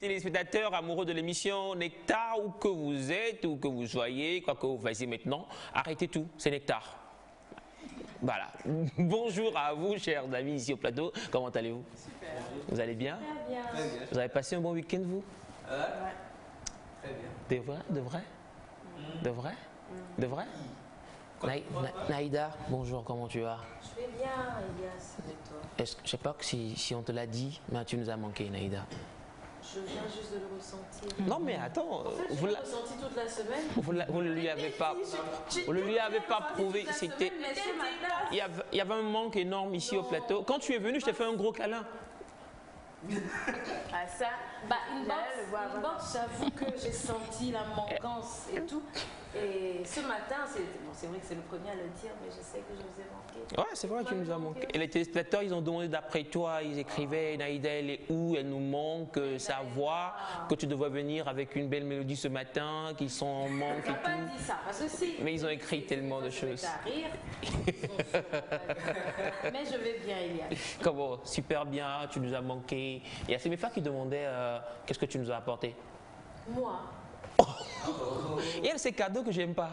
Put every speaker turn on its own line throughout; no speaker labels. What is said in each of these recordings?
Téléspectateurs amoureux de l'émission Nectar, où que vous êtes, où que vous soyez, quoi que vous fassiez maintenant, arrêtez tout, c'est Nectar. Voilà. Bonjour à vous, chers amis ici au plateau. Comment allez-vous?
Super.
Vous allez bien?
Très bien. Très bien.
Vous avez passé un bon week-end, vous?
Ouais. Très bien.
De vrai? De vrai? De vrai? De vrai? Naïda, bonjour, comment tu vas?
Je vais bien, Elias, et toi?
Je ne sais pas si on te l'a dit, mais tu nous as manqué, Naïda.
Je viens juste de le ressentir.
Non mais attends,
En fait, je l'ai ressenti toute la semaine.
Vous ne lui avez pas prouvé. C'était, il y avait un manque énorme ici au plateau. Quand tu es venu, je t'ai fait un gros câlin.
Ah ça, inbox, j'avoue que j'ai senti la manquance et tout. Et ce matin, c'est vrai que c'est le premier à le dire, mais je sais que je vous ai manqué.
Ouais, c'est vrai que tu nous as manqué. Et les téléspectateurs, ils ont demandé d'après toi, ils écrivaient, Naïda, elle est où? Elle nous manque, sa voix, que tu devrais venir avec une belle mélodie ce matin, qu'ils sont en manque et tout.
Pas dit ça, parce que si.
Mais ils ont écrit tellement de choses.
Mais je vais bien, Elias.
Comment? Super bien, tu nous as manqué. Il y a Séméfa qui demandait qu'est-ce que tu nous as apporté?
Moi.
Et elle, c'est cadeau que j'aime pas.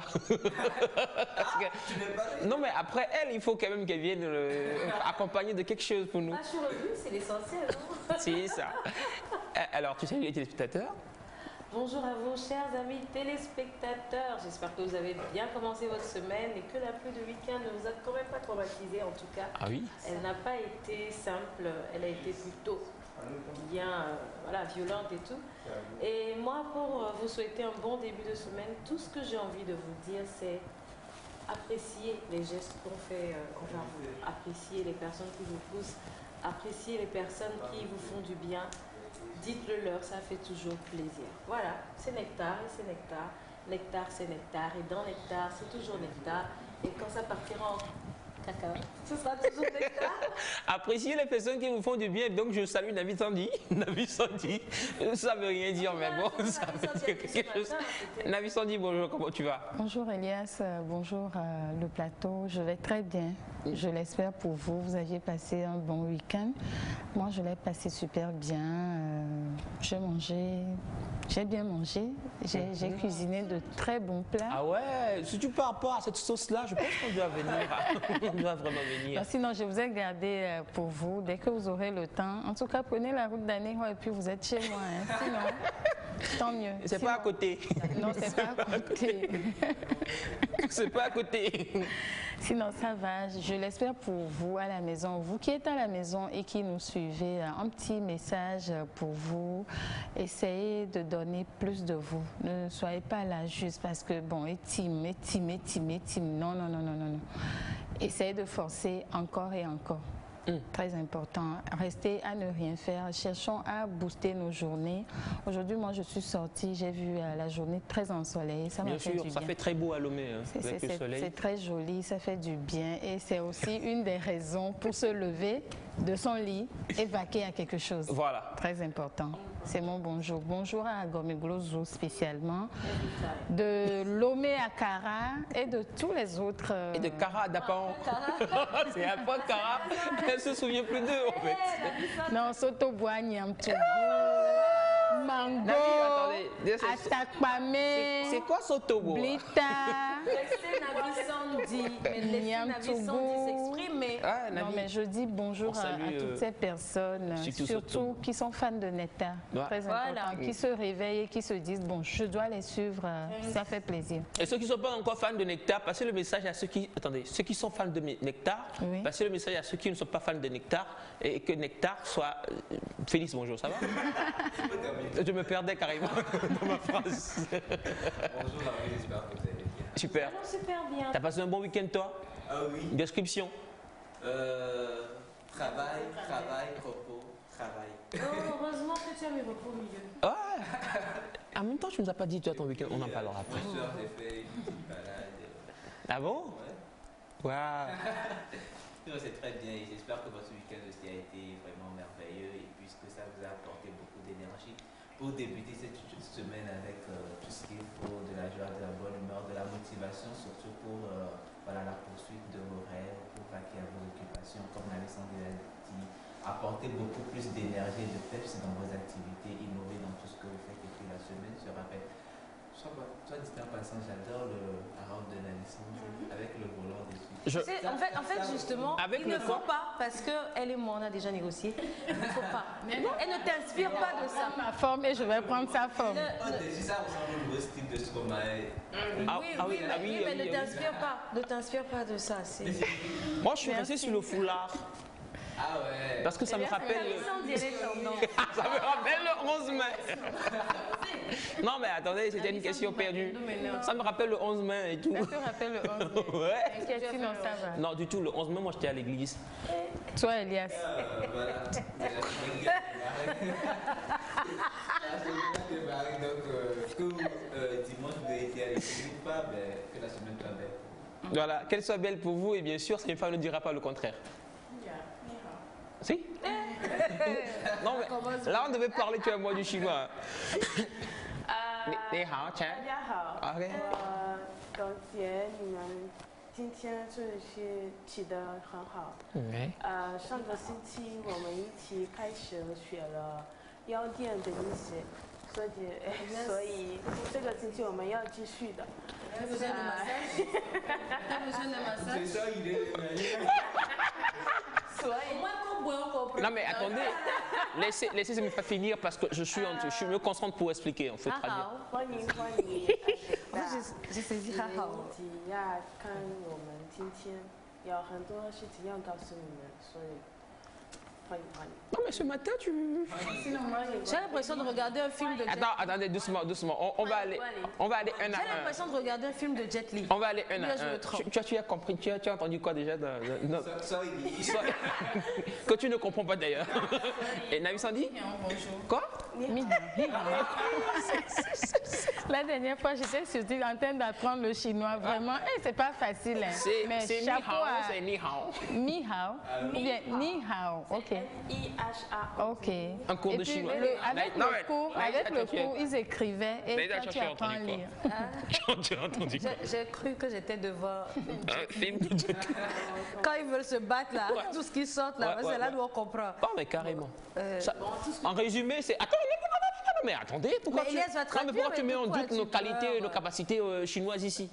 Non, mais après elle, il faut quand même qu'elle vienne accompagner de quelque chose pour nous.
Pas sur le but, c'est l'essentiel.
C'est ça. Alors, tu salues les téléspectateurs?
Bonjour à vous, chers amis téléspectateurs. J'espère que vous avez bien commencé votre semaine et que la pluie de week-end ne vous a quand même pas traumatisé en tout cas.
Ah oui?
Elle n'a pas été simple, elle a été plutôt bien violente et tout. Et moi, pour vous souhaiter un bon début de semaine, tout ce que j'ai envie de vous dire, c'est apprécier les gestes qu'on fait envers vous, apprécier les personnes qui vous poussent, apprécier les personnes qui vous font du bien. Dites-le leur, ça fait toujours plaisir. Voilà, c'est Nectar et c'est Nectar. Nectar, c'est Nectar. Et dans Nectar, c'est toujours Nectar. Et quand ça partira en caca, ce sera toujours Nectar.
Appréciez les personnes qui vous font du bien. Donc, je salue Navi Sandy. Navi Sandy, ça ne veut rien dire, mais bon, ça veut dire quelque chose. Navi Sandy, bonjour, comment tu vas?
Bonjour Elias, bonjour le plateau. Je vais très bien. Je l'espère pour vous. Vous aviez passé un bon week-end. Moi, je l'ai passé super bien. J'ai mangé, j'ai bien mangé. J'ai cuisiné de très bons plats.
Ah ouais, si tu pars pas à cette sauce-là, je pense qu'on doit venir. On doit vraiment venir.
Non, sinon, je vous ai gardé pour vous. Dès que vous aurez le temps. En tout cas, prenez la route d'Aného et puis vous êtes chez moi. Hein. Sinon, tant mieux.
C'est pas à côté.
Non, c'est pas à côté.
C'est pas à côté.
Sinon, ça va. Je l'espère pour vous à la maison. Vous qui êtes à la maison et qui nous suivez, un petit message pour vous. Essayez de donner plus de vous. Ne soyez pas là juste parce que, bon, team. Non, non, non, non, non, non. Essayez de forcer encore et encore. Très important. Restez à ne rien faire. Cherchons à booster nos journées. Aujourd'hui, moi, je suis sortie. J'ai vu la journée très ensoleillée. Ça m'a fait du bien.
Ça fait très beau à Lomé, hein, avec le soleil.
C'est très joli, ça fait du bien. Et c'est aussi une des raisons pour se lever de son lit et vaquer à quelque chose.
Voilà.
Très important. C'est mon bonjour. Bonjour à Gormeglozo spécialement, de Lomé à Kara et de tous les autres.
Et de Kara à Dapan. C'est un point Kara. Elle se souvient plus d'eux en fait.
Non, Soto Boignamtou. Mango, Atakpame,
c'est quoi Sotobo?
Blita,
Laissez Navi Sandy s'exprimer.
Non, mais je dis bonjour à toutes ces personnes, surtout qui sont fans de Nectar, très important, qui se réveillent et qui se disent, bon, je dois les suivre, ça fait plaisir.
Et ceux qui ne sont pas encore fans de Nectar, passez le message à ceux qui, ceux qui sont fans de Nectar, passez le message à ceux qui ne sont pas fans de Nectar, et que Nectar soit... Félix, bonjour, ça va? Je me perdais carrément dans ma phrase.
Bonjour, j'espère que vous allez bien.
Super.
Super bien.
T'as passé un bon week-end, toi?
Ah oui.
Description.
Travail, repos, travail.
Heureusement que tu as mis repos au milieu.
Ouais. En même temps, tu nous as pas dit, toi, ton week-end, on en parlera après.
Ce soir, j'ai fait une petite balade.
Ah bon?
Ouais.
Waouh.
C'est très bien et j'espère que votre week-end aussi a été vraiment merveilleux et puisque ça vous a apporté beaucoup d'énergie pour débuter cette semaine avec tout ce qu'il faut, de la joie, de la bonne humeur, de la motivation, surtout pour la poursuite de vos rêves, pour vaquer à vos occupations, comme Alexandre l'a dit, apporter beaucoup plus d'énergie et de peps dans vos activités, innover dans tout ce que vous faites. Et puis la semaine se rappelle. Soit dit en passant, j'adore la robe de la licence avec le volant dessus.
En fait, justement, il ne faut pas, parce qu'elle et moi, on a déjà négocié, il ne faut pas. Elle ne t'inspire pas de ça.
Ma forme et je vais prendre sa forme.
Si ça ressemble au style de Stromae.
Oui, mais ne t'inspire pas. Ne t'inspire pas de ça.
Moi, je suis resté sur le foulard.
Ah ouais.
Parce que ça me rappelle. Ça me rappelle le 11 mai. Non, mais attendez, c'était une question perdue. Ça me rappelle le 11 mai et tout.
Ça te rappelle le 11 mai?
Ouais.
T'inquiète, sinon ça va.
Non, du tout, le 11 mai, moi j'étais à l'église.
Toi, Elias.
Voilà. Donc, que dimanche vous avez été à l'église ou pas, que la semaine soit belle.
Voilà, qu'elle soit belle pour vous et bien sûr, une femme ne dira pas le contraire. Si? Non, mais là on devait parler, tu vois, moi du chinois. Ni hao, Chen.
大家好，
OK
感谢你们今天这些起得很好。
OK
上个星期我们一起开始学了腰垫的一些，所以这个星期我们要继续的。
Non mais attendez, laissez-moi pas finir parce que je me concentre pour expliquer en fait.
欢迎欢迎，j'ai
saisi 哈好。
要看我们今天有很多事情要告诉你们，所以欢迎欢迎。
Non mais ce matin tu...
J'ai l'impression de regarder un film de Jet Li.
Attendez, doucement. On va aller un à
J'ai
un.
l'impression de regarder un film de Jet Li.
On va aller un à
Là, je
un.
me trompe.
Tu as compris, tu as entendu quoi déjà non.
Soit
Que tu ne comprends pas d'ailleurs. Et Navi Sandy? Quoi?
La dernière fois, j'étais surtout en train d'apprendre le chinois. Vraiment, c'est pas facile. Hein. Mais
C'est ni
chapeau
hao,
à
c'est ni hao.
Ni hao. Ou bien ni hao. Ok.
IHA.
Ok.
Un cours
Et
de
puis,
chinois.
avec le cours, ils écrivaient et toi, tu apprends à lire.
Tu as entendu quoi?
J'ai cru que j'étais devant.
Un film de Jet Li.
Quand ils veulent se battre là, tout ce qui sort là, c'est là où on comprend.
Oh mais carrément. En résumé, c'est... Attends, non, mais attendez, pourquoi
Mais
tu...
Elias va
Non, mais
traduire,
pourquoi tu
mais
mets en
pourquoi
doute
tu
nos qualités,
pleures?
nos capacités chinoises ici?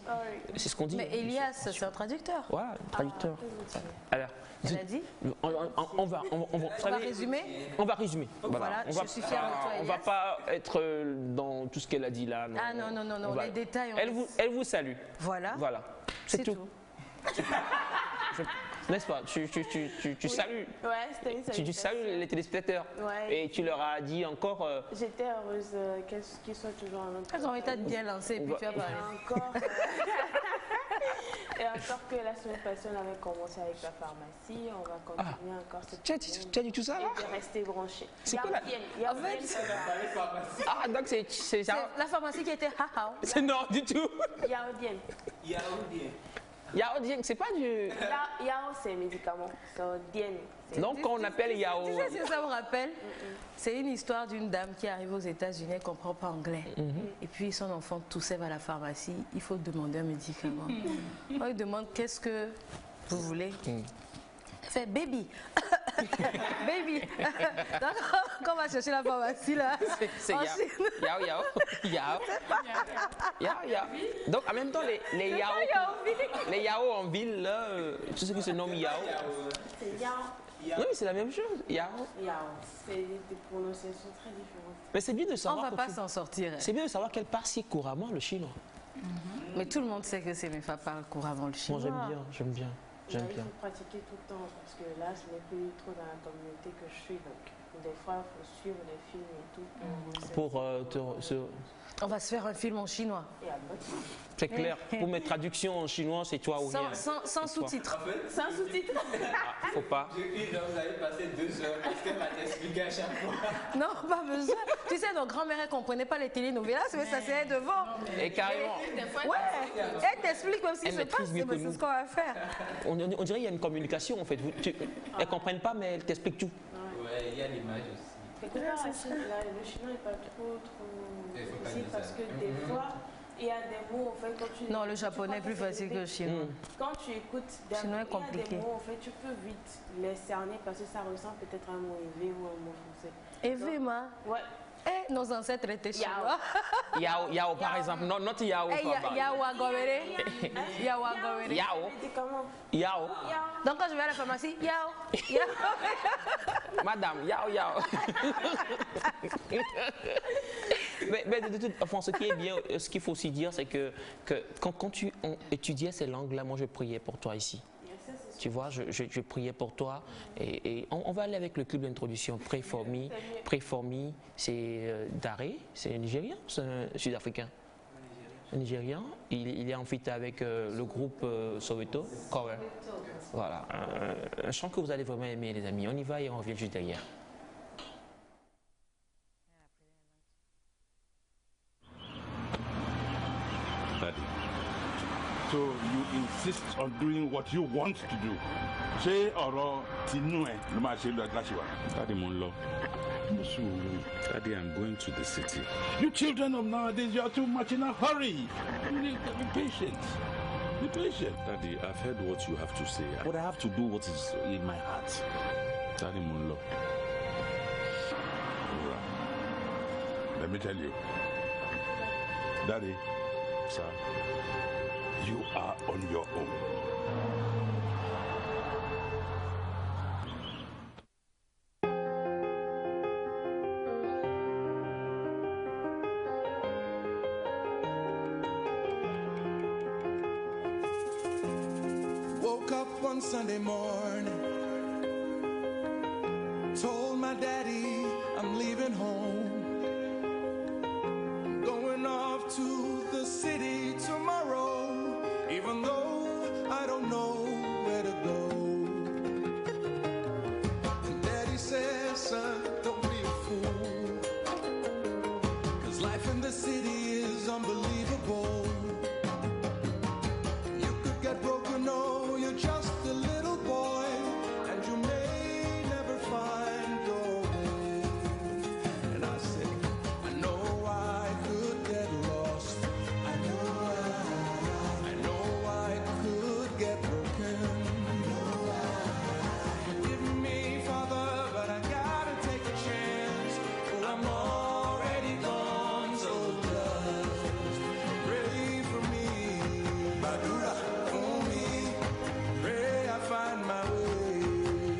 C'est ce qu'on dit.
Mais Elias, c'est un traducteur.
Ouais, traducteur. Alors,
Elle a dit.
on va
Résumer.
On va résumer.
Voilà,
on
je suis fière de toi,
On va
Elias.
pas être dans tout ce qu'elle a dit là.
Ah non, les détails.
Elle vous salue.
Voilà.
Voilà. C'est tout. N'est-ce pas? Tu salues.
Ouais, c'était une
Tu salues les téléspectateurs.
Ouais.
Et tu leur as dit encore.
J'étais heureuse qu'ils soient toujours en notre
Elles ont été bien lancées et puis tu vas parler.
Et encore que la semaine passée, on avait commencé avec la pharmacie, on va continuer encore cette semaine.
Tu as dit tout ça là?
Et de rester branché.
C'est quoi là?
En fait,
Ah, donc c'est ça?
c'est la pharmacie qui était ha-ha.
C'est non, du tout.
Yaodien.
Yao Dien, c'est pas du.
Yao, c'est médicament. C'est Dien.
Donc quand on appelle Yao.
Tu sais ce que ça me rappelle? C'est une histoire d'une dame qui arrive aux États-Unis, elle ne comprend pas anglais. Et puis son enfant toussait à la pharmacie, il faut demander un médicament. On lui demande qu'est-ce que vous voulez. Elle fait baby. Baby. Donc quand on va chercher la pharmacie là.
C'est Yao. Donc en même temps, les Yao en ville, là, tu sais que se nomme Yao.
C'est Yao.
Oui, c'est la même chose. Yao.
Yao. C'est des prononciations très différentes.
Mais c'est bien de
On
savoir.
ne va pas s'en sortir.
C'est bien de savoir qu'elle parle si couramment le chinois.
Mais tout le monde sait que mes femmes parlent couramment le chinois.
Moi j'aime bien.
Il faut pratiquer tout le temps parce que là, ce n'est plus trop dans la communauté que je suis. Donc, des fois, il faut suivre les films et tout.
Pour
On va se faire un film en chinois.
C'est clair. Pour mes traductions en chinois, c'est toi ou rien.
Sans sous-titres.
Sans sous-titres.
Faut pas.
Vous allez passer 2 heures parce qu'elle va t'expliquer à chaque fois.
Non, pas besoin. Tu sais, nos grands-mères, elles ne comprenaient pas les télénovelas, mais ça c'est devant.
Et carrément.
Ouais, elle t'explique même ce qui se passe, c'est ce qu'on va faire.
On dirait qu'il y a une communication en fait. Elles ne comprennent pas, mais elles t'expliquent tout.
Ouais, il y a l'image aussi.
Quelque part, le chinois n'est pas trop difficile parce que des fois, il y a des mots, en fait, quand tu...
Non, le japonais est plus facile que le chinois.
Quand tu écoutes,
le chinois est compliqué.
Il y a des mots, en fait, tu peux vite les cerner parce que ça ressemble peut-être à un mot élevé ou un mot français.
Élevé, ma?
Ouais.
Eh, nos ancêtres étaient chinois.
Yao, yao par exemple. Non, not yao.
Yao agorere. Yao agorere.
Yao.
Comment?
Yao.
Donc quand je vais à la pharmacie, yao. Yao.
Madame, yao, yao. mais de toute façon, ce qui est bien, ce qu'il faut aussi dire, c'est que quand tu étudiais ces langues-là, moi je priais pour toi ici. Tu vois, je priais pour toi et on va aller avec le clip d'introduction Pray for Me. Pray for Me, c'est Daré, c'est un Nigérien, c'est un Sud-Africain. Un Nigérien. Il est en feat avec le groupe Soweto, Cover. Voilà, un chant que vous allez vraiment aimer, les amis. On y va et on revient juste derrière.
So you insist on doing what you want to do. Ṣé ọ̀rọ̀ tinú ẹ̀ ló máa ṣe lọ láṣìwà?
Daddy, mo ń lọ. Daddy, I'm going to the city.
You children of nowadays, you are too much in a hurry. You need to be patient. Be patient.
Daddy, I've heard what you have to say, but I have to do what is in my heart. Daddy, mo ń lọ.
Let me tell you. Daddy,
Sir.
you are on your own.
Woke up on Sunday morning, told my daddy I'm leaving home. I'm going off to the city tomorrow, even though I don't know where to go. And daddy says, son, don't be a fool, 'cause life in the city is unbelievable. You could get broken, oh, you're just a little boy, and you may never find your way. And I said, I know I could get lost. I know I could get broken. Forgive me, Father, but I gotta take a chance. Oh, I'm already gone, so just pray for me. Badura for me. Pray I find my way.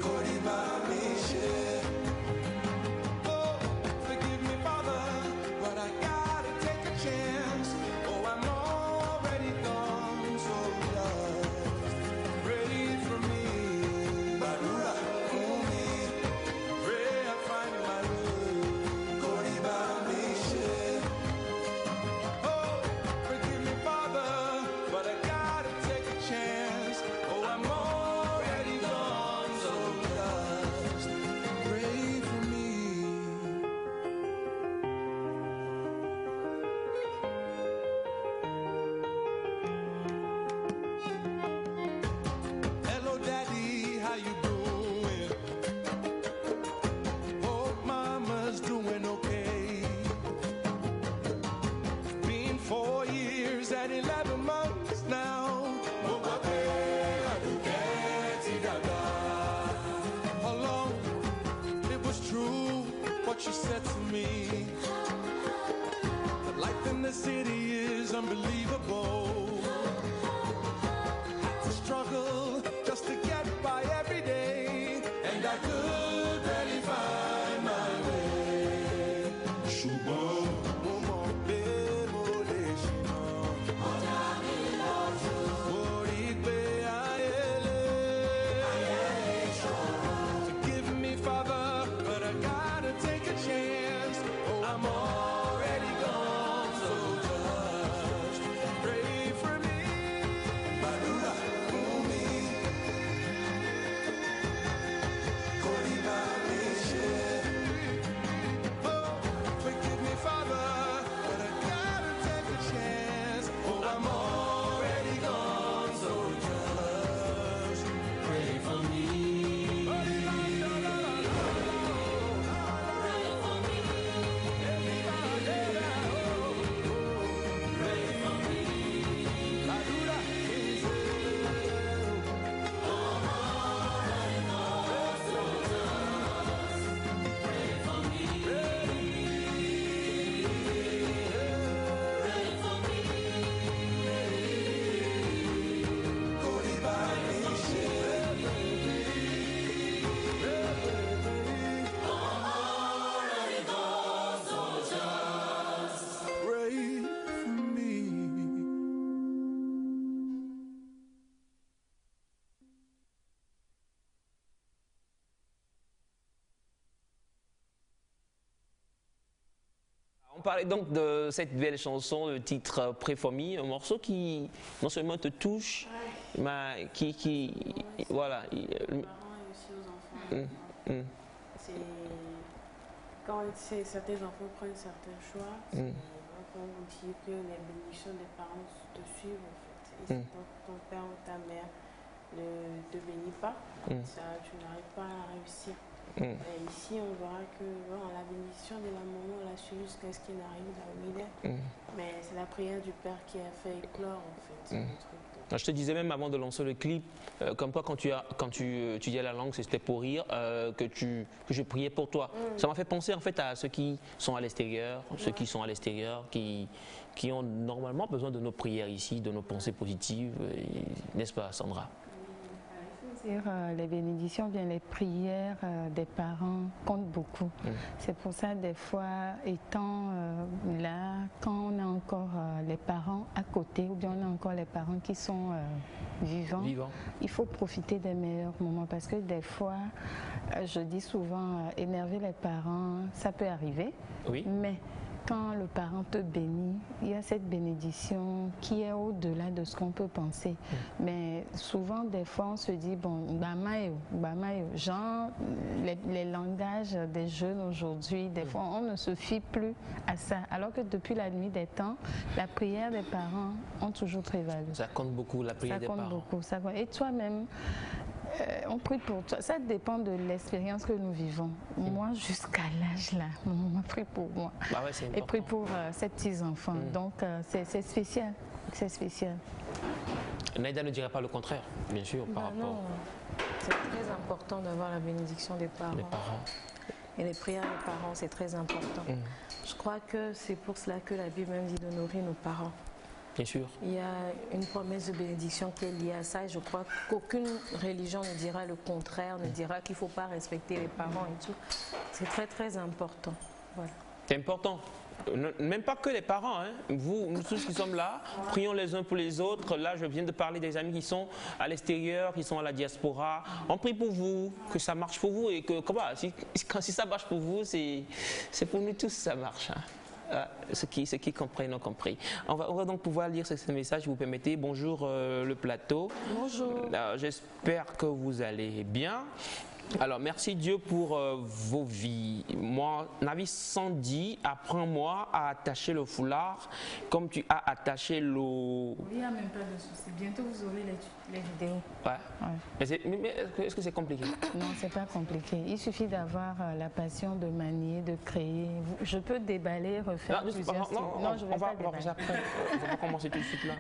Koriba Mishe. Oh, forgive me, Father, but I gotta take a chance. Oh, I'm already gone, so just pray for me. Badura for me. Pray I find my way. Koriba Mishe. Oh, forgive me, Father, but I gotta take a chance. Oh, I'm already gone, so just pray for me. Hello, Daddy, how you doing? Hope Mama's doing okay. Been 4 years and 11 months now. Alone, it was true what she said to me. The life in the city is unbelievable. Had to struggle just to get by every day, and I could barely find my way. Ṣùgbọ́n mo mọ̀ pé mo lè ṣìnà. Mo rí pé ayé le. Forgive me, Father, but I gotta take a chance. Oh, I'm already gone, so just pray
parlait donc de cette belle chanson, le titre Préfamille, un morceau qui non seulement te touche, mais voilà.
Aux parents et aussi aux enfants. C'est quand certains enfants prennent certains choix, on dit que les bénédictions des parents te suivent en fait. Et si ton père ou ta mère ne te bénit pas, ça, tu n'arrives pas à réussir. Et ici, on verra que la bénédiction de la maman, on l'a su jusqu'à ce qu'il arrive là où il est. Mais c'est la prière du père qui a fait éclore en fait.
Je te disais même avant de lancer le clip, comme quoi quand tu étudiais la langue, c'était pour rire, que je priais pour toi. Ça m'a fait penser en fait à ceux qui sont à l'extérieur, qui ont normalement besoin de nos prières ici, de nos pensées positives, n'est-ce pas Sandra?
Les bénédictions, bien les prières des parents comptent beaucoup. C'est pour ça, des fois, étant là, quand on a encore les parents à côté, ou bien on a encore les parents qui sont vivants, il faut profiter des meilleurs moments. Parce que des fois, je dis souvent, énerver les parents, ça peut arriver, mais quand le parent te bénit, il y a cette bénédiction qui est au-delà de ce qu'on peut penser. Mais souvent, des fois, on se dit, bon, genre, les langages des jeunes aujourd'hui, des fois, on ne se fie plus à ça. Alors que depuis la nuit des temps, la prière des parents ont toujours prévalu.
Ça compte beaucoup, la prière des parents.
Ça compte beaucoup. Ça compte. Et toi-même, on prie pour toi. Ça dépend de l'expérience que nous vivons. Moi, jusqu'à l'âge là, on prie pour moi. Et prie pour ces petits-enfants. Donc, c'est spécial. C'est spécial.
Naïda ne dirait pas le contraire, bien sûr, par rapport...
Non, c'est très important d'avoir la bénédiction des parents.
Les parents.
Et les prières des parents, c'est très important. Je crois que c'est pour cela que la Bible même dit d'honorer nos parents.
Bien sûr. Il
y a une promesse de bénédiction qui est liée à ça et je crois qu'aucune religion ne dira le contraire, ne dira qu'il ne faut pas respecter les parents et tout. C'est très très important. Voilà.
C'est important. Même pas que les parents. Hein. Nous tous qui sommes là, prions les uns pour les autres. Là, je viens de parler des amis qui sont à l'extérieur, qui sont à la diaspora. On prie pour vous, que ça marche pour vous et que si ça marche pour vous, c'est pour nous tous ça marche. Hein. Ceux qui comprennent ont compris. On va donc pouvoir lire ce message, si vous permettez. Bonjour le plateau.
Bonjour.
J'espère que vous allez bien. Alors, merci Dieu pour vos vies. Moi, Navi Sandy, apprends-moi à attacher le foulard comme tu as attaché l'eau.
Il n'y a même pas de souci. Bientôt, vous aurez les vidéos.
Mais est-ce que c'est compliqué?
Non, c'est pas compliqué. Il suffit d'avoir la passion de manier, de créer. Je peux déballer, refaire plusieurs styles.
Non, je vais pas déballer. On va pas commencer tout de suite là.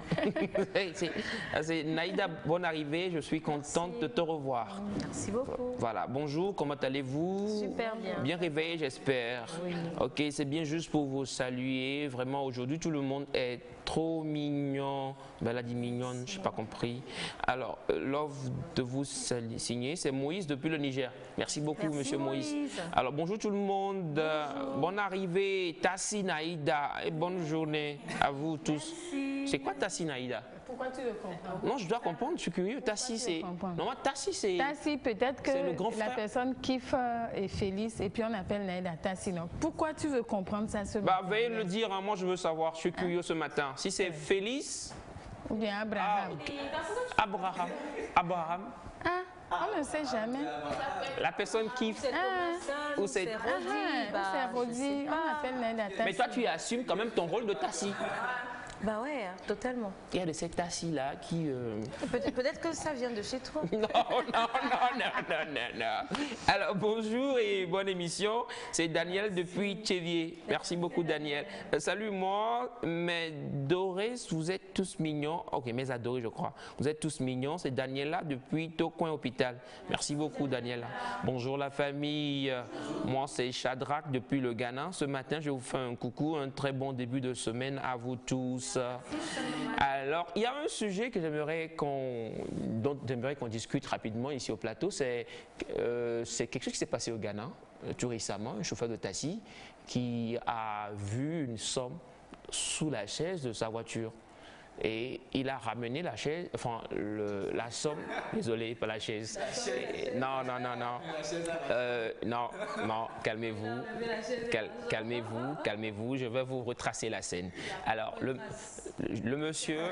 C'est Naïda, bonne arrivée. Je suis contente de te revoir.
Merci beaucoup.
Voilà, bonjour, comment allez-vous?
Super bien.
Bien réveillé, j'espère.
Oui.
Ok, c'est bien juste pour vous saluer. Vraiment, aujourd'hui, tout le monde est trop mignon. Ben, elle a dit mignonne, je n'ai pas compris. Alors, l'offre de vous signer, c'est Moïse depuis le Niger. Merci beaucoup, monsieur Moïse. Alors, bonjour tout le monde. Bonjour. Bonne arrivée, Tassi Naïda. Et bonne journée à vous tous. C'est quoi Tassi Naïda?
Pourquoi tu le comprends?
Non, je dois comprendre, je suis curieux. Tassi, c'est. Non, Tassi, c'est.
Tassi, peut-être que la personne kiffe et Félix, et puis on appelle Naïda Tassi. Non. Pourquoi tu veux comprendre ça ce matin?
Veuillez le dire, hein, moi je veux savoir, je suis curieux ce matin. Si c'est Félix.
Ou bien Abraham.
Abraham.
On ne sait jamais.
La personne kiffe.
Ou c'est
Rodi. On appelle Naïda Tassi.
Mais toi, tu assumes quand même ton rôle de Tassi.
Bah ouais, totalement.
Il y a de ces tassis-là qui...
Peut-être que ça vient de chez toi.
Non. Alors, bonjour et bonne émission. C'est Daniel depuis Tchévier. Merci beaucoup, Daniel. Salut, moi, mes dorés, vous êtes tous mignons. Ok, mes adorés, je crois. Vous êtes tous mignons. C'est Daniela depuis Tocoin Hôpital. Merci beaucoup, Daniela. Bonjour, la famille. Moi, c'est Shadrach depuis le Ghana. Ce matin, je vous fais un coucou. Un très bon début de semaine à vous tous. Alors, il y a un sujet que j'aimerais qu'on discute rapidement ici au plateau. C'est quelque chose qui s'est passé au Ghana tout récemment. Un chauffeur de taxi qui a vu une somme sous la chaise de sa voiture. Et il a ramené la chaise, enfin la somme, désolé, pas la chaise. Non, non, non, non. Non, calmez-vous. Calmez-vous, je vais vous retracer la scène. Alors, le monsieur,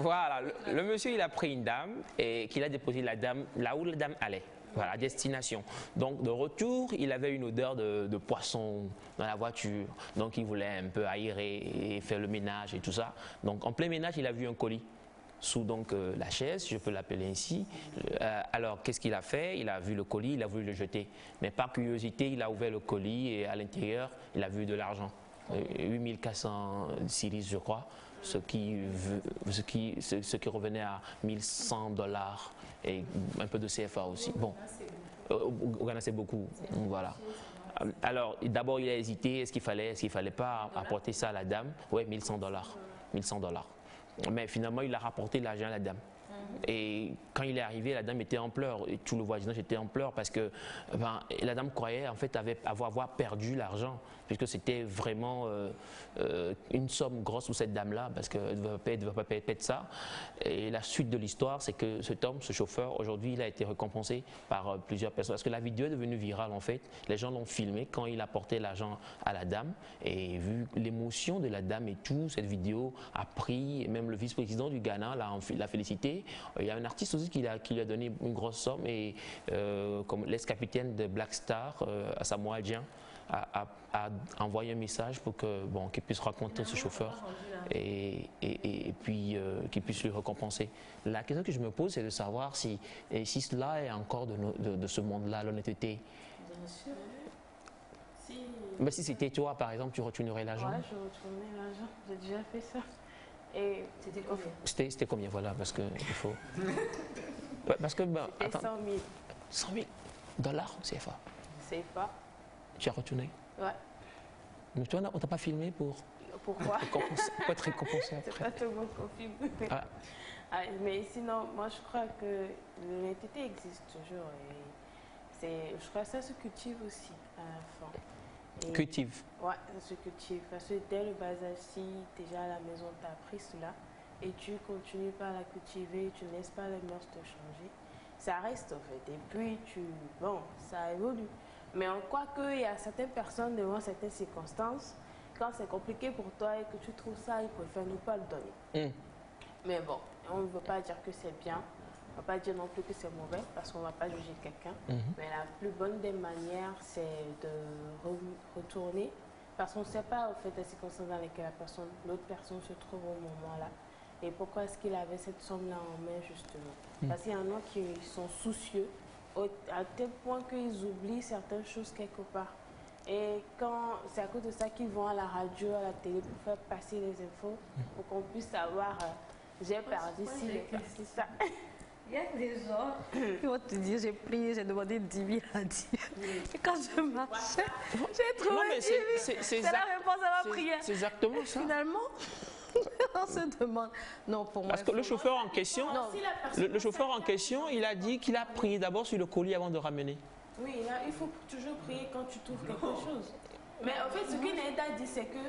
voilà, le monsieur, il a pris une dame et qu'il a déposé la dame là où la dame allait. Voilà, destination. Donc, de retour, il avait une odeur de poisson dans la voiture. Donc, il voulait un peu aérer et faire le ménage et tout ça. Donc, en plein ménage, il a vu un colis sous la chaise, je peux l'appeler ainsi. Alors, qu'est-ce qu'il a fait? Il a vu le colis, il a voulu le jeter. Mais par curiosité, il a ouvert le colis et à l'intérieur, il a vu de l'argent. 8400 cedis, je crois. Ce qui revenait à $1100 et un peu de CFA aussi. Bon, au Ghana c'est beaucoup, voilà. Alors d'abord il a hésité, est-ce qu'il fallait pas apporter ça à la dame? Oui, $1100. Mais finalement il a rapporté l'argent à la dame. Et quand il est arrivé, la dame était en pleurs. Et tout le voisinage était en pleurs parce que la dame croyait en fait avoir perdu l'argent, puisque c'était vraiment une somme grosse pour cette dame-là, parce qu'elle ne devait pas payer ça. Et la suite de l'histoire, c'est que cet homme, ce chauffeur, aujourd'hui, il a été récompensé par plusieurs personnes. Parce que la vidéo est devenue virale en fait. Les gens l'ont filmé quand il apportait l'argent à la dame. Et vu l'émotion de la dame et tout, cette vidéo a pris, et même le vice-président du Ghana l'a félicité. Il y a un artiste aussi qui lui a donné une grosse somme, et comme l'ex-capitaine de Black Star, Samuel Adjian, a envoyé un message pour qu'il puisse raconter ce chauffeur et puis qu'il puisse lui récompenser. La question que je me pose, c'est de savoir si cela est encore de ce monde-là, l'honnêteté.
Bien sûr.
Mais si c'était toi, par exemple, tu retournerais l'argent?
Ouais, je retournerais l'argent. J'ai déjà fait ça. Et
c'était combien?
C'était combien, voilà, parce que il faut. Parce que
c'était 100 000.
100 000 $ CFA.
CFA.
Tu as retourné?
Ouais.
Mais toi, on t'a pas filmé pour.
Pourquoi?
Pour être récompensé après.
C'est pas tout le monde qu'on filme. Mais sinon, moi je crois que l'honnêteté existe toujours. Et je crois que ça se cultive aussi à la fin.
Cultive.
Ouais, ça se cultive. Parce que dès le bas âge, si déjà à la maison tu as appris cela et tu continues par la cultiver, tu ne laisses pas les mœurs te changer, ça reste en fait. Et puis ça évolue. Mais en quoi qu'il y a certaines personnes devant certaines circonstances, quand c'est compliqué pour toi et que tu trouves ça, ils préfèrent ne pas le donner. Mais bon, on ne veut pas dire que c'est bien. On ne va pas dire non plus que c'est mauvais, parce qu'on ne va pas juger quelqu'un. Mais la plus bonne des manières, c'est de retourner, parce qu'on ne sait pas en fait les circonstances dans lesquelles l'autre personne se trouve au moment-là. Et pourquoi est-ce qu'il avait cette somme-là en main, justement? Parce qu'il y en a qui sont soucieux, à tel point qu'ils oublient certaines choses quelque part. Et quand c'est à cause de ça qu'ils vont à la radio, à la télé, pour faire passer les infos, pour qu'on puisse savoir, j'ai perdu ci, j'ai perdu ça.
Il y a des gens qui vont te dire, j'ai prié, j'ai demandé 10 000 à Dieu. Et quand je marchais, j'ai trouvé 10 000. C'est la réponse à ma prière.
C'est exactement ça.
Finalement, on se demande. Non, pour moi.
Parce que le chauffeur en question, le chauffeur en question, il a dit qu'il a prié d'abord sur le colis avant de ramener.
Oui, là, il faut toujours prier quand tu trouves quelque chose. Mais en fait, ce qu'il a dit, c'est que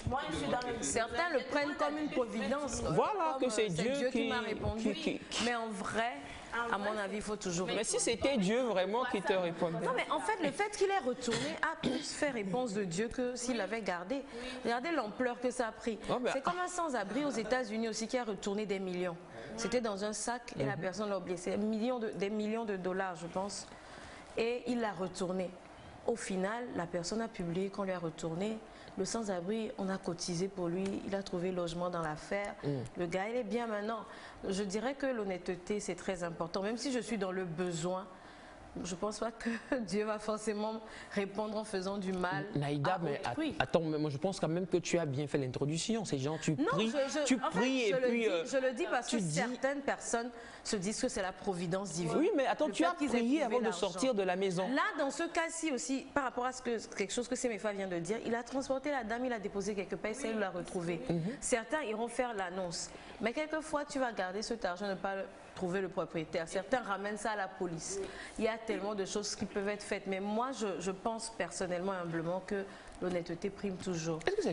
moi, je suis dans le...
Certains le prennent comme une providence.
Voilà, que c'est Dieu
qui m'a répondu. Mais en vrai, à mon avis, il faut toujours...
Mais si c'était Dieu vraiment qui te répondait.
Non, mais en fait, le fait qu'il ait retourné a plus fait réponse de Dieu que s'il l'avait gardé. Regardez l'ampleur que ça a pris. C'est comme un sans-abri aux États-Unis aussi qui a retourné des millions. C'était dans un sac et la personne l'a oublié. C'est des millions de dollars, je pense. Et il l'a retourné. Au final, la personne a publié qu'on lui a retourné. Le sans-abri, on a cotisé pour lui, il a trouvé logement dans l'affaire. Le gars, il est bien maintenant. Je dirais que l'honnêteté, c'est très important. Même si je suis dans le besoin, je ne pense pas que Dieu va forcément répondre en faisant du mal.
Naïda, mais attends, moi je pense quand même que tu as bien fait l'introduction. Ces gens, tu pries, et puis...
Je le dis parce que certaines personnes se disent que c'est la providence divine.
Oui, mais attends, tu as prié avant de sortir de la maison.
Là, dans ce cas-ci aussi, par rapport à quelque chose que Semefa vient de dire, il a transporté la dame, il a déposé quelque part, et il l'a retrouvée. Certains iront faire l'annonce. Mais quelquefois, tu vas garder cet argent, ne pas trouver le propriétaire. Certains ramènent ça à la police. Il y a tellement de choses qui peuvent être faites. Mais moi, je pense personnellement, humblement, que l'honnêteté prime toujours.
Est-ce que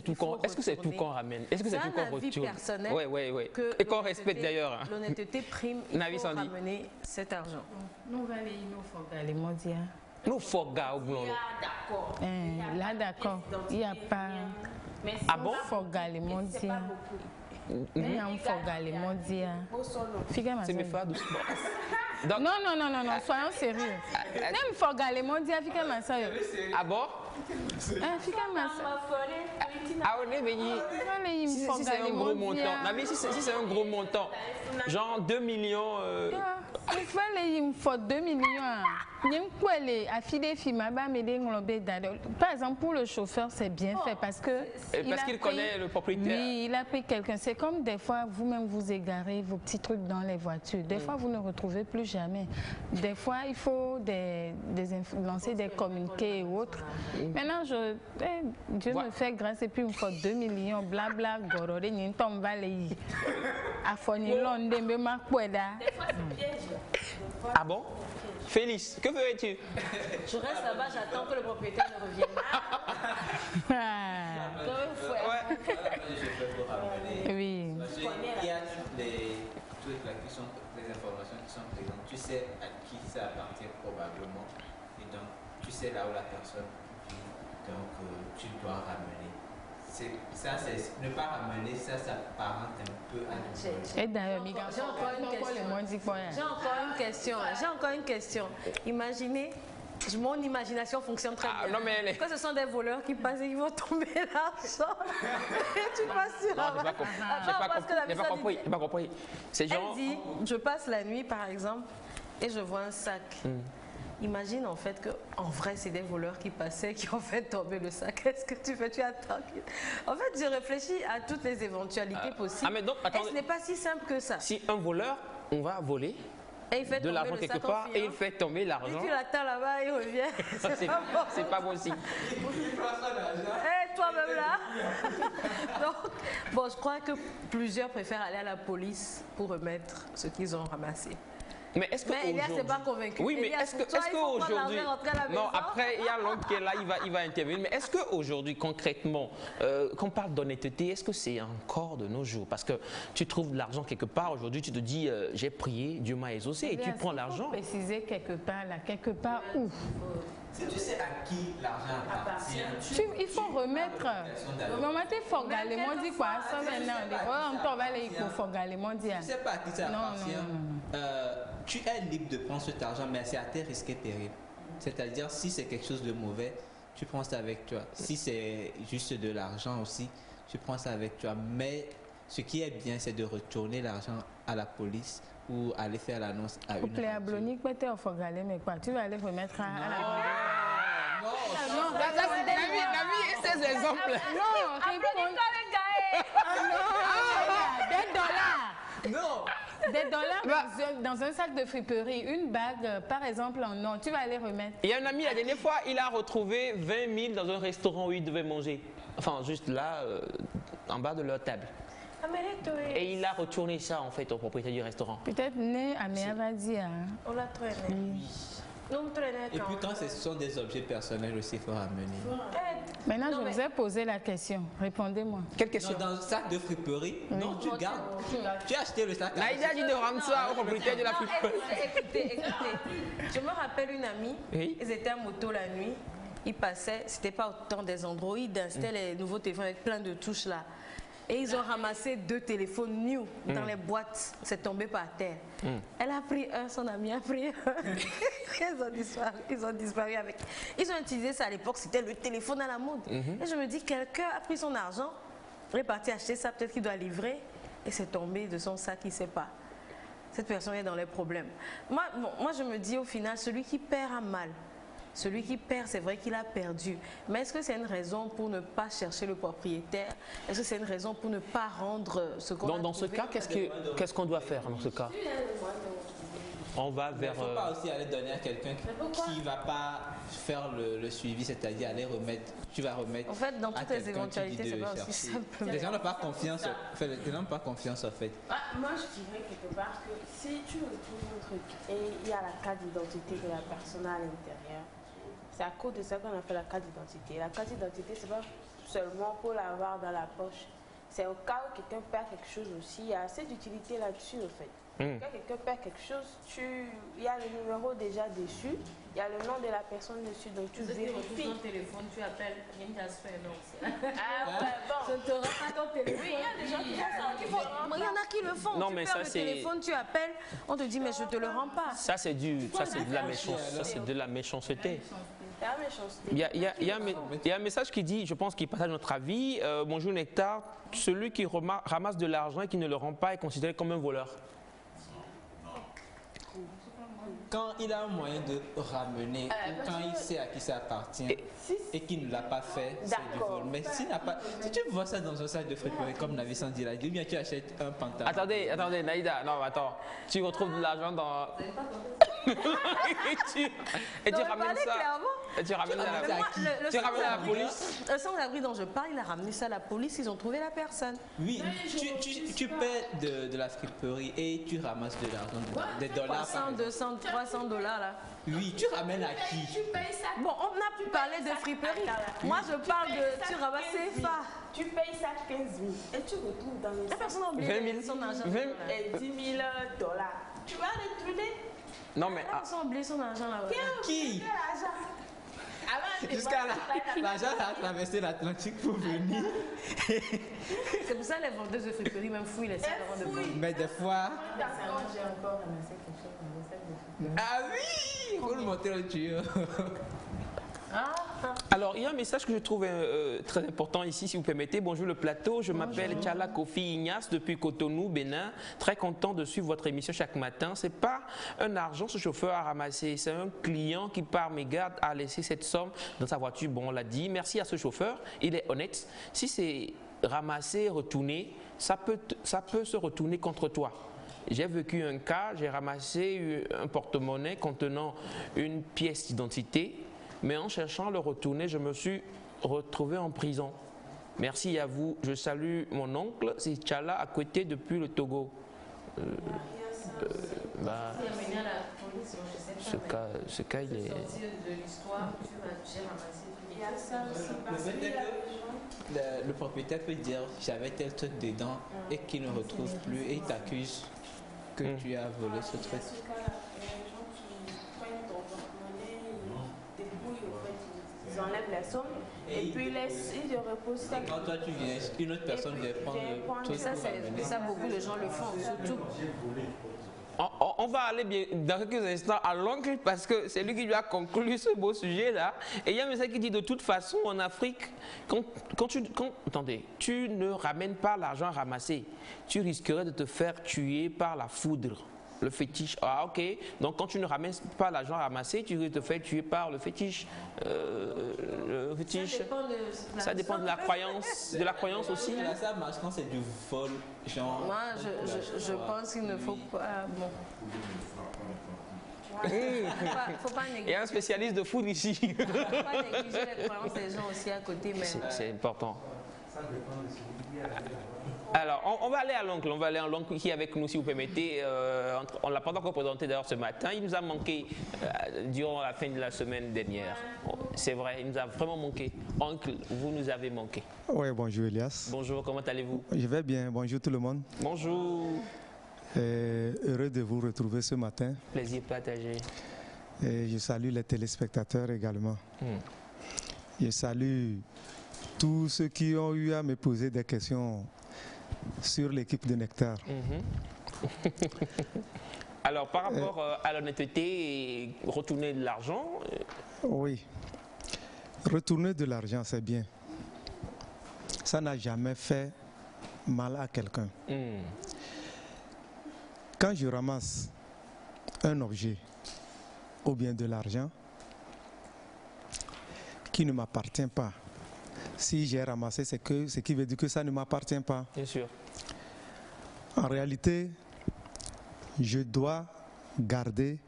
c'est tout qu'on ramène? Est-ce que c'est tout qu'on retourne?
C'est un avis personnel.
Oui. Et qu'on respecte d'ailleurs.
L'honnêteté prime, il faut ramener cet argent.
Nous allons les mondiaux.
Nous foga au boulot.
Là, d'accord. Il n'y a pas.
Ah bon?
Foga les mondiaux. Il y a un foga les mondiaux.
C'est mes frères doucement.
Non, soyons sérieux. Même foga les mondiaux, fica ma soeur.
Ah bon?
Fica ma soeur.
Ah on est béni. Si c'est un gros montant, si c'est un gros montant, genre 2 millions.
Il fallait il faut 2 millions. Par exemple, pour le chauffeur, c'est bien fait parce qu'il
connaît le propriétaire.
Oui, il a pris quelqu'un. C'est comme des fois, vous-même vous égarez vos petits trucs dans les voitures. Des fois, vous ne retrouvez plus jamais. Des fois, il faut lancer des communiqués et autres. Maintenant, Dieu me fait grâce et puis il me faut 2 millions. Blabla, gororé, n'y tombe pas les.
Ah bon? Félix, que ferais-tu?
Je reste là-bas, j'attends que le propriétaire ne revienne.
Oui.
Il y a toutes les informations qui sont présentes. Tu sais à qui ça appartient probablement. Et donc, tu sais là où la personne vit. Donc, tu dois ramener. Ça, c'est ne pas ramener, ça s'apparente un peu à la.
Et d'ailleurs,
j'ai encore une question. Imaginez, mon imagination fonctionne très bien.
Non, mais
que ce sont des voleurs qui passent et qui vont tomber l'argent. Et tu passes sur la
J'ai pas compris. C'est genre.
Elle dit, je passe la nuit par exemple et je vois un sac. Imagine en fait qu'en vrai c'est des voleurs qui passaient qui ont fait tomber le sac. Qu'est-ce que tu fais? Tu attends. En fait, je réfléchis à toutes les éventualités possibles.
Mais donc,
et ce n'est pas si simple que ça.
Si un voleur, on va voler de l'argent quelque part et il fait tomber l'argent.
Et tu l'attends là-bas et il revient.
C'est pas bon signe.
Toi-même là. Donc, bon, je crois que plusieurs préfèrent aller à la police pour remettre ce qu'ils ont ramassé.
Mais est-ce que
Elias n'est pas convaincu.
Oui, mais est-ce qu'aujourd'hui... Non, après, il y a l'autre qui est là, il va intervenir. Mais est-ce qu'aujourd'hui, concrètement, quand on parle d'honnêteté, est-ce que c'est encore de nos jours? Parce que tu trouves de l'argent quelque part, aujourd'hui, tu te dis, j'ai prié, Dieu m'a exaucé, et tu prends l'argent.
Préciser quelque part, là, quelque part où?
Si tu sais à qui l'argent appartient,
il faut remettre. Tu
sais pas à qui ça appartient. Tu es libre de prendre cet argent, mais c'est à tes risques et périls. C'est-à-dire, si c'est quelque chose de mauvais, tu prends ça avec toi. Si c'est juste de l'argent aussi, tu prends ça avec toi. Mais ce qui est bien, c'est de retourner l'argent à la police ou aller faire l'annonce à une radio.
Tu vas aller remettre à la
David, ces exemples.
Non,
non.
Des dollars dans un sac de friperie, une bague, par exemple, en or, tu vas aller remettre.
Il y a un ami, la dernière fois, il a retrouvé 20 000 dans un restaurant où il devait manger. Enfin, juste là, en bas de leur table. Et il a retourné ça, en fait, au propriétaire du restaurant.
Peut-être né à Méavadia.
On l'a traîné.
Et puis quand ce sont des objets personnels aussi, il faut ramener.
Maintenant, je vous ai posé la question. Répondez-moi.
Quelle question?
Dans le sac de friperie, non, tu gardes. Tu as acheté le sac.
Naïda dit de rendre ça au propriétaire de la friperie.
Écoutez. Je me rappelle une amie, ils étaient à moto la nuit, ils passaient, c'était pas autant des Android, c'était les nouveaux téléphones avec plein de touches là. Et ils ont ramassé 2 téléphones new dans les boîtes. C'est tombé par terre. Elle a pris un, son ami a pris un. Ils ont disparu avec. Ils ont utilisé ça à l'époque, c'était le téléphone à la mode. Et je me dis, quelqu'un a pris son argent, il est parti acheter ça, peut-être qu'il doit livrer, et c'est tombé de son sac, il ne sait pas. Cette personne est dans les problèmes. Moi, je me dis au final, celui qui perd a mal. Celui qui perd, c'est vrai qu'il a perdu. Mais est-ce que c'est une raison pour ne pas chercher le propriétaire? Est-ce que c'est une raison pour ne pas rendre ce qu'on a trouvé?
Dans ce cas, qu'est-ce qu'on doit faire dans ce cas? on va vers...
Il ne faut pas aussi aller donner à quelqu'un qui ne va pas faire le suivi, c'est-à-dire aller remettre, tu vas remettre.
En fait, dans toutes les éventualités, c'est pas aussi simple.
Les gens n'ont pas confiance, en fait.
Moi, je dirais quelque part que si tu retrouves un truc et il y a la carte d'identité de la personne à l'intérieur, c'est à cause de ça qu'on a fait la carte d'identité. La carte d'identité, c'est pas seulement pour l'avoir dans la poche. C'est au cas où quelqu'un perd quelque chose aussi. Il y a assez d'utilité là-dessus, en fait. Quand quelqu'un perd quelque chose, il y a le numéro déjà dessus, il y a le nom de la personne dessus, donc tu vérifies.
Ton téléphone, tu appelles
Ah ouais, bon.
Je ne te rends pas ton téléphone.
Oui, il y a des gens qui font ça.
Il y en a qui le font.
Non,
tu
mais
perds
ça,
le
c'est...
téléphone, tu appelles, on te dit mais je te le rends pas.
Ça, c'est de la méchanceté. Ça, c'est de la méchanceté. Il y a un message qui dit, je pense qu'il partage notre avis. Bonjour Nectar, celui qui ramasse de l'argent et qui ne le rend pas est considéré comme un voleur.
Quand il a un moyen de ramener, ou quand il sait à qui ça appartient et qu'il ne l'a pas fait, c'est du vol. Mais s'il n'a pas, si tu vois ça dans un sac de friperie, comme Navissan dit là, bien tu achètes un pantalon.
Attendez, Naïda, non, attends. Tu retrouves de l'argent dans... et tu ramènes ça. Et tu ramènes à la police.
Le sans-abri dont je parle, il a ramené ça à la police, ils ont trouvé la personne.
Oui, tu paies de la friperie et tu ramasses de l'argent, des dollars.
100, 200, 300 dollars là.
Oui, tu ramènes à qui?
Bon, on n'a plus parlé de friperie. Moi, je parle de... Tu ramasses CFA.
Tu payes ça 15 000 et tu retrouves dans le
La personne a oublié son argent.
et 10 000 dollars. Tu vas retourner.
Non, mais...
La personne a oublié son argent là.
Qui? Jusqu'à l'argent a traversé l'Atlantique pour venir.
C'est pour ça les vendeuses de friperie même fouillent les sacs avant de vendre.
Mais des fois...
J'ai encore ramassé quelque chose dans le sac de friperie.
Ah oui! Il faut le monter le tuyau.
Alors, il y a un message que je trouve très important ici, si vous permettez. Bonjour le plateau, je m'appelle Tchala Kofi Ignace depuis Cotonou, Bénin. Très content de suivre votre émission chaque matin. Ce n'est pas un argent ce chauffeur a ramassé, c'est un client qui, par mégarde, a laissé cette somme dans sa voiture. Bon, on l'a dit. Merci à ce chauffeur, il est honnête. Si c'est ramassé, retourné, ça peut se retourner contre toi. J'ai vécu un cas, j'ai ramassé un porte-monnaie contenant une pièce d'identité. Mais en cherchant à le retourner, je me suis retrouvé en prison. Merci à vous. Je salue mon oncle, c'est Tchala, à côté depuis le Togo. Ce cas, il est...
Le propriétaire peut dire j'avais tel truc dedans et qu'il ne retrouve plus et il t'accuse que tu as volé ce truc.
Ils enlèvent la somme et puis ils reposent ça.
Et quand toi tu viens, une autre personne vient prendre tout ça.
Ça, beaucoup de gens le font, surtout.
On va aller bien dans quelques instants à l'oncle parce que c'est lui qui lui a conclu ce beau sujet-là. Et il y a un message qui dit de toute façon en Afrique, attendez, tu ne ramènes pas l'argent ramassé, tu risquerais de te faire tuer par la foudre. Le fétiche, ah ok, donc quand tu ne ramènes pas l'argent ramassé, tu te fais tuer par le fétiche. Le fétiche, ça dépend de la croyance, aussi.
Là, ça marche quand c'est du vol, genre.
Moi, je pense qu'il ne faut pas. Bon. Faut pas négliger.
Il y a un spécialiste de food ici.
Faut pas négliger les croyances des gens aussi à côté.
C'est important. Alors, on va aller à l'oncle, qui est avec nous, si vous permettez. On ne l'a pas encore présenté d'ailleurs ce matin. Il nous a manqué durant la fin de la semaine dernière. C'est vrai, il nous a vraiment manqué. Oncle, vous nous avez manqué.
Oui, bonjour Elias.
Bonjour, comment allez-vous?
Je vais bien, bonjour tout le monde.
Bonjour.
Heureux de vous retrouver ce matin.
Plaisir partagé.
Et je salue les téléspectateurs également. Je salue tous ceux qui ont eu à me poser des questions sur l'équipe de Nectar.
Alors, par rapport à l'honnêteté et retourner de l'argent...
Oui, retourner de l'argent, c'est bien. Ça n'a jamais fait mal à quelqu'un. Quand je ramasse un objet ou bien de l'argent qui ne m'appartient pas, si j'ai ramassé, c'est ce qui veut dire que ça ne m'appartient pas.
Bien sûr.
En réalité, je dois garder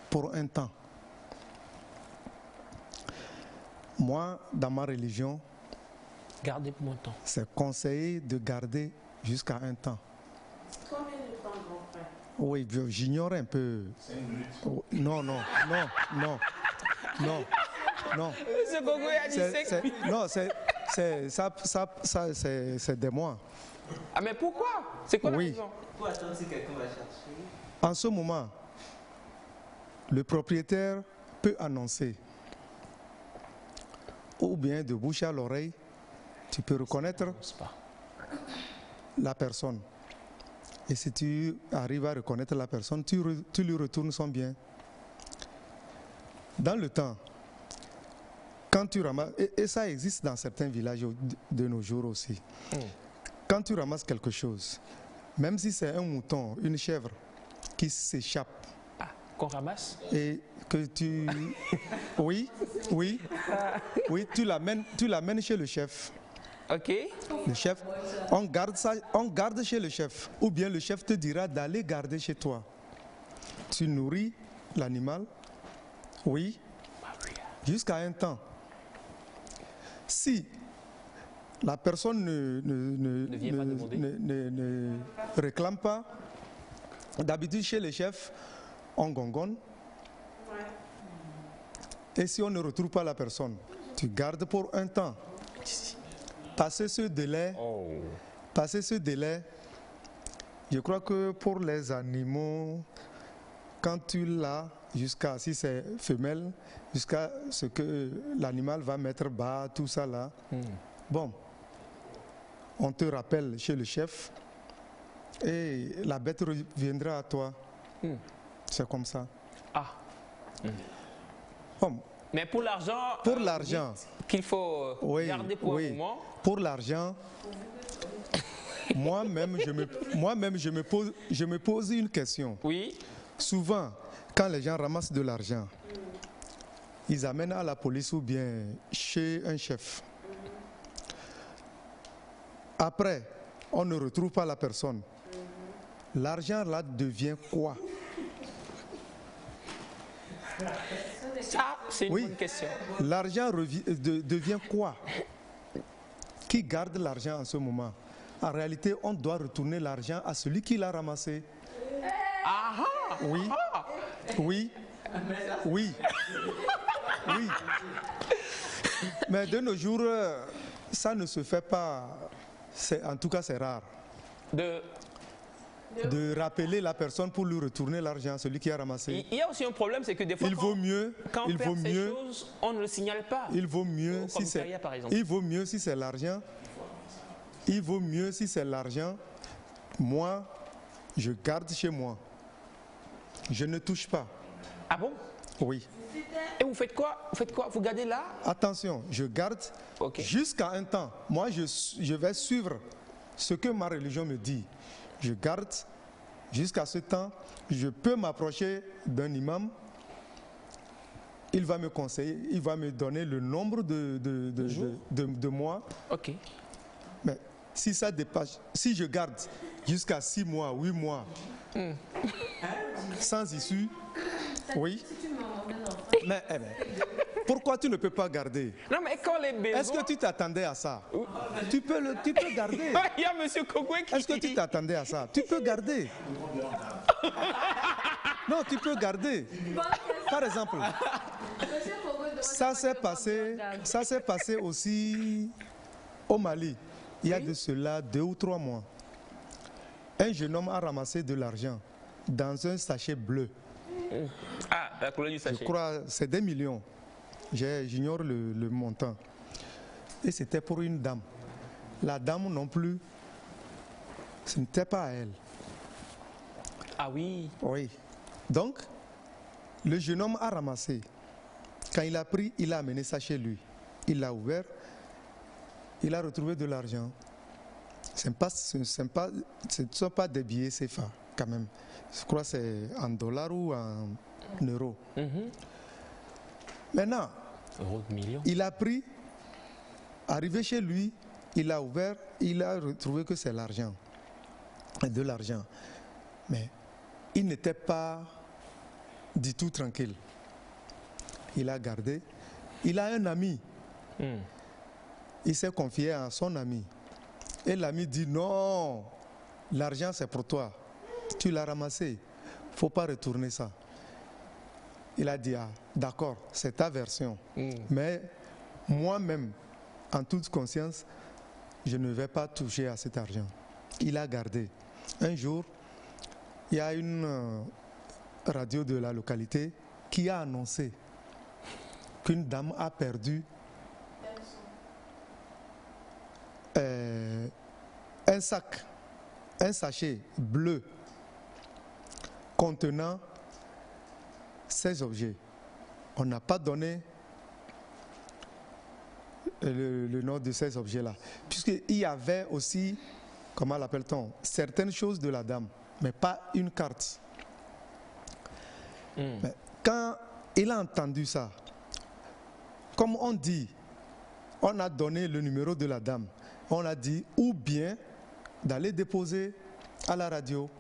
pour un temps. Moi, dans ma religion,
garder pour un temps.
C'est conseillé de garder jusqu'à un temps.
Combien de temps, grand frère?
Oui, j'ignore un peu. Non, non, non, non, non, non.
Monsieur Gogo a dit
non, c'est des mois.
Ah mais pourquoi? C'est quoi la raison?
Pour attendre si quelqu'un va chercher.
En ce moment, le propriétaire peut annoncer, ou bien de bouche à l'oreille, tu peux reconnaître la personne. Et si tu arrives à reconnaître la personne, tu lui retournes son bien. Dans le temps, quand tu ramasses, et ça existe dans certains villages de nos jours aussi, quand tu ramasses quelque chose, même si c'est un mouton, une chèvre qui s'échappe,
qu'on ramasse,
et que tu... oui, tu l'amènes chez le chef.
Ok.
Le chef, on garde chez le chef. Ou bien le chef te dira d'aller garder chez toi. Tu nourris l'animal, oui, jusqu'à un temps. Si la personne ne réclame pas, d'habitude chez le chef, on gongonne. Et si on ne retrouve pas la personne, tu gardes pour un temps. Passer ce délai, je crois que pour les animaux, quand tu l'as, jusqu'à, si c'est femelle, jusqu'à ce que l'animal va mettre bas, tout ça là, bon, on te rappelle chez le chef et la bête reviendra à toi. C'est comme ça.
Ah.
Bon.
Mais pour l'argent, qu'il faut garder pour un moment.
Pour l'argent, moi-même je me pose une question.
Oui.
Souvent, quand les gens ramassent de l'argent, ils amènent à la police ou bien chez un chef. Après, on ne retrouve pas la personne. L'argent là devient quoi?
Ça, c'est une bonne question.
L'argent devient quoi? Qui garde l'argent en ce moment? En réalité, on doit retourner l'argent à celui qui l'a ramassé.
Ah ah.
Oui. Oui. Oui. Oui. Mais de nos jours, ça ne se fait pas. En tout cas, c'est rare. De rappeler la personne pour lui retourner l'argent, celui qui a ramassé.
Il y a aussi un problème, c'est que des fois, quand on perd ces choses, on ne le signale pas.
Il vaut mieux si c'est l'argent. Il vaut mieux si c'est l'argent. Moi, je garde chez moi. Je ne touche pas.
Ah bon?
Oui.
Et vous faites quoi? Vous gardez là?
Attention, je garde jusqu'à un temps. Moi, je vais suivre ce que ma religion me dit. Je garde jusqu'à ce temps. Je peux m'approcher d'un imam. Il va me conseiller, il va me donner le nombre de mois.
Ok.
Mais si ça dépasse, si je garde jusqu'à 6 mois, 8 mois, sans issue, oui. Mais pourquoi tu ne peux pas garder?
Non, mais quand les besoins...
Est-ce que tu t'attendais à ça? Tu peux garder.
Il y a monsieur Kokwe qui...
Est-ce que tu t'attendais à ça? Tu peux garder. Non, tu peux garder. Par exemple, ça s'est passé aussi au Mali. Il y a de cela 2 ou 3 mois. Un jeune homme a ramassé de l'argent dans un sachet bleu.
Ah, la couleur du sachet.
Je crois c'est des millions. J'ignore le montant. Et c'était pour une dame. La dame non plus, ce n'était pas à elle.
Ah oui?
Oui. Donc, le jeune homme a ramassé. Quand il a pris, il a amené ça chez lui. Il l'a ouvert. Il a retrouvé de l'argent. Ce ne sont pas des billets CFA quand même. Je crois que c'est en dollars ou en euros. Maintenant, il a pris, arrivé chez lui, il a ouvert, il a retrouvé que c'est l'argent. De l'argent. Mais il n'était pas dit tout tranquille. Il a gardé. Il a un ami. Il s'est confié à son ami. Et l'ami dit non, l'argent c'est pour toi. Tu l'as ramassé. Il ne faut pas retourner ça. Il a dit, ah, d'accord, c'est ta version. Mais moi-même, en toute conscience, je ne vais pas toucher à cet argent. Il a gardé. Un jour, il y a une radio de la localité qui a annoncé qu'une dame a perdu un sachet bleu contenant 16 objets. On n'a pas donné le nom de ces objets-là, puisqu'il y avait aussi, comment l'appelle-t-on, certaines choses de la dame, mais pas une carte. Mais quand il a entendu ça, comme on dit, on a donné le numéro de la dame, on a dit ou bien d'aller déposer à la radio.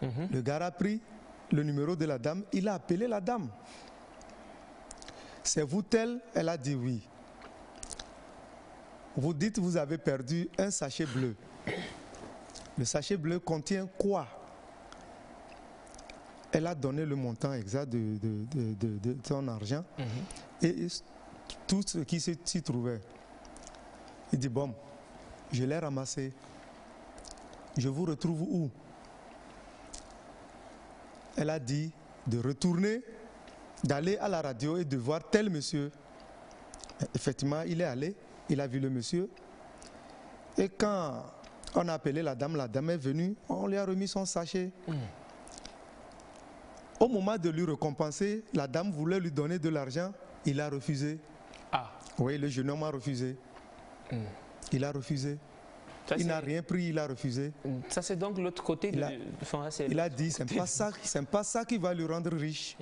Le gars a pris le numéro de la dame, il a appelé la dame. C'est vous telle? Elle a dit oui. Vous dites vous avez perdu un sachet bleu. Le sachet bleu contient quoi? Elle a donné le montant exact de son argent et tout ce qui s'y trouvait. Il dit bon, je l'ai ramassé. Je vous retrouve où? Elle a dit de retourner, d'aller à la radio et de voir tel monsieur. Effectivement, il est allé, il a vu le monsieur. Et quand on a appelé la dame est venue, on lui a remis son sachet. Au moment de lui récompenser, la dame voulait lui donner de l'argent, il a refusé. Ah. Oui, le jeune homme a refusé. Il a refusé. Ça, il n'a rien pris, il a refusé.
Ça, c'est donc l'autre côté.
Il a dit, c'est pas ça qui va lui rendre riche.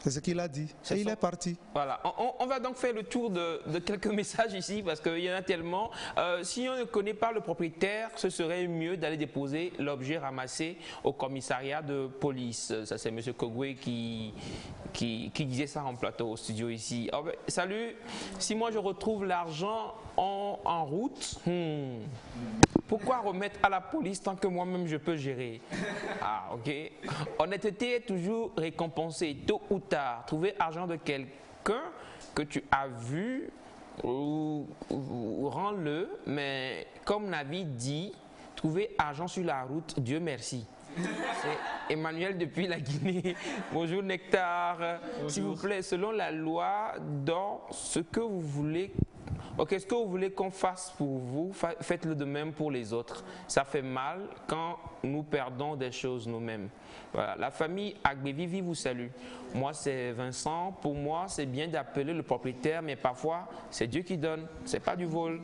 C'est ce qu'il a dit. Et il est parti.
Voilà. On va donc faire le tour de quelques messages ici parce qu'il y en a tellement. Si on ne connaît pas le propriétaire, ce serait mieux d'aller déposer l'objet ramassé au commissariat de police. Ça, c'est M. Kogwe qui disait ça en plateau au studio ici. Oh, ben, salut. Si moi je retrouve l'argent en route, pourquoi remettre à la police tant que moi-même je peux gérer? Ah, ok. Honnêteté est toujours récompensée, tôt ou tard. Trouver argent de quelqu'un que tu as vu, rends-le, mais comme Navi dit, trouver argent sur la route, Dieu merci. C'est Emmanuel depuis la Guinée. Bonjour Nectar. S'il vous plaît, selon la loi, dans ce que vous voulez... Ok, ce que vous voulez qu'on fasse pour vous, faites-le de même pour les autres. Ça fait mal quand nous perdons des choses nous-mêmes. Voilà. La famille Agbevivi vous salue. Moi, c'est Vincent. Pour moi, c'est bien d'appeler le propriétaire, mais parfois, c'est Dieu qui donne. C'est pas du vol.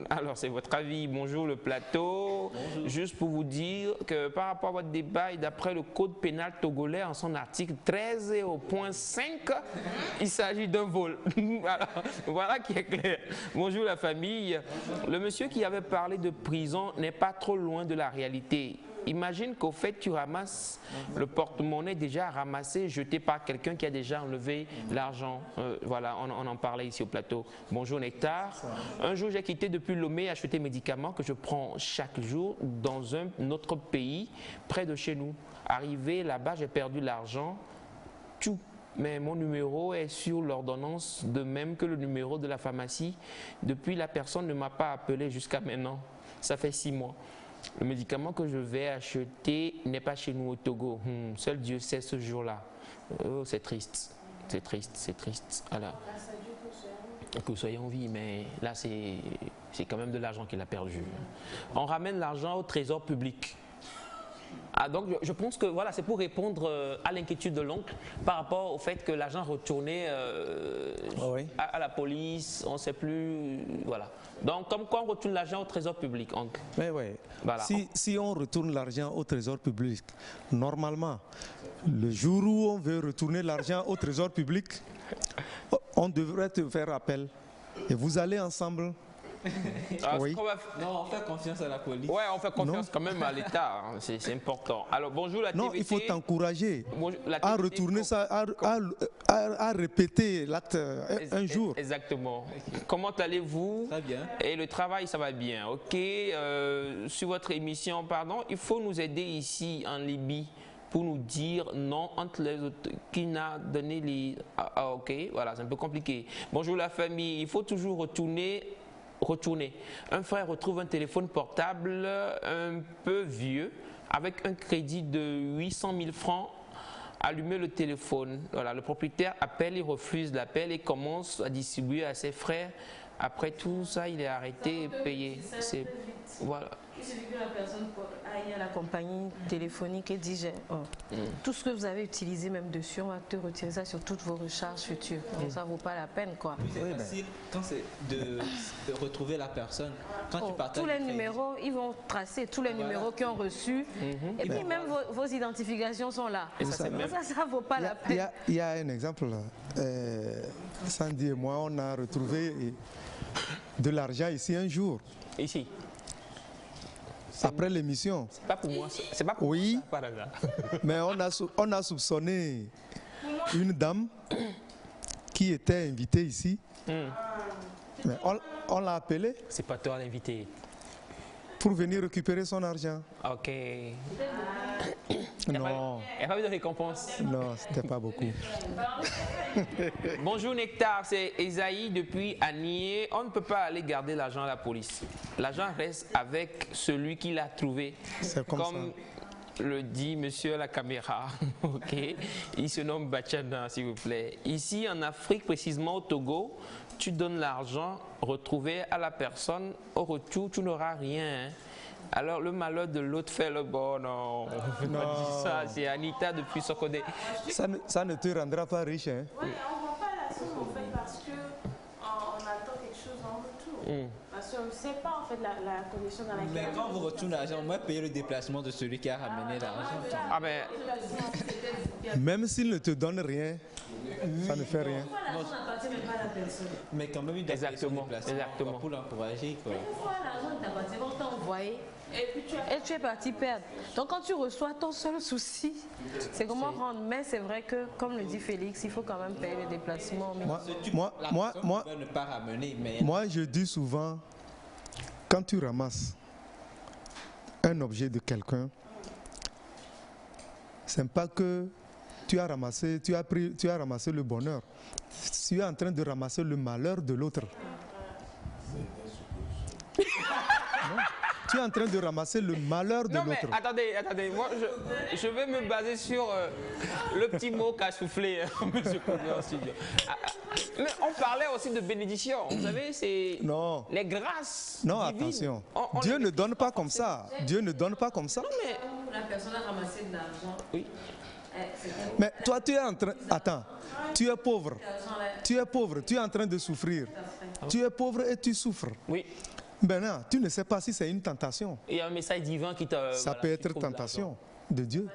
Alors, c'est votre avis. Bonjour le plateau. Bonjour. Juste pour vous dire que par rapport à votre débat et d'après le code pénal togolais en son article 13.5, il s'agit d'un vol. Voilà qui est clair. Bonjour la famille. Le monsieur qui avait parlé de prison n'est pas trop loin de la réalité. Imagine qu'au fait tu ramasses le porte-monnaie déjà ramassé, jeté par quelqu'un qui a déjà enlevé l'argent. Voilà, on en parlait ici au plateau. Bonjour Nectar. Un jour j'ai quitté depuis Lomé acheter médicaments que je prends chaque jour dans un autre pays près de chez nous. Arrivé là-bas, j'ai perdu l'argent. Tout. Mais mon numéro est sur l'ordonnance, de même que le numéro de la pharmacie. Depuis, la personne ne m'a pas appelé jusqu'à maintenant. Ça fait 6 mois. Le médicament que je vais acheter n'est pas chez nous au Togo. Seul Dieu sait ce jour-là. Oh, c'est triste. C'est triste, c'est triste. Alors, que vous soyez en vie, mais là, c'est quand même de l'argent qu'il a perdu. On ramène l'argent au trésor public. Ah, donc je pense que voilà, c'est pour répondre à l'inquiétude de l'oncle par rapport au fait que l'argent retournait à la police, on ne sait plus, voilà. Donc comme quoi on retourne l'argent au trésor public, oncle.
Mais oui, voilà. Si on retourne l'argent au trésor public, normalement, le jour où on veut retourner l'argent au trésor public, on devrait te faire appel et vous allez ensemble Oui.
Non, on fait confiance à la police.
Ouais, on fait confiance quand même à l'État, hein. C'est important. Alors, bonjour la TVT.
Non, il faut t'encourager
la
à retourner ça, à répéter l'acte un jour.
Exactement. Comment allez-vous?
Très bien.
Et le travail, ça va bien. Ok. Sur votre émission, pardon, il faut nous aider ici en Libye pour nous dire non entre les autres qui n'a donné les... ok, voilà, c'est un peu compliqué. Bonjour la famille, il faut toujours retourner. Un frère retrouve un téléphone portable un peu vieux avec un crédit de 800 000 francs. Allumer le téléphone. Voilà, le propriétaire appelle, il refuse l'appel et commence à distribuer à ses frères. Après tout ça, il est arrêté et payé. Voilà.
Il suffit que la personne aille à la compagnie téléphonique et dise tout ce que vous avez utilisé même dessus, on va te retirer ça sur toutes vos recharges futures. Donc ça ne vaut pas la peine, quoi.
Oui, c'est facile quand c'est de retrouver la personne. Quand tu partages
tous les numéros, ils vont tracer tous les numéros qu'ils ont reçus. Et puis même vos identifications sont là. Et ça ne vaut pas la peine.
Il y a un exemple. Sandy et moi, on a retrouvé de l'argent ici un jour.
Ici.
Après l'émission.
C'est pas pour moi. C'est pas pour moi.
Oui.
Par hasard.
Mais on a soupçonné une dame qui était invitée ici. Mais on l'a appelée.
C'est pas toi l'invité.
Pour venir récupérer son argent.
Ok.
Non.
Il n'y a pas eu de récompense.
Non, c'était pas beaucoup.
Bonjour Nectar, c'est Esaïe depuis Anier. On ne peut pas aller garder l'argent à la police. L'argent reste avec celui qui l'a trouvé.
C'est comme
ça. Le dit monsieur à la caméra. Ok. Il se nomme Bachana, s'il vous plaît. Ici en Afrique, précisément au Togo, tu donnes l'argent retrouvé à la personne. Au retour, tu n'auras rien. Alors le malheur de l'autre fait le bon. Non, on ne pas dire ça. C'est Anita depuis Sokodé.
Ça ne te rendra pas riche. Hein?
Oui, on ne voit pas la somme en fait parce qu'on attend quelque chose en retour. Parce qu'on ne sait pas en fait la condition dans laquelle...
Mais quand vous retournez l'argent, on va payer le déplacement de celui qui a ramené l'argent.
Ah ben...
Même s'il ne te donne rien, ça ne fait rien.
Mais quand même, il doit payer son déplacement pour l'encourager.
Une fois l'argent t'appartient, on t'a envoyé. Et tu es parti perdre. Donc quand tu reçois, ton seul souci, c'est comment rendre. Mais c'est vrai que, comme le dit Félix, il faut quand même payer le déplacement.
Moi, je dis souvent, quand tu ramasses un objet de quelqu'un, c'est pas que tu as ramassé le bonheur. Tu es en train de ramasser le malheur de l'autre. Tu es en train de ramasser le malheur de l'autre.
Non mais attendez, moi je vais me baser sur le petit mot qu'a soufflé monsieur Koumé en studio. Mais on parlait aussi de bénédiction, vous savez, c'est les grâces
non,
divines.
attention, Dieu ne donne pas comme ça. Dieu ne donne pas comme ça.
Non mais la personne a ramassé de l'argent.
Oui.
Mais toi tu es en train... Attends, tu es pauvre. Tu es pauvre, tu es en train de souffrir. Tu es pauvre et tu souffres.
Oui.
Maintenant, tu ne sais pas si c'est une tentation.
Il y a un message divin qui te...
Ça peut être tentation de Dieu.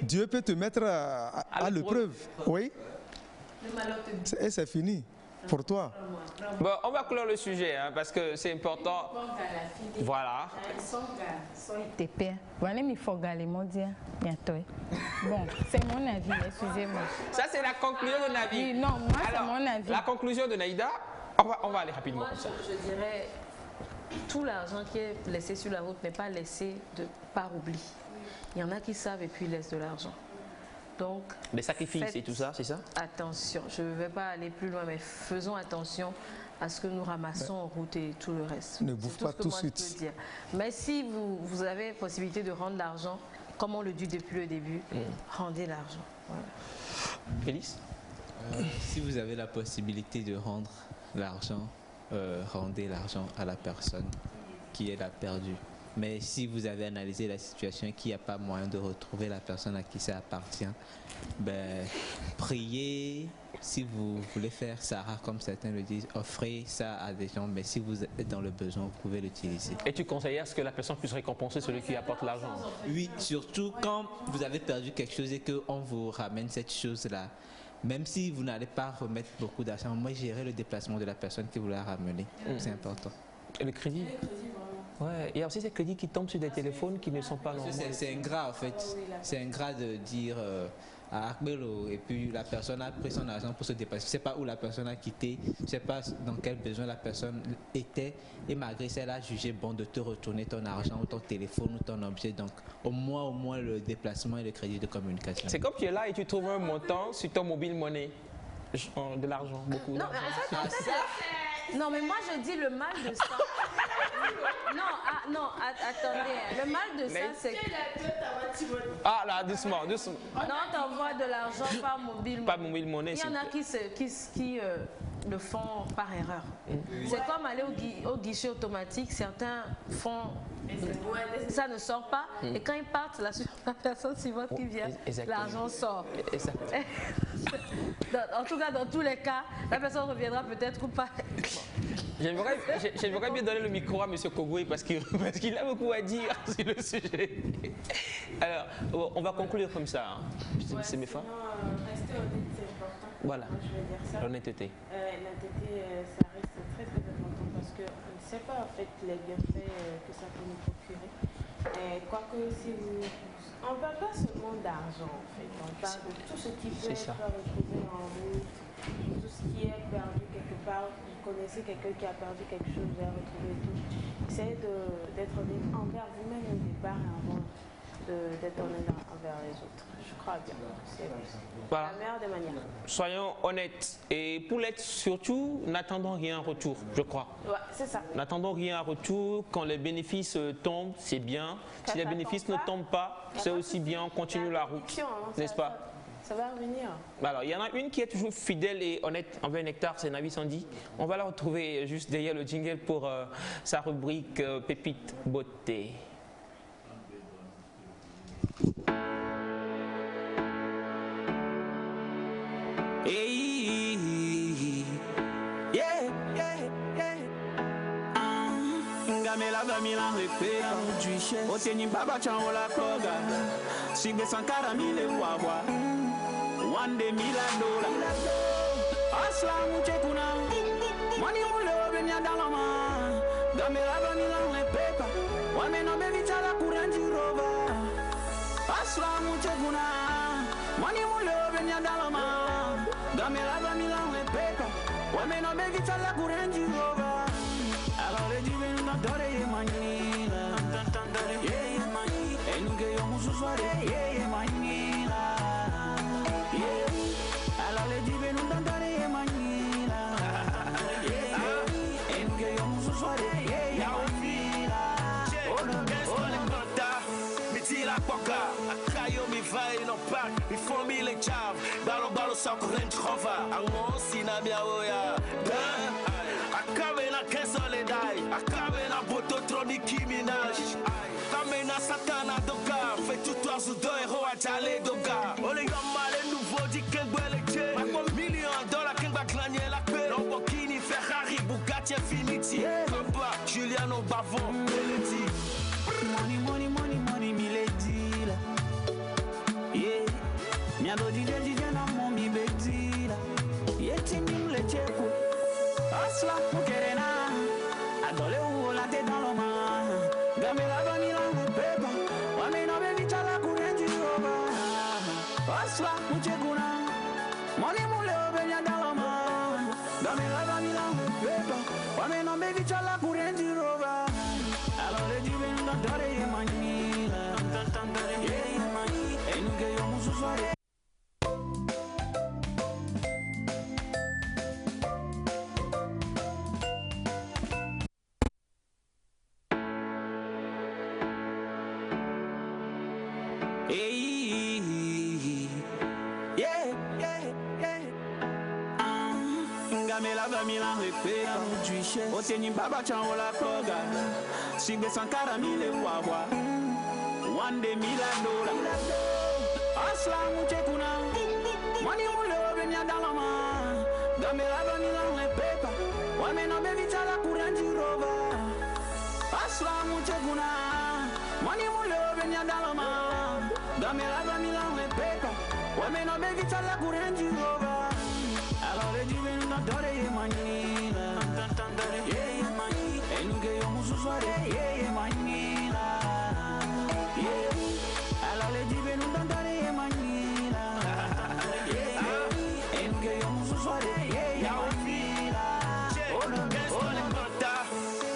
Dieu peut te mettre à l'épreuve. Oui. Et c'est fini pour toi.
Bon, on va clore le sujet hein, parce que c'est important. Voilà.
Bon, c'est mon avis, excusez-moi.
Ça, c'est la conclusion de Naïda.
Oui, non, moi, c'est mon avis.
La conclusion de Naïda, on va aller rapidement.
Moi, je dirais, tout l'argent qui est laissé sur la route n'est pas laissé par oubli. Il y en a qui savent et puis ils laissent de l'argent. Donc,
les sacrifices et tout ça, c'est ça?
Attention, je ne vais pas aller plus loin, mais faisons attention à ce que nous ramassons en route et tout le reste.
Ne bouffe pas tout de suite.
Mais si vous avez possibilité de rendre l'argent, comme on le dit depuis le début, rendez l'argent. Voilà.
Félix?
Si vous avez la possibilité de rendre l'argent, rendez l'argent à la personne qui l'a perdu. Mais si vous avez analysé la situation et qu'il n'y a pas moyen de retrouver la personne à qui ça appartient, ben, priez. Si vous voulez faire Sarah, comme certains le disent, offrez ça à des gens. Mais si vous êtes dans le besoin, vous pouvez l'utiliser.
Et tu conseilles à ce que la personne puisse récompenser celui qui apporte l'argent?
Oui, surtout quand vous avez perdu quelque chose et qu'on vous ramène cette chose-là. même si vous n'allez pas remettre beaucoup d'argent, moi gérer le déplacement de la personne qui vous l'a ramené, c'est important.
Et le crédit? Ouais, il y a aussi ces crédits qui tombent sur des téléphones qui ne sont pas normaux.
C'est ingrat en fait, c'est ingrat de dire à Akbelo et puis la personne a pris son argent pour se déplacer. Je ne sais pas où la personne a quitté, je ne sais pas dans quel besoin la personne était et malgré ça elle a jugé bon de te retourner ton argent ou ton téléphone ou ton objet. Donc au moins le déplacement et le crédit de communication.
C'est comme tu es là et tu trouves un montant sur ton mobile money. De l'argent, beaucoup.
Non, mais en fait, non, mais moi je dis le mal de ça. non, attendez. Le mal de ça, c'est que.
Ah là, doucement.
Non, t'envoies de l'argent par mobile money.
Pas mobile money.
Il y en a qui le font par erreur. C'est comme aller au guichet automatique. Certains font. Ça ne sort pas. Et quand ils partent, la personne suivante qui vient, l'argent sort. En tout cas, dans tous les cas, la personne reviendra peut-être ou pas.
J'aimerais bien donner le micro à M. Kogoué parce qu'il a beaucoup à dire sur le sujet. Alors, on va conclure comme ça. C'est mes fins.
Rester honnête, c'est important.
Voilà.
Moi, je vais dire ça.
L'honnêteté.
L'honnêteté, ça reste très très important parce qu'on ne sait pas en fait les bienfaits que ça peut nous procurer. Quoique si on ne parle pas seulement d'argent en fait, on parle de tout ce qui peut être retrouvé en route, tout ce qui est perdu quelque part. Vous connaissez quelqu'un qui a perdu quelque chose, vous allez retrouver tout. Essayez d'être honnête envers vous-même au départ et avant d'être honnête envers les autres. Je crois bien. C'est la meilleure des manières.
Soyons honnêtes. Et pour l'être surtout, n'attendons rien en retour, je crois.
Ouais, c'est ça.
N'attendons rien en retour. Quand les bénéfices tombent, c'est bien. Si les bénéfices ne tombent pas, c'est aussi bien. On continue la route. N'est-ce pas?
Ça va revenir.
Alors, il y en a une qui est toujours fidèle et honnête envers Nectar, c'est Navi Sandy. On va la retrouver juste derrière le jingle pour sa rubrique Pépite Beauté.
Hey, yeah, yeah, yeah. Ngamela vamila repeka, oteni baba changola koga, sigbe sankara mile wawa, wande mila dola. Asla muche kuna, mani mule obenya dalama, ngamela vamila repeka, wameno bevita la kuranji roba. Asla muche kuna, mani mule obenya dalama. Gamela vamila repeka, wameno bevita la kuranji roba. Alors les divins n'adorent ye manila, ye mani, et nous gagnons musu soirée, ye manila. Alors les divins n'adorent ye manila, et nous gagnons musu soirée, ye manila. Oh no, la poca, a caio me vai no parque, me fome le chave, balo só corrente rova, a moça na minha oia, acabe na que soledade, acabe na bototroni Minaj, também na satana do carro, feito tu azul erro a chale do carro, olha male nouveau de quem gueleche, mas com $1,000,000 quem vai gagner la paix, Lamborghini, Ferrari, Bugatti, Infiniti, Papa, Giuliano Bavon, Melody, money, money, money, money, milady la, yeah, minha dor de na mão me bedila, yeti me lecheco, asla mukerena, adole o la te dans l'oma, gamela vanilla beba, wame no baby chala kurenji roba, asla muchekuna, money mule obenya dans l'oma, gamela vanilla beba, wame no baby chala kurenji roba. Alors les divins n'adorent ye manila, ye mani, et nous gagnons musu soirée. Hey, yeah, yeah, yeah. Ngamela vamila repeka, oteni baba changola koga, sigbe sankara mile wawa, wande mila dola. Asla muche kuna, mani mule obenya dalama, ngamela vamila repeka, wameno bevita la kuranji roba. Asla muche kuna, mani mule obenya dalama, ngamela vamila repeka, wameno bevita la kuranji roba. manila. Yeah, manila. E nunca yo musu soare, yeah, manila. Yeah. Alla le dive non tantare manila. Yeah. E nunca yo musu soare, yeah, manila. Oh no,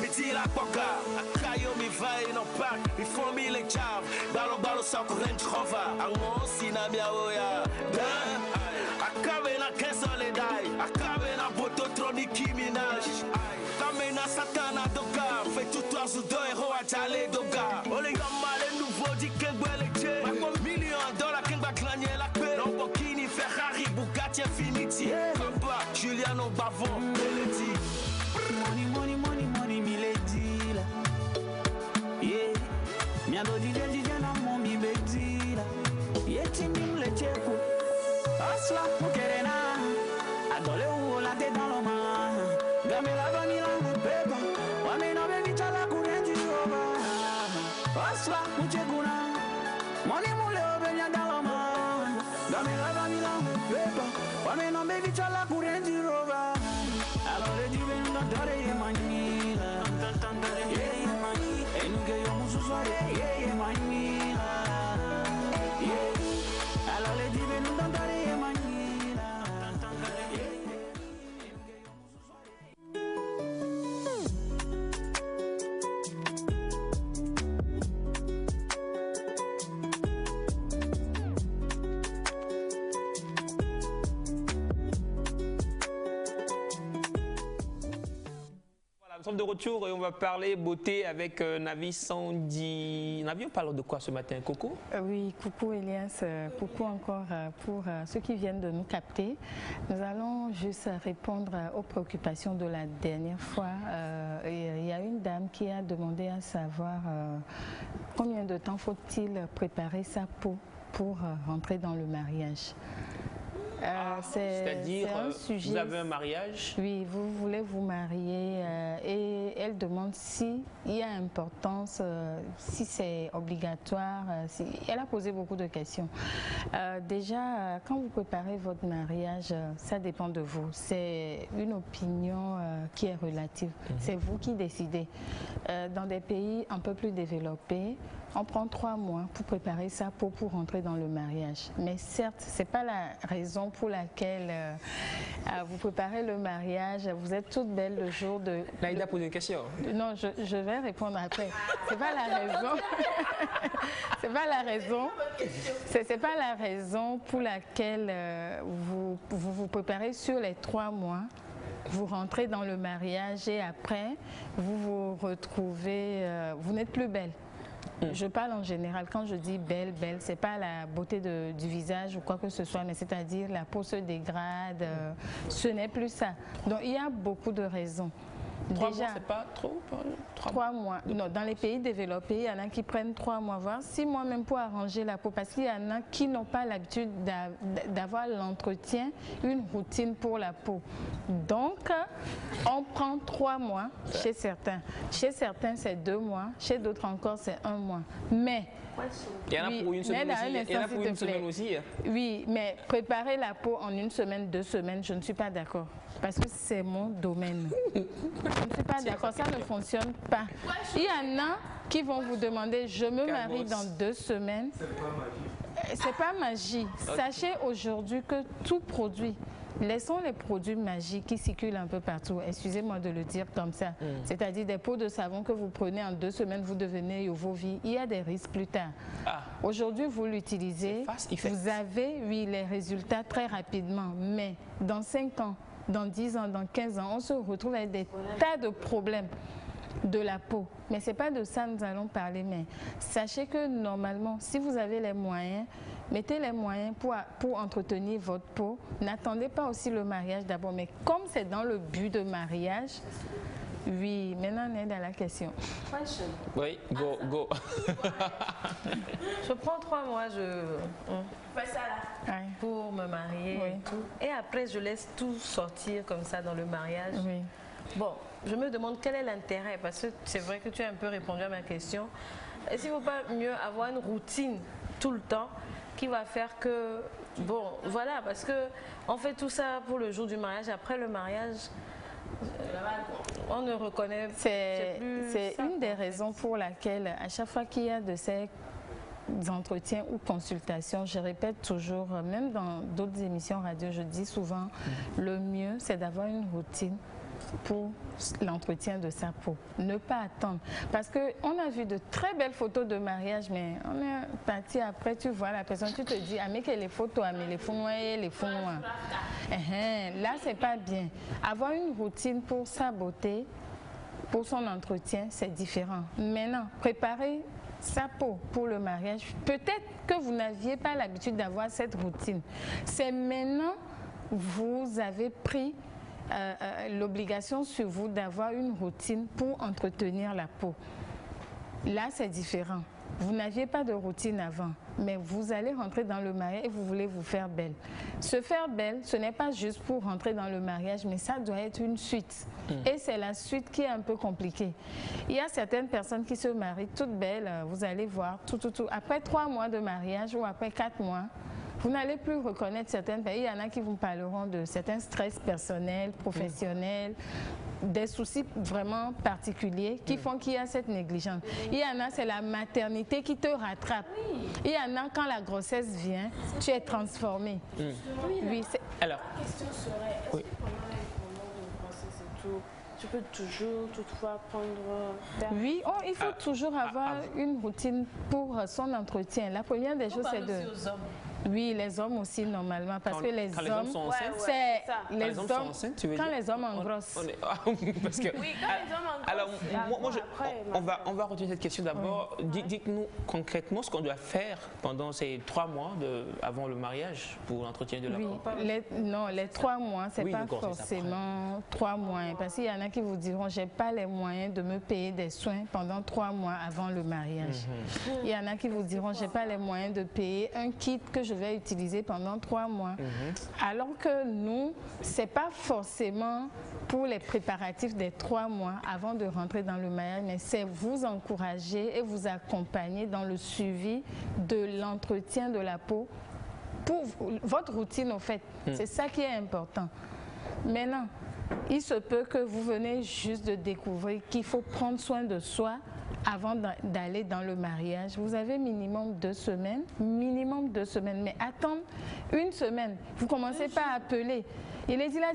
me tira qualquer. Caio me vai no parque, me fome le chave. Balo só corrente rova. Ango sina minha oia. Acabe na questão le dai. Acabe na bototronique minage. Acabe na satana do gars. Fais tout toi sous deux héros à chaler do gars. Olé gamma le nouveau dit que gueule tché. $1,000,000 qu'un va gagner la paix. Lamborghini, Ferrari, Bugatti Infiniti. Combat, Giuliano Bavon, Melody. Money, money, money, money, milady là. Yeah. Mia do DJ na mommy bedi là. Yeah, timim le checo. Asla mukerena. Adole u la te dans le man. Gamela vanilla le pepa. Wame no baby chala kurenti over. Asla muchekuna. Money mule obenya dans le man. Gamela vanilla le pepa. Wame no baby chala kurenti over. Alors le divin d'andare manila. Yeah, manila. E nunca yo musu soare, yeah, manila. Yeah. Alors le divin d'andare manila.
Nous sommes de retour et on va parler beauté avec Navi Sandi. Navi, on parle de quoi ce matin, Coco?
Oui, coucou Elias, coucou encore pour ceux qui viennent de nous capter. Nous allons juste répondre aux préoccupations de la dernière fois. Il y a une dame qui a demandé à savoir combien de temps faut-il préparer sa peau pour rentrer dans le mariage.
C'est-à-dire, vous avez un mariage?
Oui, vous voulez vous marier et elle demande si il y a importance, si c'est obligatoire. Elle a posé beaucoup de questions. Déjà, quand vous préparez votre mariage, ça dépend de vous. C'est une opinion qui est relative. C'est vous qui décidez. Dans des pays un peu plus développés, on prend 3 mois pour préparer sa peau pour rentrer dans le mariage. Mais certes, ce n'est pas la raison pour laquelle vous préparez le mariage. Vous êtes toute belle le jour de...
Naïda a posé une question.
Non, je vais répondre après. C'est pas la raison. C'est pas la raison. C'est pas la raison pour laquelle vous préparez sur les 3 mois. Vous rentrez dans le mariage et après, vous vous retrouvez... vous n'êtes plus belle. Je parle en général, quand je dis belle, belle, c'est pas la beauté du visage ou quoi que ce soit, mais c'est-à-dire la peau se dégrade, ce n'est plus ça. Donc il y a beaucoup de raisons.
3 mois, c'est pas trop?
3 mois. Non, dans les pays développés, il y en a qui prennent 3 mois, voire 6 mois même pour arranger la peau. Parce qu'il y en a qui n'ont pas l'habitude d'avoir l'entretien, une routine pour la peau. Donc, on prend 3 mois chez certains. Chez certains, c'est 2 mois. Chez d'autres encore, c'est 1 mois. Mais...
Il y en a pour une semaine aussi. Il y en a pour une semaine aussi.
Oui, mais préparer la peau en 1 semaine, 2 semaines, je ne suis pas d'accord. Parce que c'est mon domaine. Je ne suis pas d'accord, ça ne fonctionne pas. Il y en a qui vont vous demander, je me marie dans 2 semaines. C'est pas magie. Sachez aujourd'hui que tout produit, laissons les produits magiques qui circulent un peu partout, excusez-moi de le dire comme ça, c'est-à-dire des pots de savon que vous prenez en 2 semaines, vous devenez vos vies, il y a des risques plus tard. Aujourd'hui, vous l'utilisez, vous avez, oui, les résultats très rapidement, mais dans 5 ans, dans 10 ans, dans 15 ans, on se retrouve avec des tas de problèmes de la peau. Mais ce n'est pas de ça que nous allons parler, mais sachez que normalement, si vous avez les moyens, mettez les moyens pour entretenir votre peau. N'attendez pas aussi le mariage d'abord, mais comme c'est dans le but de mariage, oui, maintenant on est dans la question.
Oui, go.
Je prends 3 mois, fais ça là, pour me marier et tout. Et après, je laisse tout sortir comme ça dans le mariage.
Oui.
Bon, je me demande quel est l'intérêt, parce que c'est vrai que tu as un peu répondu à ma question. Est-ce qu'il ne vaut pas mieux avoir une routine tout le temps qui va faire que, bon, voilà, parce que on fait tout ça pour le jour du mariage. Après le mariage, On ne reconnaît.
C'est une des raisons pour laquelle, à chaque fois qu'il y a de ces entretiens ou consultations, je répète toujours, même dans d'autres émissions radio, je dis souvent, le mieux, c'est d'avoir une routine pour l'entretien de sa peau. Ne pas attendre. Parce qu'on a vu de très belles photos de mariage, mais on est parti après, tu vois la personne, tu te dis, ah mais que les photos, mais les fonds noirs, les fonds noirs. Là, c'est pas bien. Avoir une routine pour sa beauté, pour son entretien, c'est différent. Maintenant, préparer sa peau pour le mariage, peut-être que vous n'aviez pas l'habitude d'avoir cette routine. C'est maintenant, vous avez pris l'obligation sur vous d'avoir une routine pour entretenir la peau. Là, c'est différent. Vous n'aviez pas de routine avant, mais vous allez rentrer dans le mariage et vous voulez vous faire belle. Se faire belle, ce n'est pas juste pour rentrer dans le mariage, mais ça doit être une suite. Et c'est la suite qui est un peu compliquée. Il y a certaines personnes qui se marient toutes belles, vous allez voir, après 3 mois de mariage ou après 4 mois, vous n'allez plus reconnaître certaines personnes. Il y en a qui vous parleront de certains stress personnels, professionnels, des soucis vraiment particuliers qui font qu'il y a cette négligence. Il y en a, c'est la maternité qui te rattrape. Il y en a, quand la grossesse vient, tu es transformé. Oui,
alors, la question serait, est-ce que pendant les moments de grossesse et tout, tu peux toujours, toutefois, prendre...
Oui, il faut toujours avoir une routine pour son entretien. La première des choses, c'est de... Oui, les hommes aussi, normalement, parce que les hommes sont enceintes, c'est les hommes sont enceintes, tu veux dire? Quand les hommes engrossent.
Parce que,
oui, quand les hommes engrossent.
Alors, on va retenir cette question d'abord. Oui. Dites-nous concrètement ce qu'on doit faire pendant ces 3 mois avant le mariage pour l'entretien de la peau.
Non, les 3 mois, c'est pas forcément 3 mois, parce qu'il y en a qui vous diront, j'ai pas les moyens de me payer des soins pendant 3 mois avant le mariage. Il y en a qui vous diront, j'ai pas les moyens de payer un kit que je vais utiliser pendant 3 mois. Alors que nous, c'est pas forcément pour les préparatifs des 3 mois avant de rentrer dans le mariage, mais c'est vous encourager et vous accompagner dans le suivi de l'entretien de la peau pour votre routine, au fait. C'est ça qui est important. Maintenant, il se peut que vous venez juste de découvrir qu'il faut prendre soin de soi avant d'aller dans le mariage. Vous avez minimum 2 semaines, mais attendre 1 semaine. Vous ne commencez pas à appeler. Il est dit là,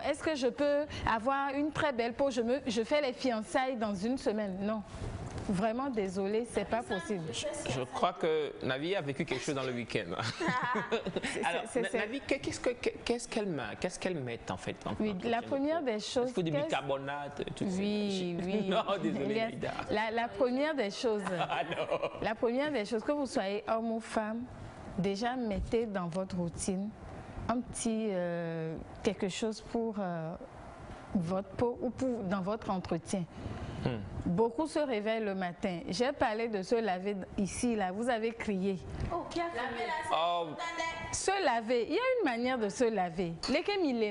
est-ce que je peux avoir une très belle peau? Je fais les fiançailles dans 1 semaine. Non. Vraiment désolé, c'est pas possible.
Je crois que Navi a vécu quelque chose dans le week-end. Alors, Navi, qu'est-ce qu'elle met en fait?
Oui, la première des choses.
Il faut du bicarbonate, tout ça.
Oui.
Non, désolé, Naïda.
La première des choses. La première des choses, que vous soyez homme ou femme, déjà mettez dans votre routine un petit quelque chose pour votre peau ou dans votre entretien. Beaucoup se réveillent le matin. J'ai parlé de se laver ici, là. Vous avez crié. Se laver. Il y a une manière de se laver. 20 minutes.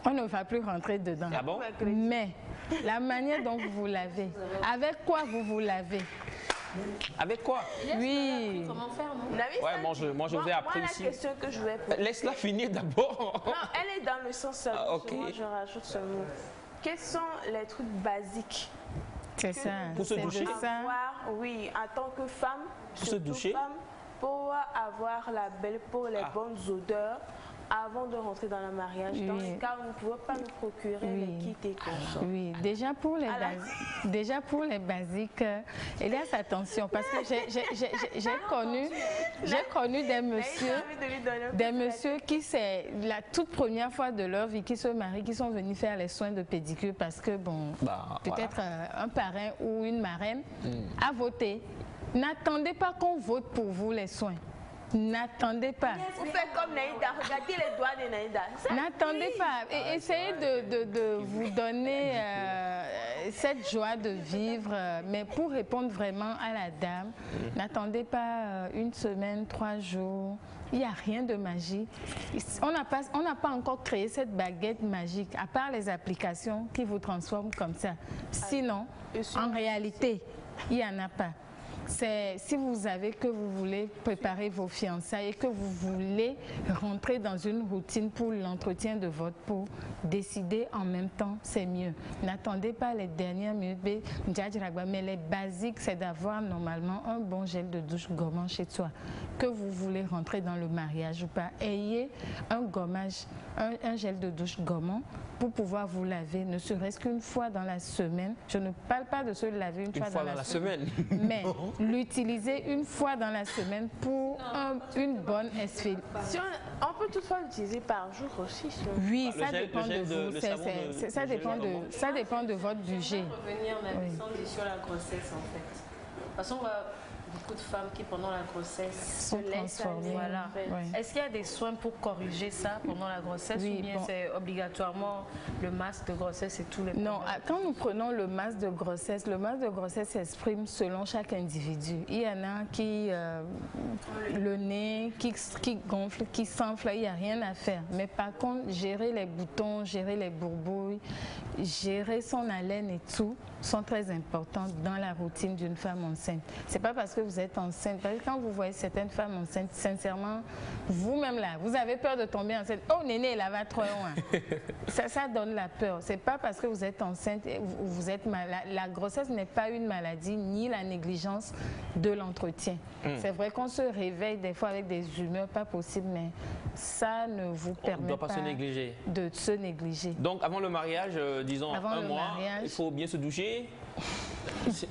On ne va plus rentrer dedans.
Ah bon?
Mais la manière dont vous vous lavez, avec quoi vous vous lavez?
Avec quoi?
Oui.
Comment faire, non?
Ouais, moi je vais après ici.
La question que je vais poser.
Laisse-la finir d'abord.
Non, elle est dans le sens.
Ok.
Moi, je rajoute ce mot. Quels sont les trucs basiques?
C'est ça.
Pour se doucher?
Oui, en tant que femme.
Pour se doucher?
Pour avoir la belle peau, les bonnes odeurs. Avant de rentrer dans le mariage, dans le cas où vous ne pouvez pas nous procurer les kits et consorts.
Oui, déjà pour les basiques, Elias, attention, parce que j'ai connu des messieurs qui, c'est la toute première fois de leur vie, qui se marient, qui sont venus faire les soins de pédicure parce que, bon, peut-être un parrain ou une marraine a voté. N'attendez pas qu'on vote pour vous les soins. N'attendez pas.
Vous faites comme Naïda, regardez les doigts de Naïda.
N'attendez pas. Essayez de vous donner cette joie de vivre, mais pour répondre vraiment à la dame, n'attendez pas 1 semaine, 3 jours. Il n'y a rien de magique. On n'a pas encore créé cette baguette magique, à part les applications qui vous transforment comme ça. Sinon, en réalité, il n'y en a pas. si vous avez que vous voulez préparer vos fiançailles et que vous voulez rentrer dans une routine pour l'entretien de votre peau, décidez en même temps, c'est mieux. N'attendez pas les dernières minutes, mais les basiques, c'est d'avoir normalement un bon gel de douche gommant chez soi. Que vous voulez rentrer dans le mariage ou pas, ayez un gommage, un gel de douche gommant pour pouvoir vous laver, ne serait-ce qu'une fois dans la semaine. Je ne parle pas de se laver une fois dans la semaine. Mais l'utiliser une fois dans la semaine pour une bonne essuie.
On peut toutefois l'utiliser par jour aussi.
Oui, ça dépend de vous. Ça dépend de votre budget.
On va revenir maintenant sur la grossesse en fait. De toute façon, on va beaucoup de femmes qui pendant la grossesse
se laissent aller.
Voilà. Oui. Est-ce qu'il y a des soins pour corriger ça pendant la grossesse ou bien c'est obligatoirement le masque de grossesse et tous les problèmes?
Non, quand nous prenons le masque de grossesse s'exprime selon chaque individu. Il y en a qui le nez, qui gonfle, qui s'enfle, il n'y a rien à faire. Mais par contre, gérer les boutons, gérer les bourbouilles, gérer son haleine et tout sont très importants dans la routine d'une femme enceinte. C'est pas parce que vous êtes enceinte, parce que quand vous voyez certaines femmes enceintes, sincèrement, vous-même là, vous avez peur de tomber enceinte. Oh néné, elle va trop loin. Ça donne la peur. C'est pas parce que vous êtes enceinte, vous êtes malade. La grossesse n'est pas une maladie, ni la négligence de l'entretien. C'est vrai qu'on se réveille des fois avec des humeurs pas possibles, mais ça ne vous permet pas de se négliger.
Donc avant le mariage, disons un mois, il faut bien se doucher.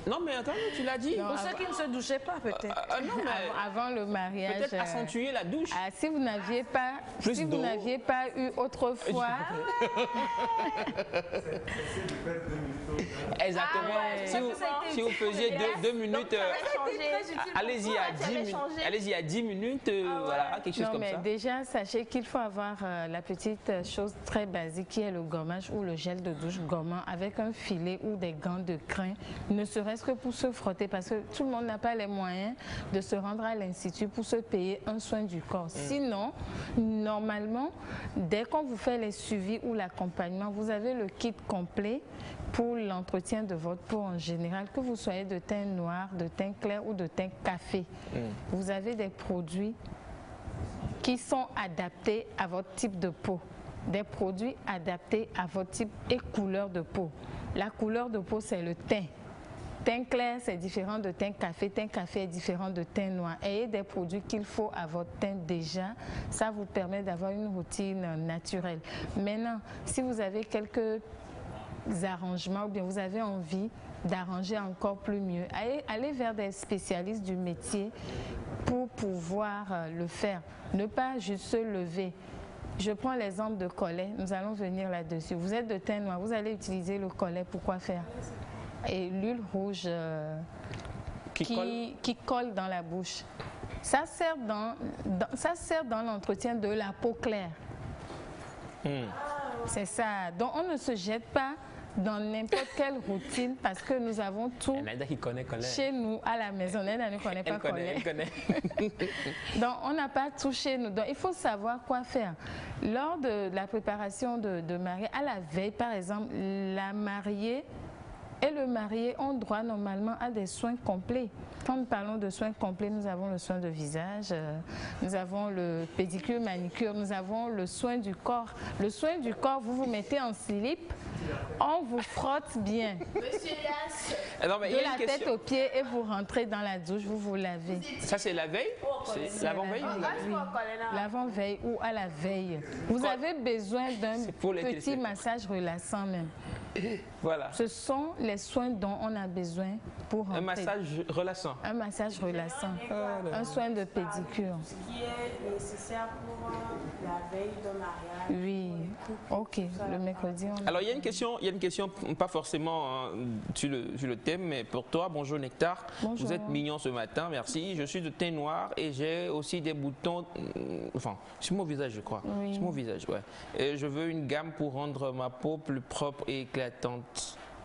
Non mais attends, tu l'as dit.
Pour ceux qui ne se douchaient pas peut-être.
Avant le mariage.
Peut-être accentuer la douche.
Si vous n'aviez pas eu autrefois.
Exactement. Si vous faisiez 2 minutes, allez-y à 10 minutes, voilà, quelque chose comme ça.
Non mais déjà, sachez qu'il faut avoir la petite chose très basique qui est le gommage ou le gel de douche gommant avec un filet ou des gants de crin, ne serait-ce que pour se frotter, parce que tout le monde n'a pas les moyens de se rendre à l'institut pour se payer un soin du corps. Sinon, normalement, dès qu'on vous fait les suivis ou l'accompagnement, vous avez le kit complet pour l'entretien de votre peau en général, que vous soyez de teint noir, de teint clair ou de teint café. Vous avez des produits qui sont adaptés à votre type de peau. Des produits adaptés à votre type et couleur de peau. La couleur de peau, c'est le teint. Teint clair, c'est différent de teint café. Teint café est différent de teint noir. Ayez des produits qu'il faut à votre teint déjà. Ça vous permet d'avoir une routine naturelle. Maintenant, si vous avez quelques arrangements ou bien vous avez envie d'arranger encore plus mieux, allez vers des spécialistes du métier pour pouvoir le faire. Ne pas juste se lever. Je prends l'exemple de collet, nous allons venir là-dessus. Vous êtes de teint noir, vous allez utiliser le collet pour quoi faire? Et l'huile rouge qui colle dans la bouche. Ça sert dans l'entretien de la peau claire. C'est ça. Donc on ne se jette pas dans n'importe quelle routine parce que nous avons tout chez nous à la maison. Elle ne connaît pas Collet. Donc on n'a pas tout chez nous. Donc il faut savoir quoi faire. Lors de la préparation de mariée, à la veille par exemple, la mariée et le marié ont droit normalement à des soins complets. Quand nous parlons de soins complets, nous avons le soin de visage, nous avons le pédicure, manicure, nous avons le soin du corps. Le soin du corps, vous vous mettez en slip, on vous frotte bien.
Monsieur Yass.
De la tête aux pieds et vous rentrez dans la douche, vous vous lavez.
Ça c'est la veille? C'est l'avant-veille?
L'avant-veille ou à la veille. Vous avez besoin d'un petit massage relaxant même.
Voilà.
Ce sont les soins dont on a besoin pour rentrer.
Un massage relaxant.
Un massage relaxant. Un soin de pédicure.
Ce qui est nécessaire pour la veille de mariage.
Oui. Ok. Le mercredi.
Alors il y a une question pas forcément sur le thème, mais pour toi. Bonjour Nectar.
Bonjour.
Vous êtes mignon ce matin, merci. Je suis de teint noir et j'ai aussi des boutons, enfin sur mon visage je crois.
Oui.
Sur mon visage, ouais. Et je veux une gamme pour rendre ma peau plus propre et éclatante.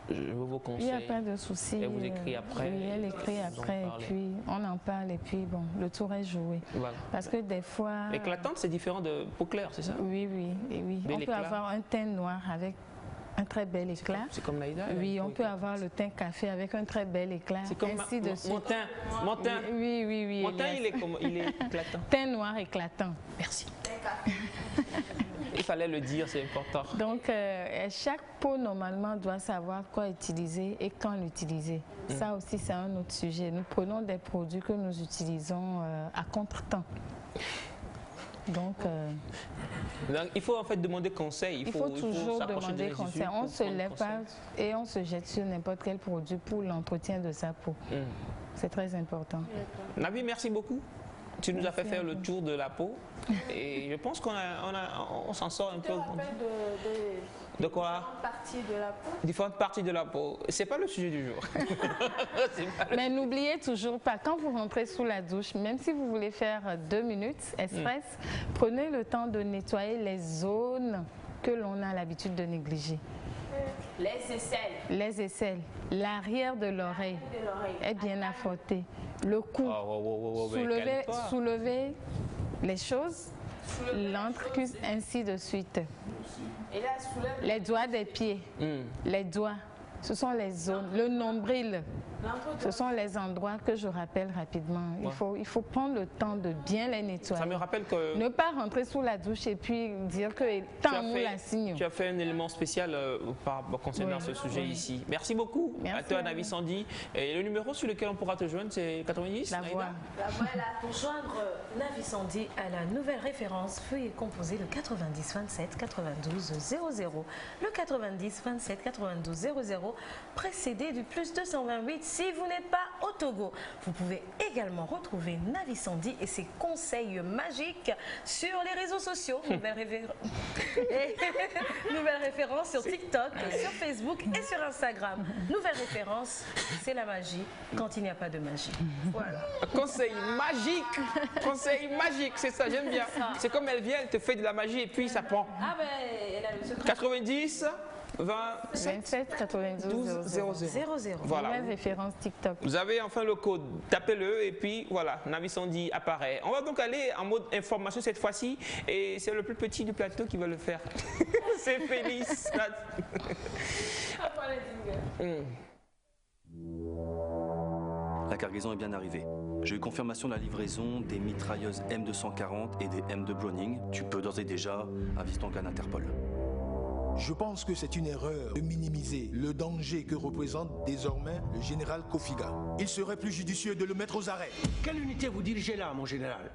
Je vous conseille.
Il n'y a pas de souci.
Elle vous écrit après.
Oui, elle écrit après et puis on en parle et puis bon, le tour est joué.
Voilà.
Parce que des fois...
Éclatante, c'est différent de peau claire, c'est ça?
Oui, oui. Et oui. On peut avoir un teint noir avec un très bel éclat.
C'est comme Naïda.
Oui, on peut avoir le teint café avec un très bel éclat.
C'est comme
ainsi de suite.
Mon teint.
Oui.
Mon teint, il est éclatant.
Teint noir éclatant.
Merci. Il fallait le dire, c'est important.
Donc, chaque peau, normalement, doit savoir quoi utiliser et quand l'utiliser. Ça aussi, c'est un autre sujet. Nous prenons des produits que nous utilisons à contre-temps. Donc,
il faut en fait demander conseil.
Il faut toujours demander conseil. On ne se lève pas et on se jette sur n'importe quel produit pour l'entretien de sa peau. C'est très important.
Navi, merci beaucoup. Tu nous as fait faire le tour de la peau et je pense qu'on s'en sort un peu. De quoi?
Différentes parties de la peau.
Différentes parties de la peau. C'est pas le sujet du jour.
Mais n'oubliez toujours pas, quand vous rentrez sous la douche, même si vous voulez faire 2 minutes express, prenez le temps de nettoyer les zones que l'on a l'habitude de négliger.
Les aisselles.
Les aisselles. L'arrière de l'oreille est bien affroté. Le cou. Soulevez les choses. L'entrecuisse, ainsi de suite.
Et là,
les doigts des pieds. Les doigts. Ce sont les zones. Le nombril. Ce sont les endroits que je rappelle rapidement. Il faut prendre le temps de bien les nettoyer.
Ça me rappelle que...
Ne pas rentrer sous la douche et puis dire que tant nous la signe.
Tu as fait un élément spécial concernant ce sujet ici. Merci beaucoup à toi, Navi Sandy. Et le numéro sur lequel on pourra te joindre, c'est 90.
La voix.
Voilà, pour joindre Navi Sandy à la nouvelle référence, veuillez composer le 90 27 92 00. Le 90 27 92 00, précédé du plus 228 si vous n'êtes pas au Togo. Vous pouvez également retrouver Navi Sandy et ses conseils magiques sur les réseaux sociaux. Nouvelle référence sur TikTok, sur Facebook et sur Instagram. Nouvelle référence, c'est la magie quand il n'y a pas de magie. Voilà.
Conseil magique, c'est ça, j'aime bien. C'est comme elle vient, elle te fait de la magie et puis ça prend.
Ah ben, elle a le secret.
90 27
92 00.
Voilà.
Nouvelle référence TikTok.
Vous avez enfin le code, tapez-le et puis voilà, Navi Sandy apparaît. On va donc aller en mode information cette fois-ci et c'est le plus petit du plateau qui va le faire. C'est Félix.
La cargaison est bien arrivée. J'ai eu confirmation de la livraison des mitrailleuses M240 et des M2 Browning. Tu peux d'ores et déjà aviser ton gars Interpol.
Je pense que c'est une erreur de minimiser le danger que représente désormais le général Kofiga. Il serait plus judicieux de le mettre aux arrêts.
Quelle unité vous dirigez là, mon général?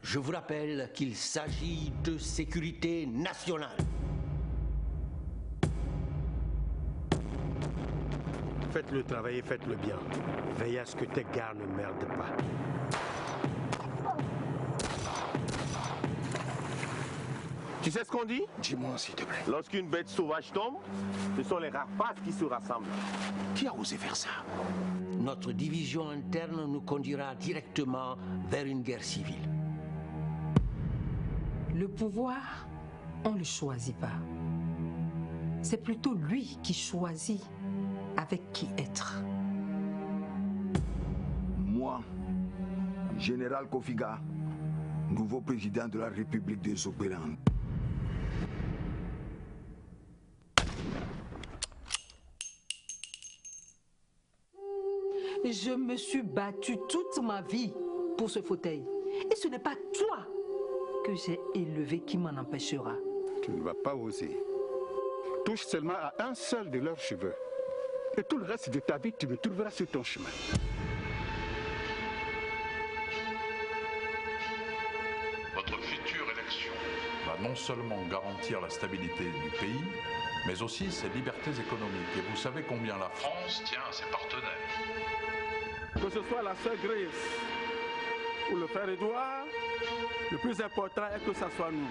Je vous rappelle qu'il s'agit de sécurité nationale.
Faites le travail et faites-le bien. Veillez à ce que tes gars ne merdent pas.
Tu sais ce qu'on dit?
Dis-moi, s'il te plaît.
Lorsqu'une bête sauvage tombe, ce sont les rapaces qui se rassemblent.
Qui a osé faire ça?
Notre division interne nous conduira directement vers une guerre civile.
Le pouvoir, on ne le choisit pas. C'est plutôt lui qui choisit avec qui être.
Moi, général Kofiga, nouveau président de la République de Zobeland.
Je me suis battue toute ma vie pour ce fauteuil. Et ce n'est pas toi que j'ai élevé qui m'en empêchera.
Tu ne vas pas oser. Touche seulement à un seul de leurs cheveux. Et tout le reste de ta vie, tu me trouveras sur ton chemin.
Votre future élection va non seulement garantir la stabilité du pays, mais aussi ses libertés économiques. Et vous savez combien la France tient à ses partenaires.
Que ce soit la sœur Grace ou le frère Édouard, le plus important est que ce soit nous.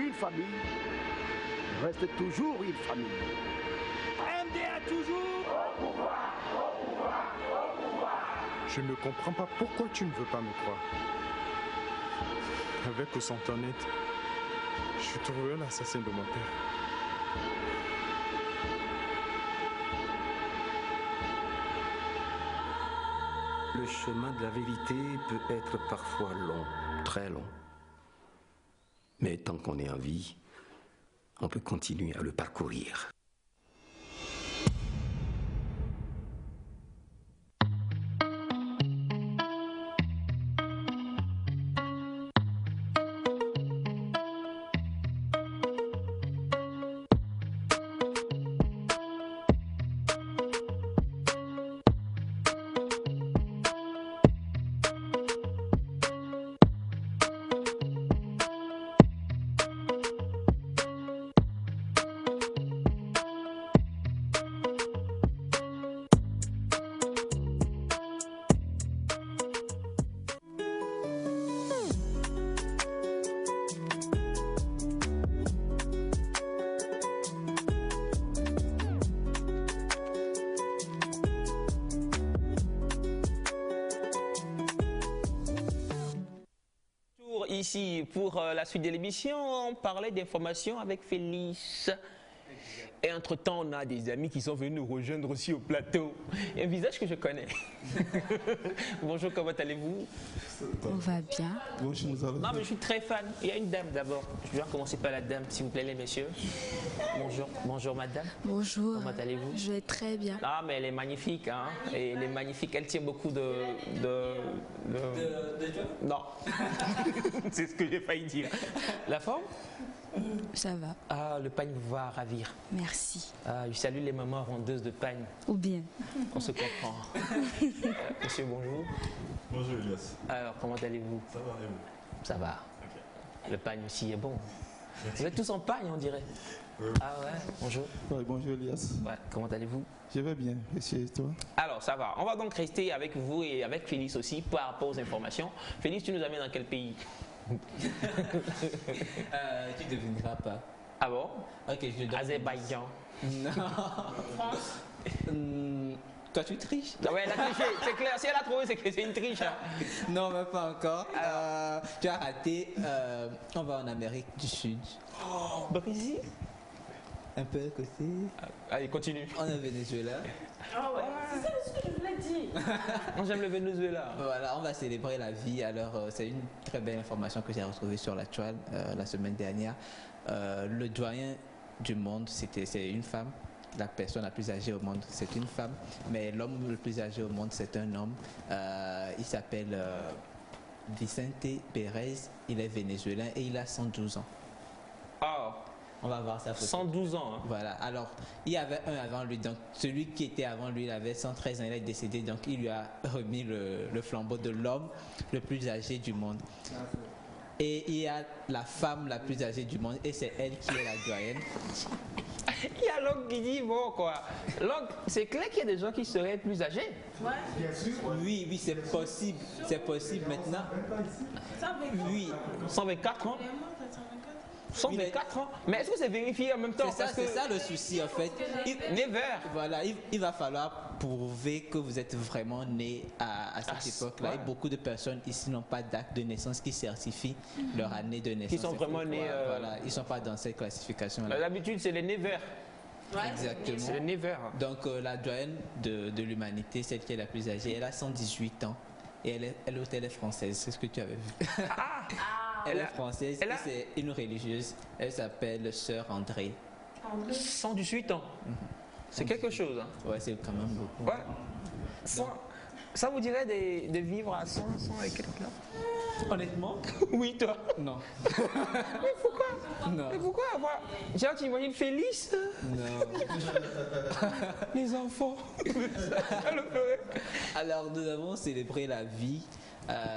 Une famille reste toujours une famille.
MDA toujours au pouvoir, au pouvoir, au pouvoir.
Je ne comprends pas pourquoi tu ne veux pas me croire. Avec ou sans ton aide, je trouverai l'assassin de mon père.
Le chemin de la vérité peut être parfois long, très long. Mais tant qu'on est en vie,
on peut continuer à le parcourir.
Ici, pour la suite de l'émission, on parlait d'informations avec Félix. Et entre-temps, on a des amis qui sont venus nous rejoindre aussi au plateau. Et un visage que je connais. Bonjour, comment allez-vous?
On va bien.
Bonjour, non, mais je suis très fan. Il y a une dame d'abord. Je vais commencer par la dame, s'il vous plaît, les messieurs. Bonjour, bonjour madame.
Bonjour.
Comment allez-vous?
Je vais très bien.
Ah, mais elle est magnifique, hein. Et elle est magnifique. Elle tient beaucoup de job? Non. C'est ce que j'ai failli dire. La forme?
Ça va.
Ah, le pagne vous va ravir.
Merci.
Ah, je salue les mamans rondeuses de pagne.
Ou bien.
On se comprend. Monsieur, bonjour.
Bonjour Elias.
Alors, comment allez-vous?
Ça va et vous?
Ça va. Okay. Le pagne aussi est bon. Merci. Vous êtes tous en pagne, on dirait.
Oui.
Ah ouais, bonjour.
Ouais, bonjour Elias.
Ouais, comment allez-vous?
Je vais bien, et toi?
Alors, ça va. On va donc rester avec vous et avec Félix aussi par rapport aux informations. Félix, tu nous amènes dans quel pays?
Tu ne devineras pas.
Ah bon?
Ok, je donne.
Azerbaïdjan.
Non.
France.
Toi, tu triches.
Ah ouais, elle a triché, c'est clair. Si elle a trouvé, c'est que c'est une triche. Hein.
Non, mais pas encore. Tu as raté. On va en Amérique du Sud.
Oh, Brésil?
Un peu à côté.
Allez, continue.
On est au Venezuela.
Ah ouais, c'est ça ce que je voulais dire.
Moi, j'aime le Venezuela.
Voilà, on va célébrer la vie. Alors, c'est une très belle information que j'ai retrouvée sur la toile la semaine dernière. Le doyen du monde, c'est une femme. La personne la plus âgée au monde, c'est une femme. Mais l'homme le plus âgé au monde, c'est un homme. Il s'appelle Vicente Pérez. Il est vénézuélien et il a 112 ans.
Oh.
On va voir sa photo.
112 ans. Hein.
Voilà. Alors, il y avait un avant lui. Donc, celui qui était avant lui, il avait 113 ans. Il est décédé. Donc, il lui a remis le flambeau de l'homme le plus âgé du monde. Et il y a la femme la plus âgée du monde. Et c'est elle qui est la doyenne.
Il y a l'homme qui dit, bon, quoi. C'est clair qu'il y a des gens qui seraient plus âgés.
Ouais.
Bien sûr. Oui, oui, c'est possible. C'est possible maintenant. Oui.
124 ans. 124 ans. Mais est-ce que c'est vérifié en même temps?
C'est ça le souci en fait.
Never.
Voilà, il va falloir prouver que vous êtes vraiment né à cette époque-là. Ouais. Et beaucoup de personnes ici n'ont pas d'acte de naissance qui certifie leur année de naissance.
Ils sont vraiment nés.
Voilà, ils ne sont pas dans cette classification-là.
D'habitude, c'est les never.
Ouais, exactement.
C'est les never.
Donc la doyenne de l'humanité, celle qui est la plus âgée, elle a 118 ans. Et elle est française, c'est ce que tu avais vu. Elle est française et c'est une religieuse. Elle s'appelle Sœur André.
118 ans. C'est quelque chose. Hein.
Ouais, c'est quand même beaucoup.
Ouais. Ça vous dirait de vivre à 100 et quelques là?
Honnêtement?
Oui, toi?
Non.
Mais pourquoi?
Non.
Mais pourquoi? Genre, tu imagines Félix?
Non.
Les enfants.
Alors, nous avons célébré la vie.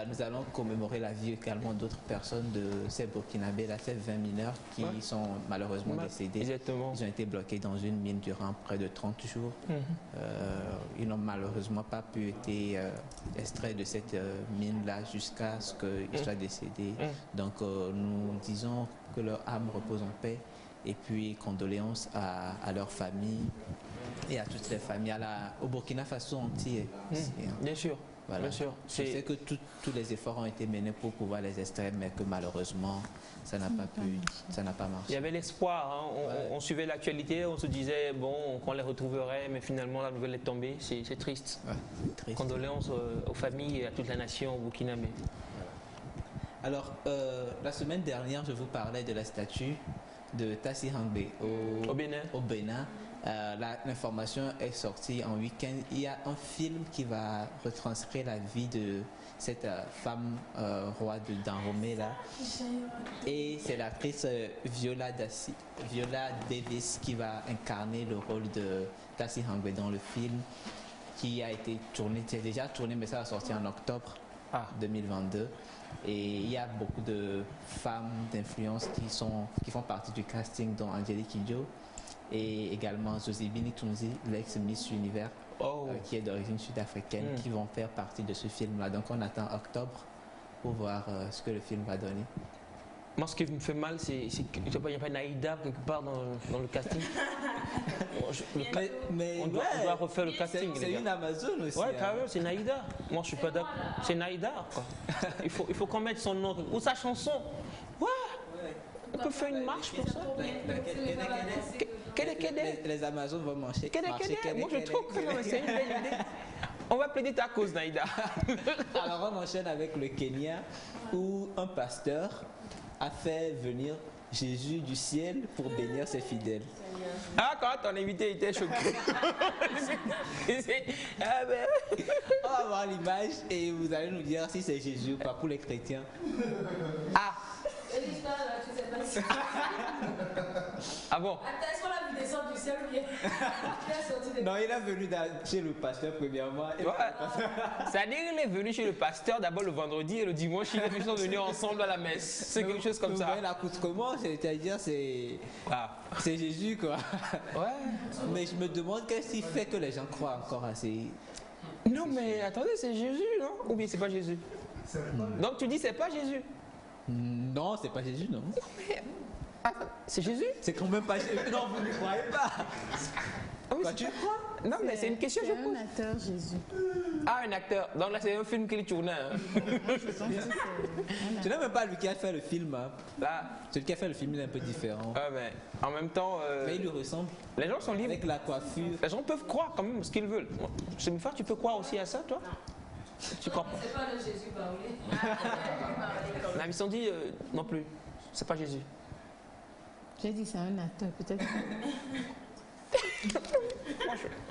Nous allons commémorer la vie également d'autres personnes de ces Burkinabés, là, ces 20 mineurs qui sont malheureusement décédés.
Exactement.
Ils ont été bloqués dans une mine durant près de 30 jours. Ils n'ont malheureusement pas pu être extraits de cette mine-là jusqu'à ce qu'ils soient décédés. Donc nous disons que leur âme repose en paix et puis condoléances à leur famille et à toutes les familles, au Burkina Faso entier.
Bien sûr.
Voilà.
Bien sûr.
Je sais que tous les efforts ont été menés pour pouvoir les extraire, mais que malheureusement, ça n'a pas marché.
Il y avait l'espoir. Hein. On suivait l'actualité, on se disait bon, qu'on les retrouverait, mais finalement la nouvelle est tombée. C'est triste.
Triste.
Condoléances aux familles et à toute la nation burkinabé.
Alors, la semaine dernière, je vous parlais de la statue de Tassi Hangbe au Bénin. L'information est sortie en week-end. Il y a un film qui va retranscrire la vie de cette femme roi de Dahomey là. Et c'est l'actrice Viola Davis qui va incarner le rôle de Tassi Hangbe dans le film qui a été tourné, c'est déjà tourné mais ça va sortir en octobre 2022. Et il y a beaucoup de femmes d'influence qui font partie du casting, dont Angélique Kidjo et également Zozibini Tunzi, l'ex-Miss Univers, qui est d'origine sud-africaine, qui vont faire partie de ce film-là. Donc on attend octobre pour voir ce que le film va donner.
Moi, ce qui me fait mal, c'est qu'il n'y a pas Naïda quelque part dans le casting. On doit refaire le casting.
C'est une Amazon aussi.
Ouais, quand même, c'est Naïda. Moi, je suis pas d'accord. C'est Naïda, quoi. Il faut qu'on mette son nom ou sa chanson. Ouais. On peut faire une marche pour ça.
Les Amazones vont marcher.
Moi, je trouve que c'est une belle idée. On va plaider ta cause, Naïda.
Alors, on enchaîne avec le Kenya, où un pasteur a fait venir Jésus du ciel pour bénir ses fidèles.
Ah, quand ton invité était choqué.
On va voir l'image et vous allez nous dire si c'est Jésus ou pas pour les chrétiens. Ah!
Ah bon?
Attends, est-ce qu'on a vu descendre du ciel ou bien?
Non, il est venu chez le pasteur premièrement.
C'est-à-dire qu'il est venu chez le pasteur d'abord le vendredi et le dimanche, ils sont venus ensemble à la messe. C'est quelque chose comme ça.
Vous voyez l'accoutrement, c'est-à-dire c'est Jésus quoi. Ouais. Mais je me demande qu'est-ce qui fait que les gens croient encore à ces...
Non mais attendez, c'est Jésus, non? Ou bien c'est pas Jésus? Donc tu dis c'est pas Jésus?
Non, c'est pas Jésus, non.
C'est Jésus?
C'est quand même pas Jésus. Non, vous ne croyez pas.
Ah oui, tu crois? Non, mais c'est une question que je pose.
C'est un acteur, Jésus.
Ah, un acteur. Donc là, c'est un film qu'il tournait. Hein.
Tu n'as même pas lui qui a fait le film. Hein. Là, celui qui a fait le film, il est un peu différent.
Ah, mais en même temps.
Mais il lui ressemble.
Les gens sont libres.
Avec la coiffure.
Les gens peuvent croire quand même ce qu'ils veulent. Semifar, tu peux croire aussi à ça, toi? Tu crois pas?
C'est pas le Jésus Baoulé.
Non, ils sont dit non plus. C'est pas Jésus.
J'ai dit c'est un acteur, peut-être.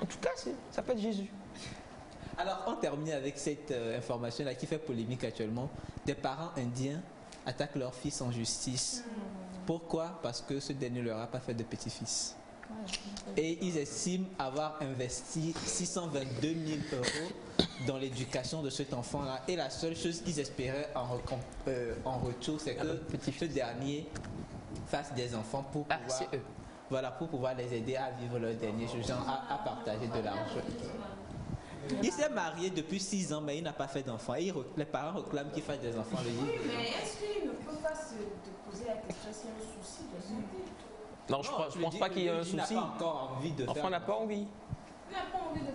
En tout cas, ça peut être Jésus.
Alors, on termine avec cette information-là qui fait polémique actuellement. Des parents indiens attaquent leur fils en justice. Pourquoi? Parce que ce dernier ne leur a pas fait de petit-fils. Et ils estiment avoir investi 622 000 € dans l'éducation de cet enfant-là. Et la seule chose qu'ils espéraient en retour, c'est que ce dernier fasse des enfants pour pouvoir, voilà, pour pouvoir les aider à vivre leur dernier jour, à partager de l'argent. Il s'est marié depuis 6 ans, mais il n'a pas fait d'enfants. Les parents réclament qu'il fasse des enfants.
Oui, mais est-ce qu'il ne peut pas se poser la question s'il y a un souci de santé?
Non, je pense pas qu'il y ait un souci.
Il n'a pas encore envie de faire.
Enfin, on n'a pas envie.
Il n'a pas envie de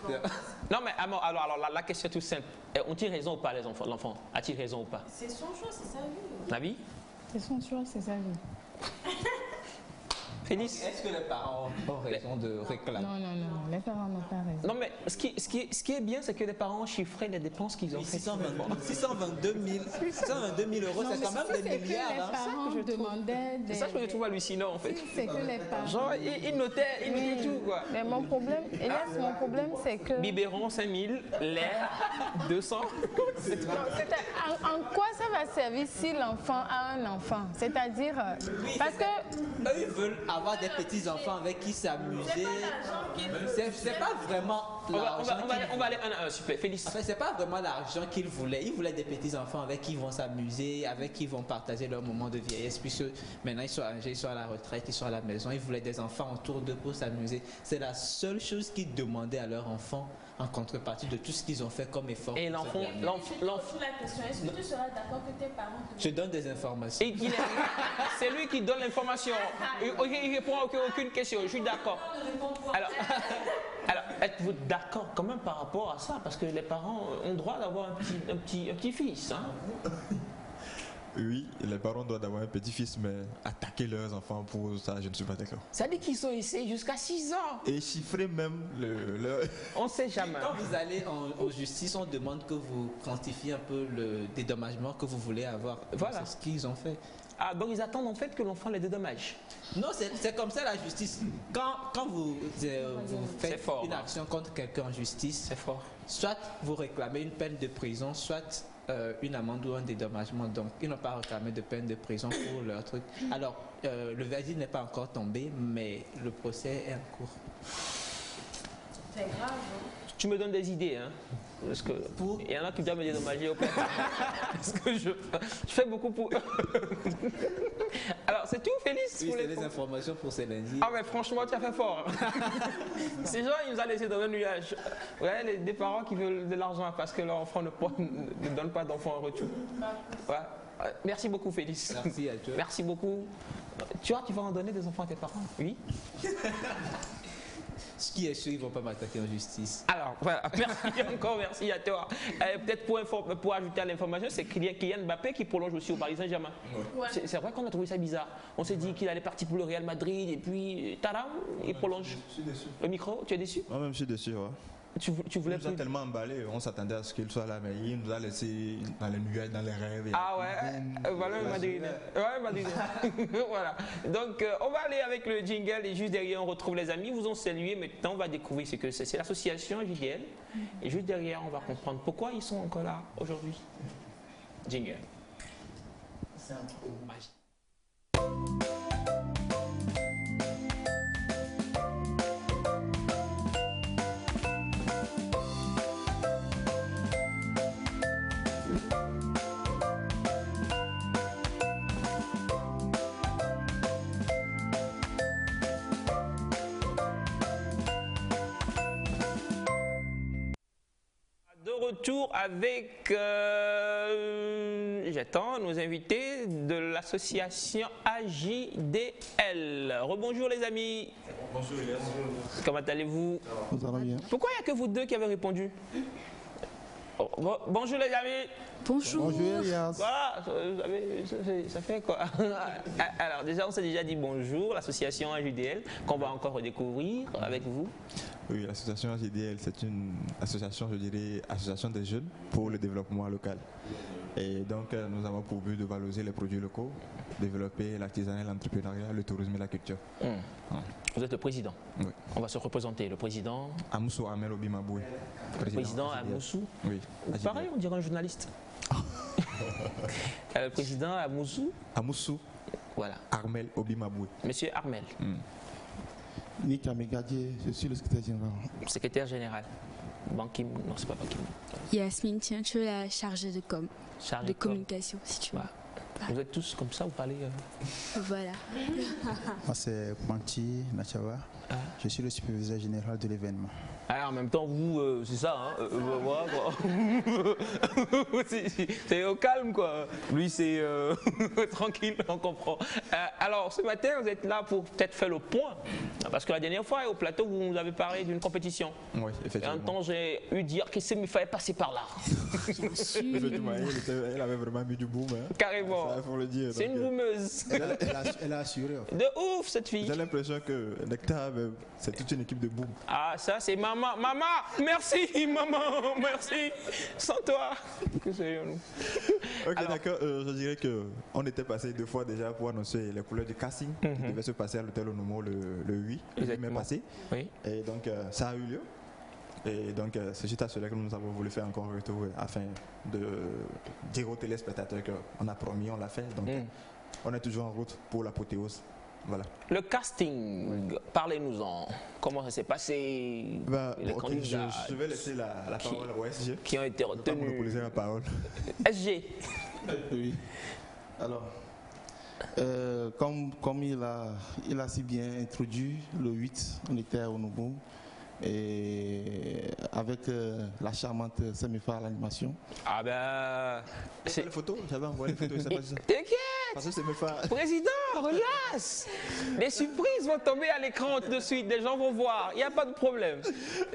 faire.
Non, mais alors la question est tout simple. Ont-ils raison ou pas, les enfants? L'enfant a-t-il raison ou pas?
C'est son choix, c'est sa vie.
La vie?
C'est son choix, c'est sa vie.
Félix?
Est-ce que les parents ont raison de réclamer?
Non, les parents n'ont pas raison.
Non, mais ce qui est bien, c'est que les parents chiffraient les dépenses qu'ils ont fait.
622 000 €, c'est quand même des milliards.
Les parents demandaient des...
C'est ça que je trouve hallucinant, en fait.
C'est que les parents...
Genre, ils notaient tout, quoi.
Mais mon problème, mon problème, c'est que...
Biberon, 5 000, lait, 200.
En quoi ça va servir si l'enfant a un enfant? C'est-à-dire... parce que...
Eux, ils veulent avoir des petits-enfants avec qui s'amuser. C'est pas vraiment l'argent.
On va aller un à un, super. Félix.
En fait, c'est pas vraiment l'argent qu'ils voulaient. Ils voulaient des petits-enfants avec qui ils vont s'amuser, avec qui ils vont partager leur moment de vieillesse, puisque maintenant ils sont âgés, ils sont à la retraite, ils sont à la maison. Ils voulaient des enfants autour d'eux pour s'amuser. C'est la seule chose qu'ils demandaient à leur enfant en contrepartie de tout ce qu'ils ont fait comme effort.
Et l'enfant...
La question, est-ce que tu seras d'accord que tes parents...
Je donne des informations.
C'est lui qui donne l'information. Il répond à aucune question. Je suis d'accord. Alors, êtes-vous d'accord quand même par rapport à ça? Parce que les parents ont droit d'avoir un petit-fils. Hein?
Oui, les parents doivent avoir un petit-fils, mais attaquer leurs enfants pour ça, je ne suis pas d'accord.
Ça dit qu'ils sont ici jusqu'à 6 ans.
Et chiffrer même le...
On ne sait jamais.
Quand vous allez en justice, on demande que vous quantifiez un peu le dédommagement que vous voulez avoir.
Voilà.
C'est ce qu'ils ont fait.
Ah, donc ils attendent en fait que l'enfant les dédommage.
Non, c'est comme ça la justice. Quand vous faites une action contre quelqu'un en justice,
c'est fort.
Soit vous réclamez une peine de prison, soit une amende ou un dédommagement. Donc, ils n'ont pas réclamé de peine de prison pour leur truc. Alors, le verdict n'est pas encore tombé, mais le procès est en cours.
C'est grave, hein?
Tu me donnes des idées, hein? Parce que il y en a qui doivent me dédommager au père. Parce que je fais beaucoup pour. Alors, c'est tout, Félix?
Oui, c'est les informations pour ces lundis.
Ah, mais franchement, tu as fait fort. Ces gens, ils nous ont laissé dans un nuage. Ouais, des parents qui veulent de l'argent parce que leur enfant ne donne pas d'enfant en retour. Ouais. Merci beaucoup, Félix.
Merci à toi.
Merci beaucoup. Tu vois, tu vas en donner des enfants à tes parents? Oui.
Ce qui est sûr, ils ne vont pas m'attaquer en justice.
Alors, voilà, merci encore, merci à toi. Peut-être pour ajouter à l'information, c'est Kylian Mbappé qui prolonge aussi au Paris Saint-Germain. Ouais. C'est vrai qu'on a trouvé ça bizarre. On s'est dit qu'il allait partir pour le Real Madrid et puis, tadam, il prolonge.
Je suis déçu.
Le micro, tu es déçu?
Moi-même, je suis déçu, ouais.
Tu voulais
il nous a tellement emballé, on s'attendait à ce qu'il soit là, mais il nous a laissé dans les nuages, dans les rêves.
Ah ouais, voilà le Madrid. Ouais, Madrid. Voilà. Donc, on va aller avec le jingle et juste derrière, on retrouve les amis. Ils vous ont salué, maintenant, on va découvrir ce que c'est. C'est l'association JDL. Et juste derrière, on va comprendre pourquoi ils sont encore là aujourd'hui. Jingle. C'est un truc magique. Retour avec j'attends nos invités de l'association AJDL. Rebonjour les amis.
Bonjour Elias.
Comment allez-vous?
Ça va bien.
Pourquoi il n'y a que vous deux qui avez répondu? Bonjour les amis.
Bonjour.
Bonjour Elias.
Voilà, ça fait quoi? Alors déjà on s'est déjà dit bonjour, l'association AJDL qu'on va encore redécouvrir avec vous.
Oui, l'association AJDL, c'est une association, je dirais, association des jeunes pour le développement local. Et donc, nous avons pour but de valoriser les produits locaux, développer l'artisanat, l'entrepreneuriat, le tourisme et la culture.
Vous êtes le président?
Oui.
On va se représenter. Le président
Amoussou Amel Obimaboué.
Le président Amoussou?
Oui.
Pareil, on dirait un journaliste. Le président
Amoussou.
Voilà.
Armel Obimaboué.
Monsieur Armel.
Nika Megadier, je suis le secrétaire général.
Secrétaire général. Bankim, non, c'est pas Bankim.
Yasmine, tiens, tu es la chargée de com. De communication, si tu veux.
Vous êtes tous comme ça, vous parlez
Voilà.
Moi, c'est Panti Nachawa. Je suis le superviseur général de l'événement.
Ah, en même temps, vous, c'est ça, hein, c'est au calme, quoi. Lui, c'est tranquille, on comprend. Alors, ce matin, vous êtes là pour peut-être faire le point. Parce que la dernière fois, au plateau, vous nous avez parlé d'une compétition.
Oui, effectivement.
Et un temps, j'ai eu dire qu'il fallait passer par là.
Effectivement, elle avait vraiment mis du boom. Hein.
Carrément.
Ça, faut le dire.
C'est une boumeuse.
Elle a assuré. En fait.
De ouf, cette fille.
J'ai l'impression que Nectar, c'est toute une équipe de boom.
Ah, ça, c'est maman. Maman, merci, maman, merci. Sans toi, que serions-nous?
Ok, d'accord. Je dirais qu'on était passé 2 fois déjà pour annoncer les couleurs du casting qui devait se passer à l'hôtel Onomo le 8 mai passé. Oui. Et donc, ça a eu lieu. Et donc, c'est juste à cela que nous avons voulu faire encore un retour afin de dire aux téléspectateurs qu'on a promis, on l'a fait. Donc, on est toujours en route pour l'apothéose. Voilà.
Le casting, parlez-nous-en. Comment ça s'est passé? Les candidats
je vais laisser la parole au SG.
Qui ont été retenus.
Je vais monopoliser la parole.
SG.
Oui.
Alors, comme il a si bien introduit, le 8, on était à Onobo. Et avec la charmante Semifa à l'animation.
Ah ben...
C'est les photos, j'avais envoyé les photos.
T'inquiète,
Parce que c'est mes frères.
Président, relax. Les surprises vont tomber à l'écran tout de suite, des gens vont voir, il n'y a pas de problème.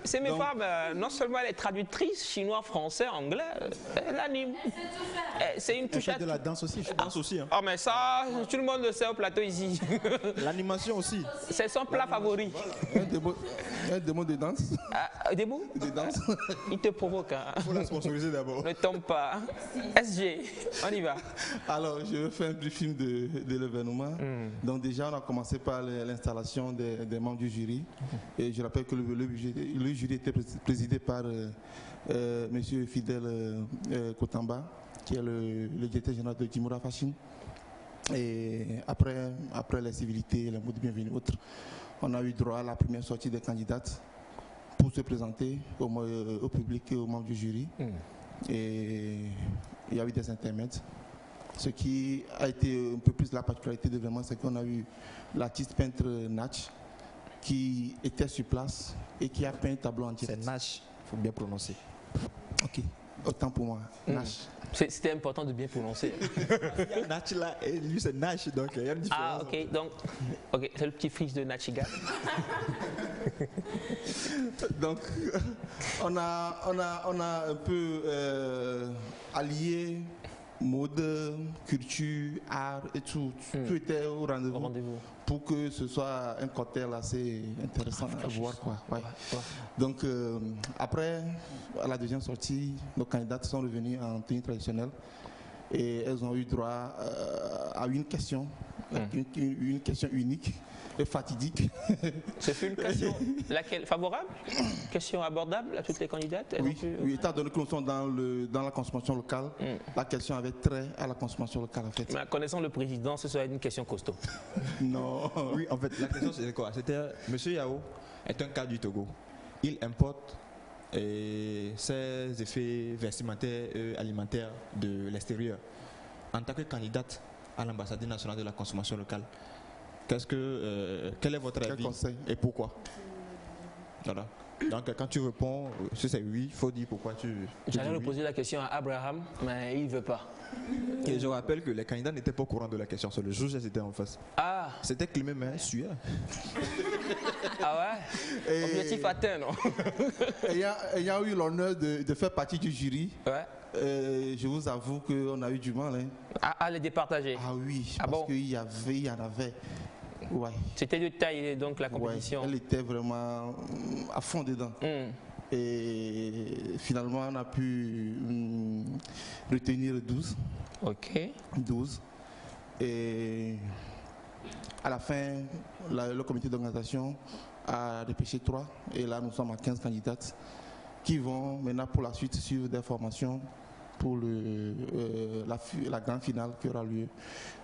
C'est mes femmes, non seulement elle est traductrice, chinois, français, anglais, elle anime. C'est une touche à...
de la danse aussi, je danse aussi. Hein.
Oh mais ça, tout le monde le sait au plateau ici.
L'animation aussi.
C'est son plat favori.
Un démon de danse.
Des mots
de danse.
Il te provoque. Hein.
Il faut la sponsoriser d'abord.
Ne tombe pas. SG, on y va.
Alors, je vais faire un briefing de l'événement. Donc déjà, on a commencé par l'installation des membres du jury. Et je rappelle que le jury était présidé par monsieur Fidel Kotamba, qui est le directeur général de Jimura Fashion. Et après les civilités, les mots de bienvenue autres, on a eu droit à la première sortie des candidates pour se présenter au public et aux membres du jury. Et il y a eu des intermèdes. Ce qui a été un peu plus la particularité de l'événement, c'est qu'on a eu l'artiste peintre Natch qui était sur place et qui a peint un tableau en direct.
C'est Natch, il faut bien prononcer.
Ok, autant pour moi. Natch.
C'était important de bien prononcer.
Il y a Natch là et lui c'est Natch, donc il y a une différence.
Ah ok, donc c'est le petit-fils de Nachiga.
Donc on a un peu allié mode, culture, art et tout. Tout était au rendez-vous pour que ce soit un cocktail assez intéressant à voir. Quoi. Ouais. Donc après, à la deuxième sortie, nos candidates sont revenues en tenue traditionnelle et elles ont eu droit à une question, une question unique et fatidique.
Ce fut une question laquelle favorable, question abordable à toutes les candidates.
Oui, étant donné que nous sommes dans la consommation locale, la question avait trait à la consommation locale en fait.
Mais connaissant le président, ce serait une question costaud.
Non.
Oui, en fait, la question c'était quoi? C'était Monsieur Yao est un cas du Togo. Il importe ses effets vestimentaires et alimentaires de l'extérieur. En tant que candidate à l'ambassade nationale de la consommation locale, quel est votre avis et pourquoi? Voilà. Donc quand tu réponds, si c'est oui, il faut dire pourquoi tu
J'allais lui poser la question à Abraham, mais il ne veut pas.
Et je rappelle que les candidats n'étaient pas au courant de la question, c'est le juge qui était en face.
Ah.
C'était Clément, mais sueur.
Ah ouais. Objectif atteint, non?
Ayant eu l'honneur de faire partie du jury, je vous avoue qu'on a eu du mal. Hein.
À les départager?
Ah oui, parce qu'il y en avait. Ouais.
C'était de taille donc la compétition.
Ouais, elle était vraiment à fond dedans. Et finalement on a pu retenir 12.
Ok.
12. Et à la fin, le comité d'organisation a repêché 3. Et là nous sommes à 15 candidates qui vont maintenant pour la suite suivre des formations pour la grande finale qui aura lieu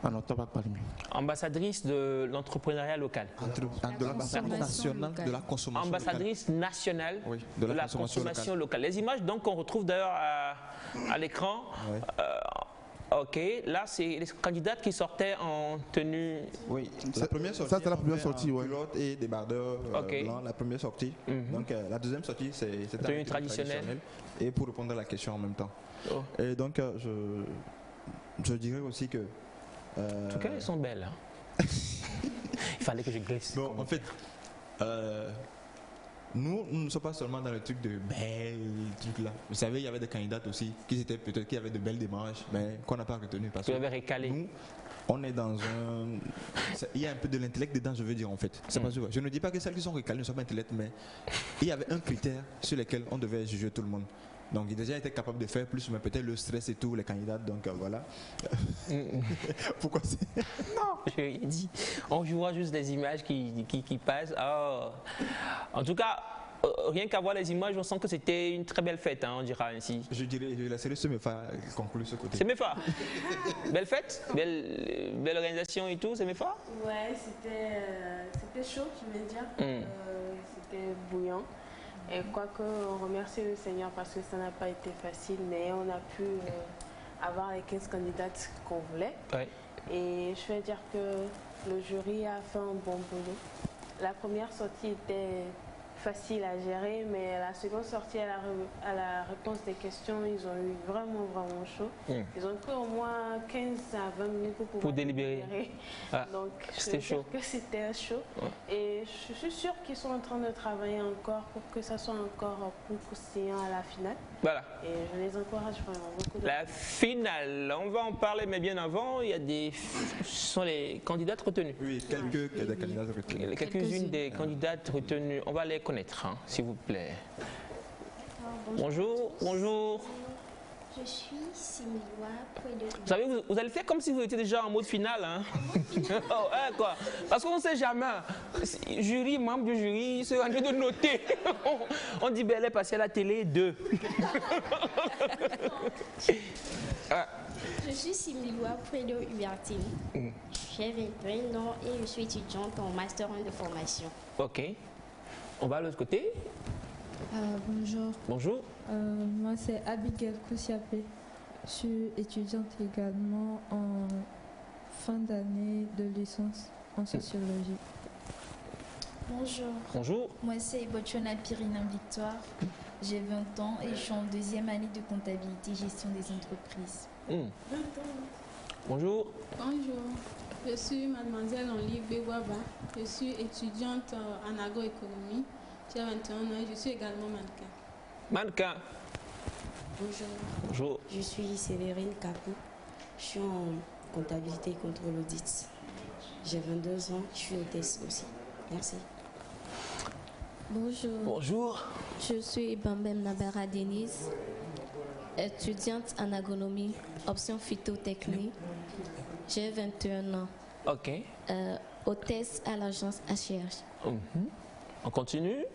en octobre à Paris.
Ambassadrice de l'entrepreneuriat local.
De l'ambassade nationale de la consommation
Ambassadrice
locale.
Nationale
de
la consommation locale. Les images donc qu'on retrouve d'ailleurs à l'écran. Ok, là c'est les candidates qui sortaient en tenue.
Oui, la première sortie.
Ça c'est la première sortie,
ouais. Culotte et débardeur blanc, la première sortie. Donc la deuxième sortie c'était
tenue traditionnelle.
Et pour répondre à la question en même temps. Et donc je dirais aussi que.
En tout cas, elles sont belles. Hein. Il fallait que je glisse.
Bon, en fait, nous ne sommes pas seulement dans le truc de belles trucs là. Vous savez, il y avait des candidates aussi qui avaient de belles démarches, mais qu'on n'a pas retenues parce que nous, on est dans il y a un peu de l'intellect dedans, je veux dire en fait. C'est pas sûr. Je ne dis pas que celles qui sont recalées ne sont pas intellectuelles, mais il y avait un critère sur lequel on devait juger tout le monde. Donc il déjà été capable de faire plus, mais peut-être le stress et tout, les candidats, donc voilà. Pourquoi c'est...
Non, je dis, on jouera juste des images qui passent. Oh. En tout cas, rien qu'à voir les images, on sent que c'était une très belle fête, hein, on dira ainsi.
Je laisserai ce MEFA conclure ce côté.
C'est MEFA. Belle fête, belle organisation et tout, c'est MEFA?
Ouais, c'était chaud, je vais dire. C'était bouillant. Et quoique on remercie le Seigneur parce que ça n'a pas été facile, mais on a pu avoir les 15 candidates qu'on voulait.
Ouais.
Et je vais dire que le jury a fait un bon boulot. La première sortie était facile à gérer, mais la seconde sortie à la réponse des questions, ils ont eu vraiment chaud. Ils ont pris au moins 15 à 20 minutes pour délibérer. Ah, donc, c'était chaud. Que c'était chaud. Et je suis sûre qu'ils sont en train de travailler encore pour que ça soit encore plus croustillant à la finale. Voilà. Et je les encourage vraiment beaucoup.
La finale, on va en parler, mais bien avant, il y a ce sont les candidates retenues. Oui, quelques-unes des candidates retenues. On va les connaître, hein, s'il vous plaît. Bonjour, bonjour.
Je suis Similoa.
Vous savez, vous allez faire comme si vous étiez déjà en mode finale. Hein? Oh, hein, quoi. Parce qu'on ne sait jamais. Jury, membre du jury, ils sont en train de noter. On dit, ben, elle est passée à la télé 2.
Je suis Similoa Puedo Hubertine. J'ai 21 ans et je suis étudiante en Master 1 de formation.
Ok. On va à l'autre côté.
Bonjour.
Bonjour.
Moi, c'est Abigail Kousiapé. Je suis étudiante également en fin d'année de licence en sociologie.
Bonjour.
Bonjour.
Moi, c'est Bochona Pirina Victoire. J'ai 20 ans et je suis en deuxième année de comptabilité gestion des entreprises.
20 ans.
Bonjour.
Bonjour. Je suis mademoiselle Henri Bewaba. Je suis étudiante en agroéconomie. J'ai 21 ans et je suis également mannequin.
Mannequin.
Bonjour.
Bonjour.
Je suis Sévérine Capou. Je suis en comptabilité et contrôle audit. J'ai 22 ans, je suis hôtesse aussi. Merci.
Bonjour.
Bonjour.
Je suis Bambem Nabara Denise, étudiante en agronomie, option phytotechnie. J'ai 21 ans.
Ok.
Hôtesse à l'agence HRH.
On continue.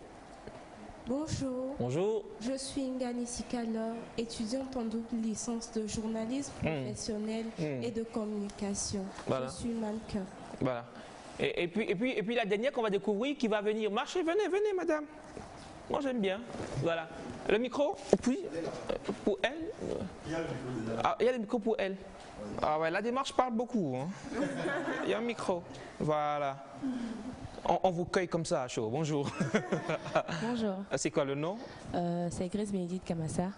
Bonjour.
Bonjour.
Je suis Ngani Sikala, étudiante en double licence de journalisme professionnel et de communication.
Voilà.
Je suis mannequin.
Voilà. Et puis la dernière qu'on va découvrir qui va venir. Marchez, venez, venez, madame. Moi, j'aime bien. Voilà. Le micro, puis, pour elle. Ah, il y a le micro pour elle. Ah ouais, la démarche parle beaucoup. Hein. Il y a un micro. Voilà. On vous cueille comme ça à chaud. Bonjour.
Bonjour.
C'est quoi le nom?
C'est Grace Bénédicte Kamassa.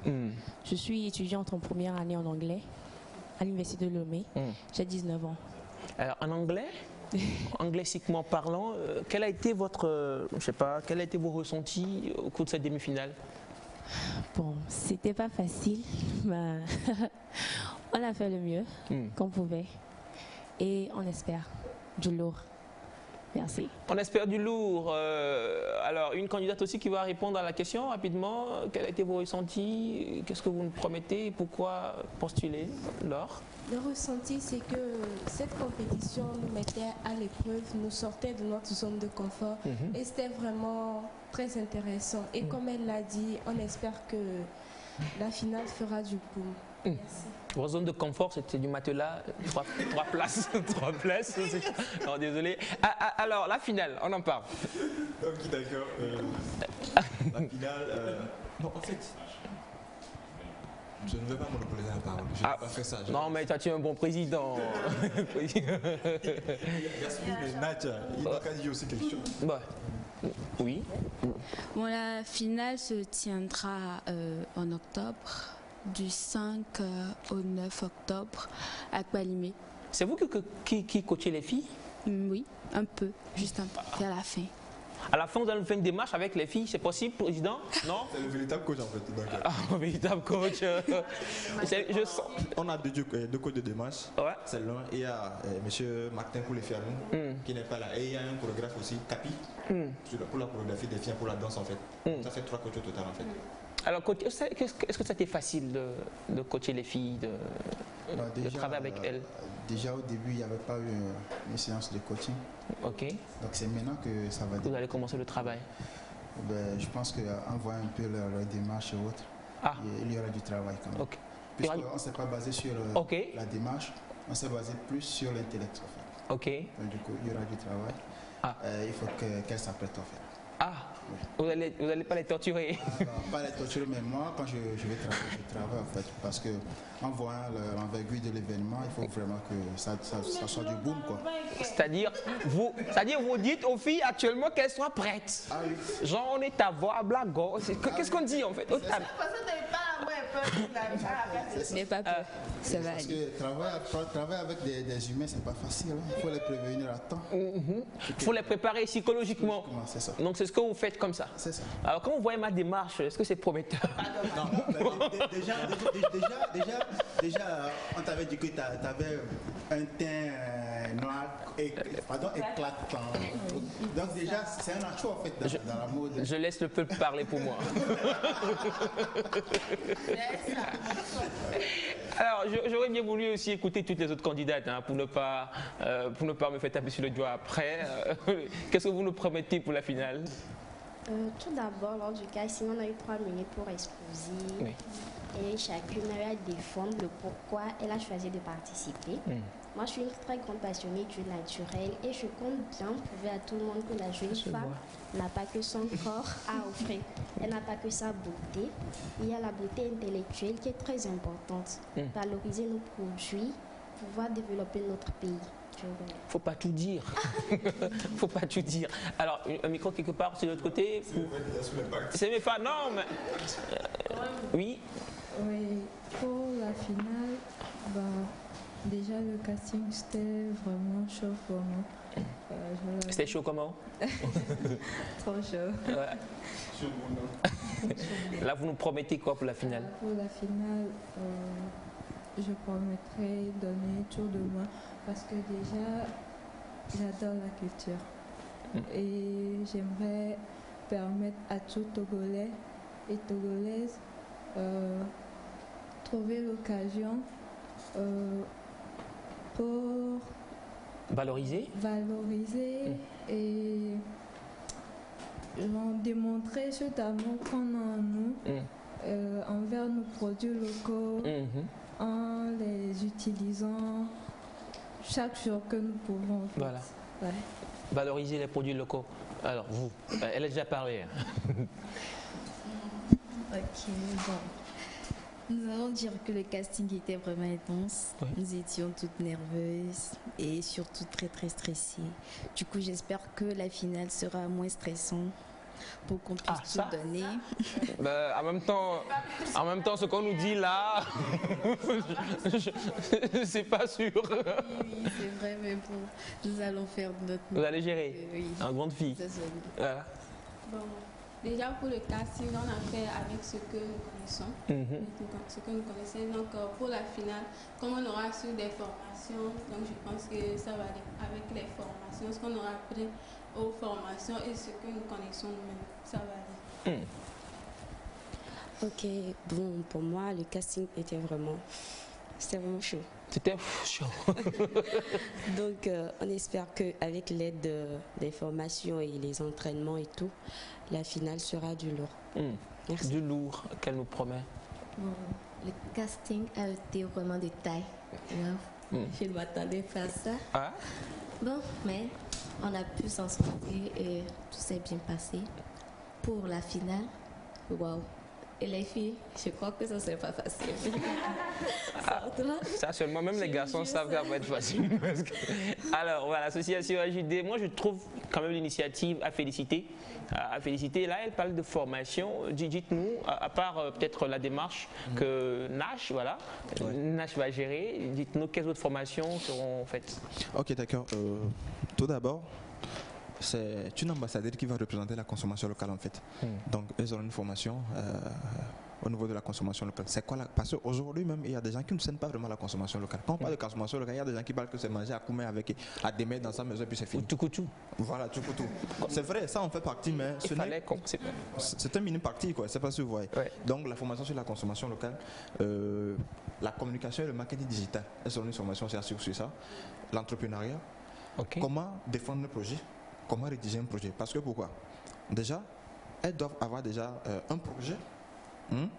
Je suis étudiante en première année en anglais à l'université de Lomé. J'ai 19 ans.
Alors en anglais, anglaistiquement parlant, quel a été votre, je sais pas, quel a été vos ressentis au cours de cette demi-finale?
Bon, c'était pas facile, mais on a fait le mieux qu'on pouvait et on espère du lourd. Merci.
On espère du lourd. Alors, une candidate aussi qui va répondre à la question rapidement. Quels ont été vos ressentis? Qu'est-ce que vous nous promettez? Pourquoi postuler, Laure?
Le ressenti, c'est que cette compétition nous mettait à l'épreuve, nous sortait de notre zone de confort et c'était vraiment très intéressant. Et comme elle l'a dit, on espère que la finale fera du boom. Merci.
Votre zone de confort, c'était du matelas, 3 places. 3 places. Non, désolé. Alors, la finale, on en parle.
Ok, d'accord. La finale, non, en fait, je ne vais pas monopoliser la parole. Je n'ai pas fait ça.
Non, mais toi, tu es un bon président.
Yasmine et Nadia, il n'a qu'à dire aussi quelque chose.
Bah, oui.
Bon, la finale se tiendra en octobre. Du 5 au 9 octobre à Kwalimé.
C'est vous qui coachez les filles?
Oui, un peu, juste un peu, à la fin.
À la fin, vous allez faire une démarche avec les filles, c'est possible, président? Non?
C'est le véritable coach en fait. Donc,
un véritable coach.
On a deux coachs de démarche. Ouais. C'est l'un, et il y a M. Martin pour les fermes, qui n'est pas là. Et il y a un chorégraphe aussi, Capi, pour la chorégraphie des filles, pour la danse en fait. Ça fait 3 coachs au total en fait.
Alors, est-ce que ça a été facile de coacher les filles, de travailler avec elles?
Déjà au début, il n'y avait pas eu une séance de coaching.
Ok.
Donc c'est maintenant que ça va.
Vous allez commencer le travail?
Je pense qu'en voyant un peu leur démarche et autres, il y aura du travail quand même.
Okay.
Puisqu'on ne s'est pas basé sur la démarche, on s'est basé plus sur l'intellect en fait.
Ok.
Donc, du coup, il y aura du travail. Il faut qu'elle s'apprête en fait.
Ah, vous n'allez pas les torturer?
Pas les torturer, mais moi, quand je vais travailler, je travaille en fait. Parce que en voyant l'envergure de l'événement, il faut vraiment que ça soit du boom, quoi.
C'est-à-dire, vous dites aux filles actuellement qu'elles soient prêtes.
Ah oui.
Genre, on est à voir, blago. Qu'est-ce qu'on dit en fait?
N'aie pas peur, ça va aller.
Parce que travailler avec des humains, c'est pas facile. Hein. Il faut les prévenir à temps.
Il faut les préparer psychologiquement.
C'est ça.
Donc c'est ce que vous faites comme ça.
C'est ça.
Alors quand vous voyez ma démarche, est-ce que c'est prometteur?
Déjà, on t'avait dit que tu avais un teint noir éclatant. Donc déjà, c'est un atout en fait dans la mode.
Je laisse le peuple parler pour moi. Alors, j'aurais bien voulu aussi écouter toutes les autres candidates hein, pour ne pas me faire taper sur le doigt après. Qu'est-ce que vous nous promettez pour la finale?
Tout d'abord, lors du casting, on a eu 3 minutes pour exposer. Oui. Et chacune a eu à défendre le pourquoi elle a choisi de participer. Moi, je suis une très grande passionnée du naturel et je compte bien prouver à tout le monde que la jeune femme n'a pas que son corps à offrir. Elle n'a pas que sa beauté. Il y a la beauté intellectuelle qui est très importante. Valoriser nos produits, pouvoir développer notre pays.
Faut pas tout dire. Faut pas tout dire. Alors, un micro quelque part sur l'autre côté. C'est mes fans. Non, mais. Oui.
Oui, pour la finale, déjà le casting c'était vraiment chaud pour moi.
C'était chaud comment?
Trop chaud.
Ouais. Là, vous nous promettez quoi pour la finale?
Pour la finale, je promettrai donner tout de moi parce que déjà, j'adore la culture. Et j'aimerais permettre à tout Togolais et Togolaises trouver l'occasion pour valoriser et démontrer cet amour qu'on a en nous envers nos produits locaux en les utilisant chaque jour que nous pouvons.
Voilà. Ouais. Valoriser les produits locaux. Alors vous, elle a déjà parlé.
Ok, bon. Nous allons dire que le casting était vraiment intense. Oui. Nous étions toutes nerveuses et surtout très très stressées. Du coup, j'espère que la finale sera moins stressante pour qu'on puisse tout donner.
En même temps, ce qu'on nous dit là, c'est pas sûr.
Oui, c'est vrai, mais bon, nous allons faire de notre mieux.
Vous allez gérer, en grande fille. Voilà.
Bon. Déjà pour le casting, on a fait avec ce que nous connaissons. Ce que nous connaissons. Donc pour la finale, comme on aura su des formations, donc je pense que ça va aller avec les formations, ce qu'on aura appris aux formations et ce que nous connaissons nous-mêmes, ça va aller.
Ok, bon, pour moi, le casting était vraiment chaud.
C'était chaud.
Donc, on espère qu'avec l'aide des formations et les entraînements et tout, la finale sera du lourd.
Merci. Du lourd, qu'elle nous promet.
Bon, le casting a été vraiment de taille. Je ne m'attendais pas à ça.
Ah.
Bon, mais on a pu s'en sortir et tout s'est bien passé. Pour la finale, waouh. Et les filles, je crois que ça ne serait pas facile.
Ça seulement, même les garçons savent que ça va être facile. Alors voilà, l'association AJD, moi je trouve quand même l'initiative à féliciter. Là, elle parle de formation. Dites-nous, à part peut-être la démarche que Nash, Nash va gérer, dites-nous quelles autres formations seront faites.
Ok, d'accord. Tout d'abord, c'est une ambassadeur qui va représenter la consommation locale en fait. Donc ils auront une formation au niveau de la consommation locale. C'est quoi parce qu'aujourd'hui même il y a des gens qui ne sènent pas vraiment la consommation locale. Quand on parle de consommation locale, il y a des gens qui parlent que c'est manger à Koumé avec à Démé dans sa maison et puis c'est fini.
Tout.
Voilà, tout. C'est vrai, ça en fait partie, mais c'est un mini parti quoi. C'est pas si vous voyez. Ouais. Donc la formation sur la consommation locale, la communication et le marketing digital. Elles auront une formation sur ça. L'entrepreneuriat. Comment défendre le projet. Comment rédiger un projet. Parce que pourquoi? Déjà, elles doivent avoir déjà un projet.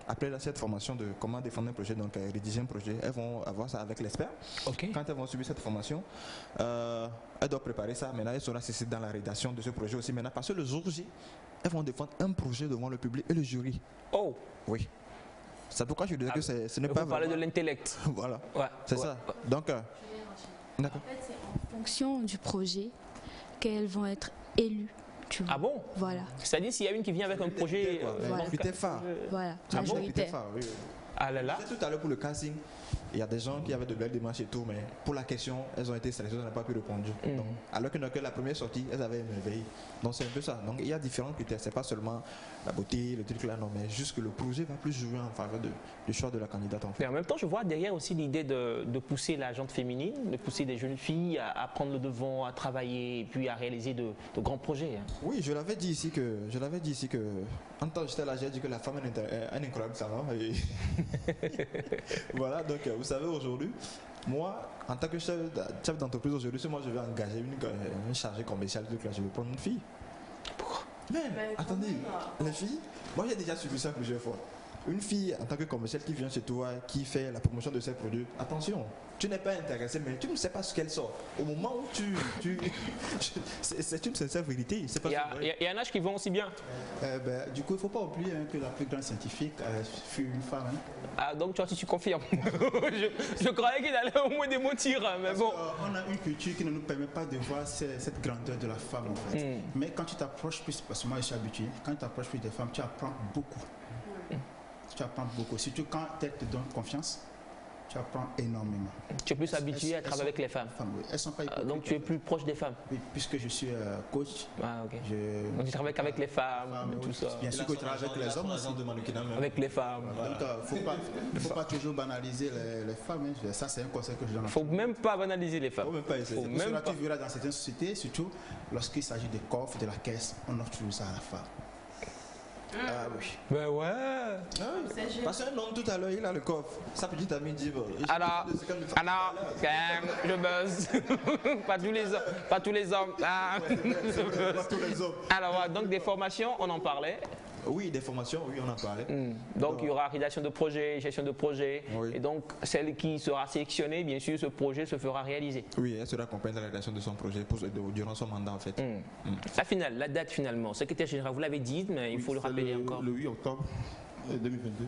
Après cette formation de comment défendre un projet, donc rédiger un projet, elles vont avoir ça avec l'expert. Quand elles vont subir cette formation, elles doivent préparer ça. Maintenant, elles seront assistées dans la rédaction de ce projet aussi. Maintenant, parce que le jour J, elles vont défendre un projet devant le public et le jury.
Oh.
Oui. C'est pourquoi je disais que ce n'est pas...
Vous parlez de l'intellect.
Voilà. Ouais. C'est ça. Donc, d'accord.
En fait, c'est en fonction du projet qu'elles vont être élues.
Ah bon?
Voilà.
C'est-à-dire s'il y a une qui vient avec un projet...
Critère phare.
Voilà,
majoritaire. Oui.
Ah là là.
Tout à l'heure pour le casting, il y a des gens qui avaient de belles démarches et tout, mais pour la question, elles ont été sélectionnées, elles n'ont pas pu répondre. Donc, alors que la première sortie, elles avaient émerveillé. Donc c'est un peu ça. Donc il y a différents critères. C'est pas seulement la beauté, le truc là, non, mais juste que le projet va plus jouer en faveur du choix de la candidate. En fait.
Mais en même temps, je vois derrière aussi l'idée de pousser la gente féminine, de pousser des jeunes filles à prendre le devant, à travailler et puis à réaliser de grands projets. Hein.
Oui, je l'avais dit ici que, en tant que j'étais là, j'ai dit que la femme est un incroyable talent. Et voilà, donc vous savez aujourd'hui, moi, en tant que chef d'entreprise aujourd'hui, si moi je vais engager une chargée commerciale, je vais prendre une fille.
Pourquoi?
Mais attendez, les filles, moi j'ai déjà suivi ça plusieurs fois. Une fille en tant que commerciale qui vient chez toi, qui fait la promotion de ses produits, attention, tu n'es pas intéressé, mais tu ne sais pas ce qu'elle sort. Au moment où c'est une sincère vérité.
Il y en a qui vont aussi bien.
Du coup, il ne faut pas oublier que la plus grande scientifique fut une femme. Hein.
Ah, donc tu vois, si tu confirmes. je croyais qu'il allait au moins démentir, mais bon.
On a une culture qui ne nous permet pas de voir cette grandeur de la femme, en fait. Mais quand tu t'approches plus, parce que moi je suis habitué, quand tu t'approches plus des femmes, tu apprends beaucoup. Tu apprends beaucoup. Surtout quand elles te donnent confiance, tu apprends énormément.
Tu es plus habitué à travailler avec les femmes.
Oui. Elles sont pas
donc tu es plus proche des femmes.
Oui, puisque je suis coach.
Ah, ok. Donc tu travailles qu'avec les femmes, tout ça.
Bien sûr que je travaille avec les hommes aussi.
Avec les femmes.
Donc il ne faut pas toujours banaliser les femmes. Hein. Ça, c'est un conseil que je donne.
Il ne faut même pas banaliser les femmes.
Il ne faut même pas essayer. Tu verras dans certaines sociétés, surtout lorsqu'il s'agit des coffres, de la caisse, on offre toujours ça à la femme.
Ah oui.
Ben ouais.
Parce qu'un homme tout à l'heure, il a le coffre. Sa petite amie dit
alors, je buzz. Pas tous les hommes. Ah.
Pas tous les hommes.
Alors, donc des formations, on en parlait.
Oui, des formations, oui, on en parlait.
Donc il y aura réalisation de projet, gestion de projet. Oui. Et donc celle qui sera sélectionnée, bien sûr, ce projet se fera réaliser.
Oui, elle sera accompagnée de la réalisation de son projet durant son mandat en fait.
La date finalement, secrétaire général, vous l'avez dit, mais il faut le rappeler encore.
Le 8 octobre 2022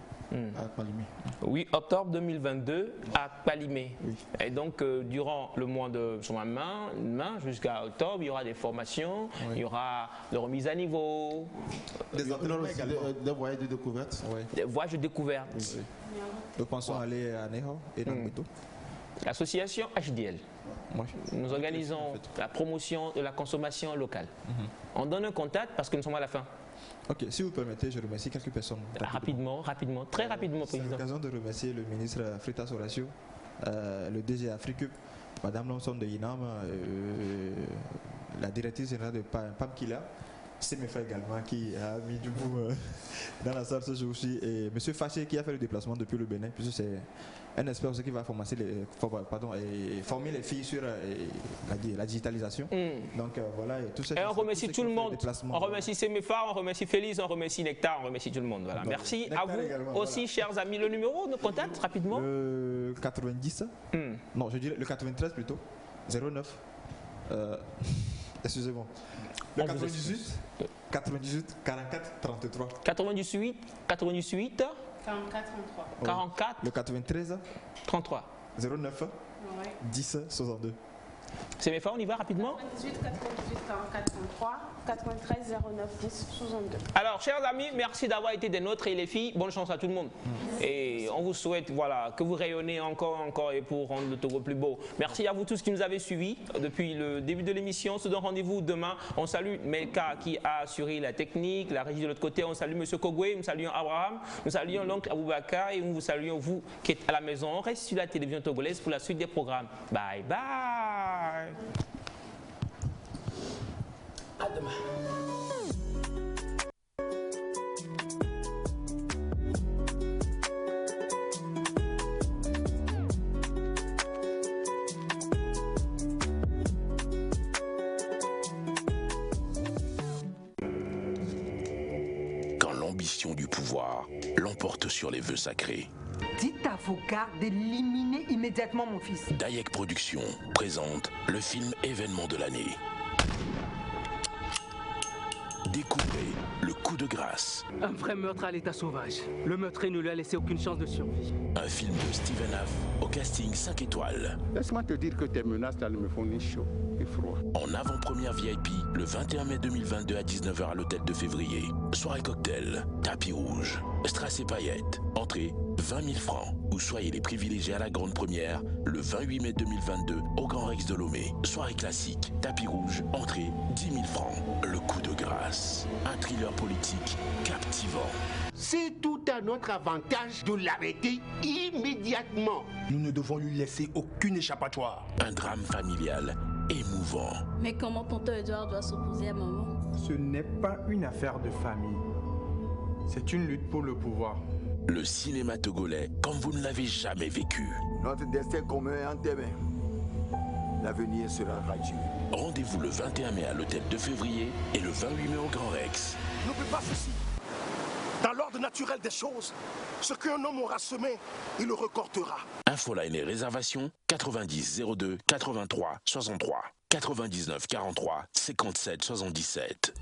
à Palimé. 8
octobre 2022 à Palimé. Oui. Et donc durant le mois de mai jusqu'à octobre, il y aura des formations, il y aura des remises à niveau.
Des
voyages de découverte.
Oui. Des voyages de découverte.
Oui. Nous pensons aller à Neho et dans Bito.
L'association HDL. Nous organisons la promotion de la consommation locale. On donne un contact parce que nous sommes à la fin.
Ok, si vous permettez, je remercie quelques personnes.
Rapidement, très rapidement, Président.
C'est l'occasion de remercier le ministre Fritas Horacio, le DG Afrique, Madame Lonson de Inam, la directrice générale de PAMKILA, c'est mes frères également qui a mis du bout dans la salle ce jour-ci, et M. Faché qui a fait le déplacement depuis le Bénin, puisque c'est un expert aussi qui va former les filles sur la digitalisation. Donc voilà, et tout ça.
Et on remercie tout le monde. On remercie Semefa, on remercie Félix, on remercie Nectar, on remercie tout le monde. Voilà. Donc, merci Nectar à vous également, aussi, chers amis. Le numéro de contact, rapidement.
Le 90. Non, je dirais le 93 plutôt. 09. Excusez-moi. Le 98, 44, 33.
98, 44,
33.
44.
Le 93,
33.
09, 10, 62.
C'est mes femmes, on y va rapidement.
98, 98, 44, 33, 93, 09, 10, 62.
Alors, chers amis, merci d'avoir été des nôtres et les filles, bonne chance à tout le monde. Et on vous souhaite que vous rayonnez encore et pour rendre le Togo plus beau. Merci à vous tous qui nous avez suivis depuis le début de l'émission. On se donne rendez-vous demain. On salue Melka qui a assuré la technique, la régie de l'autre côté. On salue M. Kogwe, nous saluons Abraham, nous saluons l'oncle Aboubakar et nous vous saluons vous qui êtes à la maison. On reste sur la télévision togolaise pour la suite des programmes. Bye bye. À demain.
Quand l'ambition du pouvoir l'emporte sur les vœux sacrés.
Dites à vos gardes d'éliminer immédiatement mon fils.
Dayek Productions présente le film événement de l'année. Découvrez Le Coup de grâce.
Un vrai meurtre à l'état sauvage. Le meurtrier ne lui a laissé aucune chance de survie.
Un film de Steven Haff au casting 5 étoiles.
Laisse-moi te dire que tes menaces là ne me font ni chaud ni froid.
En avant-première VIP, le 21 mai 2022 à 19h à l'hôtel de Février. Soirée cocktail, tapis rouge, strass et paillettes. Entrée 20 000 francs. Ou soyez les privilégiés à la grande première le 28 mai 2022 au Grand Rex de Lomé. Soirée classique, tapis rouge, entrée 10 000 francs. Le Coup de grâce. Un thriller politique captivant.
C'est tout à notre avantage de l'arrêter immédiatement.
Nous ne devons lui laisser aucune échappatoire.
Un drame familial émouvant.
Mais comment tonton Edouard doit s'opposer à maman?
Ce n'est pas une affaire de famille. C'est une lutte pour le pouvoir.
Le cinéma togolais comme vous ne l'avez jamais vécu.
Notre destin commun est en tes mains. L'avenir sera radieux.
Rendez-vous le 21 mai à l'hôtel de Février et le 28 mai au Grand Rex.
N'oublie pas ceci. Dans l'ordre naturel des choses, ce qu'un homme aura semé, il le récoltera.
Infoline et réservations 90 02 83 63 99 43 57 77.